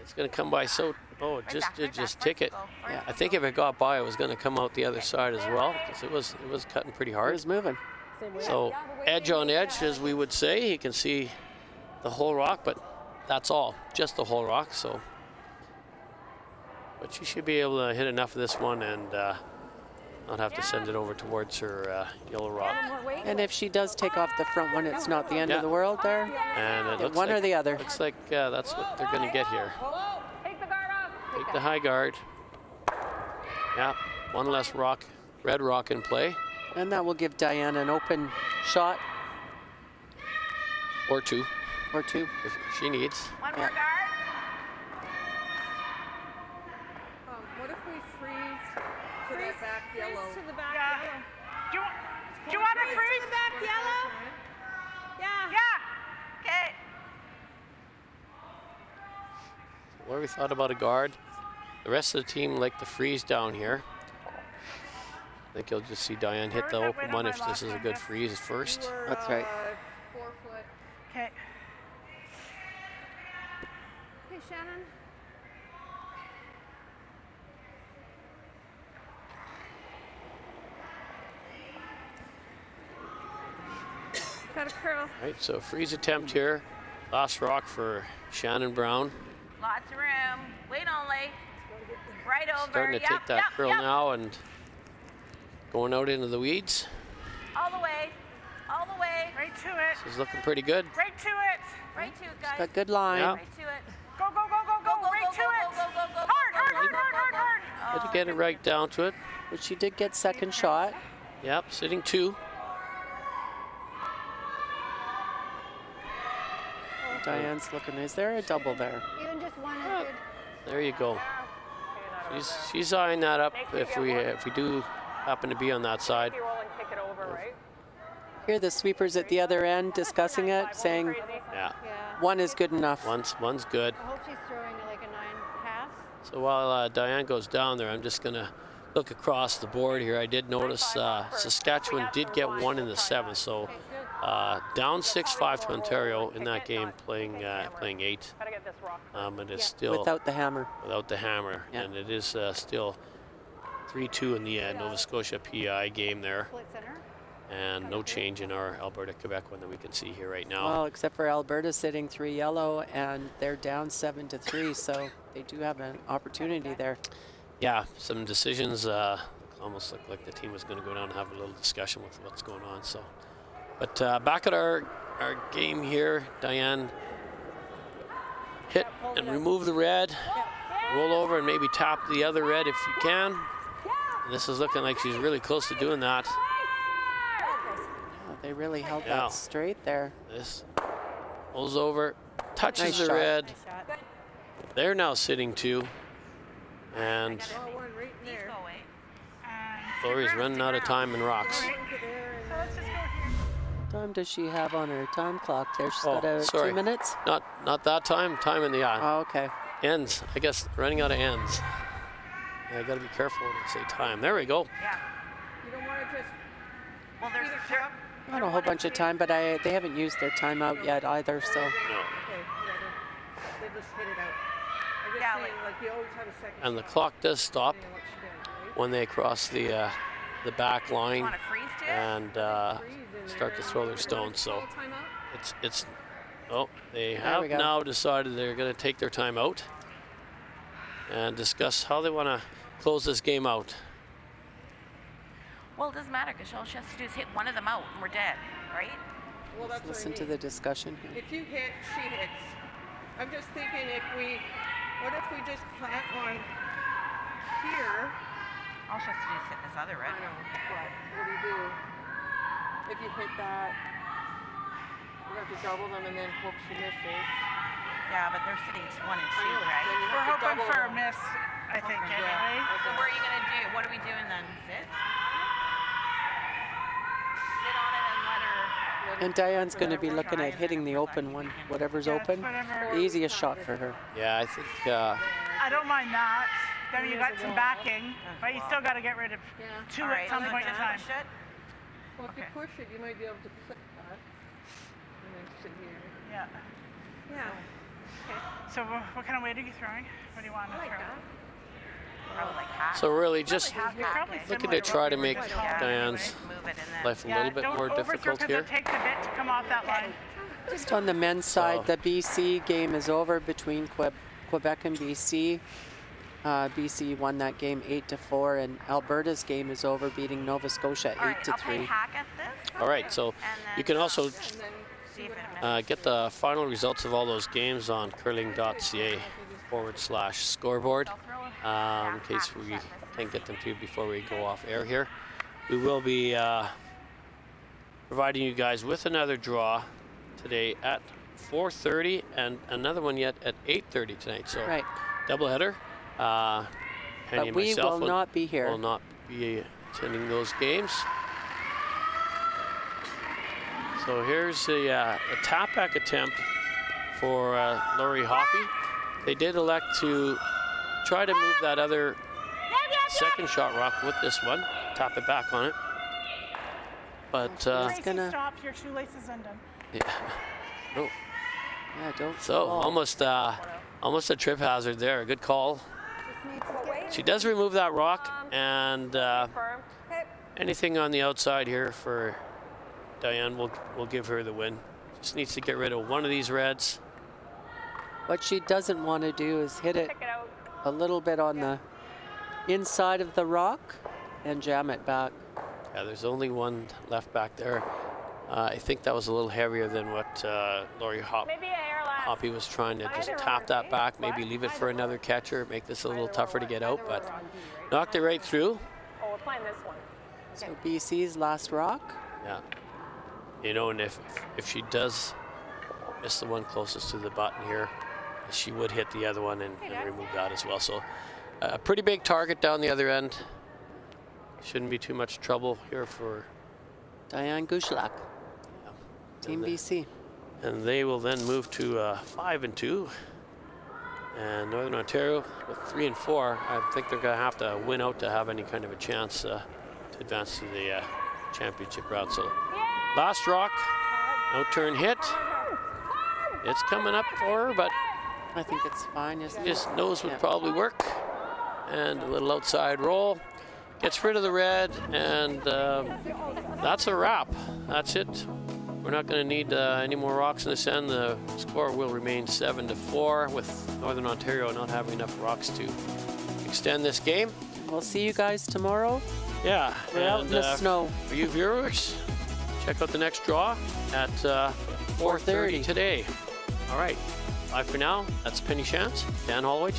It's going to come by so. Oh, it just tick it. Yeah. I think if it got by, it was going to come out the other side as well, because it was cutting pretty It hard. was moving. So edge on edge, as we would say. You can see the whole rock, but that's all, just the whole rock. So, but she should be able to hit enough of this one and not have to send it over towards her yellow rock. And if she does take off the front one, it's not the end of the world there. And it looks one like, or the other. Looks like that's what they're going to get here. Take the guard off. Take the high guard. Yeah, one less rock, red rock in play. And that will give Diane an open shot. Or two. Or two. If she needs. One more guard. What if we freeze to that back yellow? To the back Yeah. yellow. Do you want to freeze? To the back yellow? Yeah. Yeah. Okay. What have we thought about a guard? The rest of the team like the freeze down here. I think you'll just see Diane hit the open one if this is a good freeze first. That's right. 4 foot. Okay. Hey, Shannon. Got a curl. Right, so freeze attempt here. Last rock for Shannon Brown. Lots of room. Wait only. Right over. Starting to take that curl now and going out into the weeds. All the way. All the way. Right to it. This is looking pretty good. Right to it. Right to it, guys. Got good line. Yeah. Right to it. Go, go, go, go, go. Right to it. Go, go, go, go. Hard, hard, hard, hard, hard, hard. Had to get it right down to it. But she did get second shot. Yep, sitting two. Diane's looking. Is there a double there? Even just one is good. There you go. She's eyeing that up if we do happen to be on that side. Roll and kick it over, right? Here the sweepers at the other end discussing it, saying Yeah, one is good enough. one's good. I hope she's throwing like a 9.5. So while Diane goes down there, I'm just gonna look across the board here. I did notice Saskatchewan did get one in the seventh, so down 6-5 to Ontario in that game, playing 8. Gotta get this rock. It is still Without the hammer. without the hammer, Yeah. and it is still 3-2 in the end. Nova Scotia PI game there, Split center. and no change in our Alberta Quebec one that we can see here right now. Well, except for Alberta sitting 3 yellow, and they're down 7-3, so they do have an opportunity there. Yeah, some decisions almost looked like the team was going to go down and have a little discussion with what's going on. So, but back at our game here, Diane hit and remove the red, roll over and maybe tap the other red if you can. And this is looking like she's really close to doing that. Oh, they really held Yeah. that straight there. This rolls over, touches Nice the shot. red. Nice shot. They're now sitting two, and Oh, one right in there. Lori's running out of time in rocks. Right into there and then What time does she have on her time clock there? She's Oh, got sorry. 2 minutes? Not that time. Time in the eye. Oh, okay. Ends. I guess running out of ends. Yeah, I gotta be careful when I say time. There we go. Yeah. you don't want to just Well, there's speed it up. Not a whole bunch of time, but they haven't used their timeout yet either, so. No. Okay, yeah, they just hit it out. I'm just Yeah, saying, like you always have a second And the shot, clock does stop depending on what she does, right? when they cross the back line Want to freeze too? and Freeze in start to there throw and their then stones. So call timeout? it's oh, they There have we go. now decided they're going to take their time out and discuss how they want to close this game out. Well, it doesn't matter because all she has to do is hit one of them out and we're dead, right? Well, that's Listen what I to mean. the discussion here. If you hit, she hits. I'm just thinking what if we just plant one here? All she has to do is hit this other I red. know, but what do you do? If you hit that, you have to double them and then hope she misses. Yeah, but they're sitting 1 and 2, I know, right? then you We're have to hoping double for a them. miss. I think, anyway. So what are you going to do? What are we doing then? Sit? Sit on it and let her... And Diane's going to be looking at hitting the open one, whatever's open. whatever. The easiest shot for her. Yeah, I think I don't mind that. Then you got some backing, but you still got to get rid of two at some point in time. Well, if you push it, you might be able to clip that. And then sit here. Yeah. Yeah. So what kind of weight are you throwing? What do you want to throw? Probably like half. so. Really, just Probably looking similar to try to what make you're doing. Diane's life a little bit don't more overthrow difficult 'cause here. It takes a bit to come off that line. Just on the men's side, So- the BC game is over between Quebec and BC. BC won that game 8-4, and Alberta's game is over, beating Nova Scotia 8-3. Hack at this. All right, so you can also See if it get the final results of all those games on curling.ca/scoreboard in case we can't get them to you before we go off air here. We will be providing you guys with another draw today at 4:30 and another one yet at 8:30 tonight. So Right. doubleheader. Penny But and we myself will not be here. Will not be attending those games. So here's a tap-back attempt for Lori Hoppe. They did elect to try to move that other second shot rock with this one, tap it back on it. But Tracy, stop, your shoelaces undone. yeah, no. Yeah, don't. So fall. almost a trip hazard there. Good call. She does remove that rock, and anything on the outside here for Diane will give her the win. Just needs to get rid of one of these reds. What she doesn't want to do is hit it a little bit on the inside of the rock and jam it back. Yeah, there's only one left back there. I think that was a little heavier than what Lori Hoppe was trying to just tap that back, maybe leave it for another catcher, make this a little tougher to get out, but knocked it right through. Oh, we're playing this one. So BC's last rock. Yeah. You know, and if she does miss the one closest to the button here, she would hit the other one and remove that as well. So a pretty big target down the other end. Shouldn't be too much trouble here for Diane Gushalak. Team BC. And they will then move to 5-2. And Northern Ontario with 3-4. I think they're going to have to win out to have any kind of a chance to advance to the championship route. So last rock, no turn hit. It's coming up for her, but I think it's fine. Yes, just knows would probably work. And a little outside roll. Gets rid of the red, and that's a wrap. That's it. We're not going to need any more rocks in this end. The score will remain 7-4 with Northern Ontario not having enough rocks to extend this game. We'll see you guys tomorrow. Yeah. We're out in the snow. For you viewers, check out the next draw at 4:30 today. All right. Bye for now. That's Penny Shantz, Dan Holloway.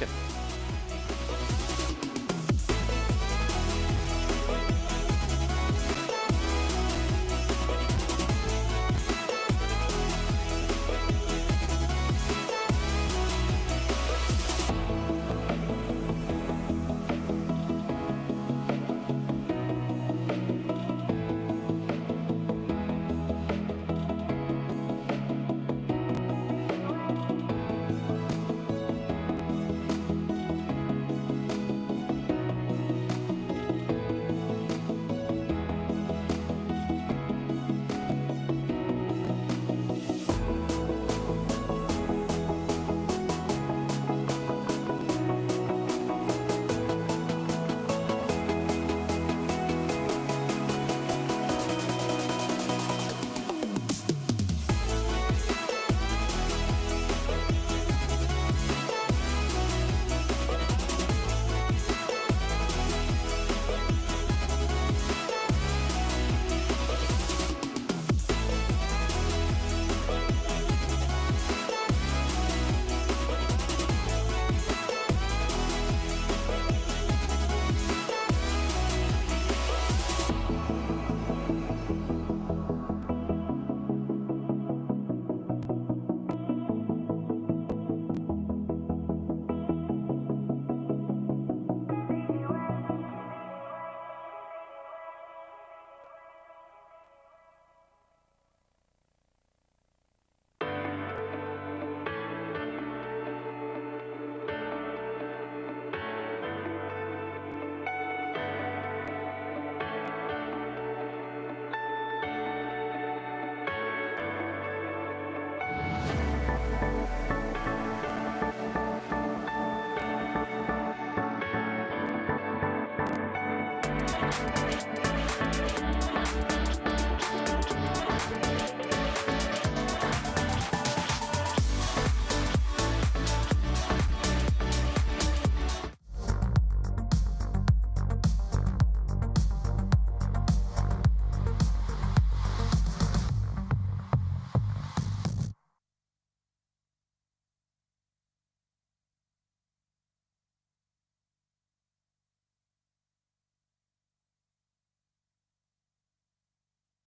Bye.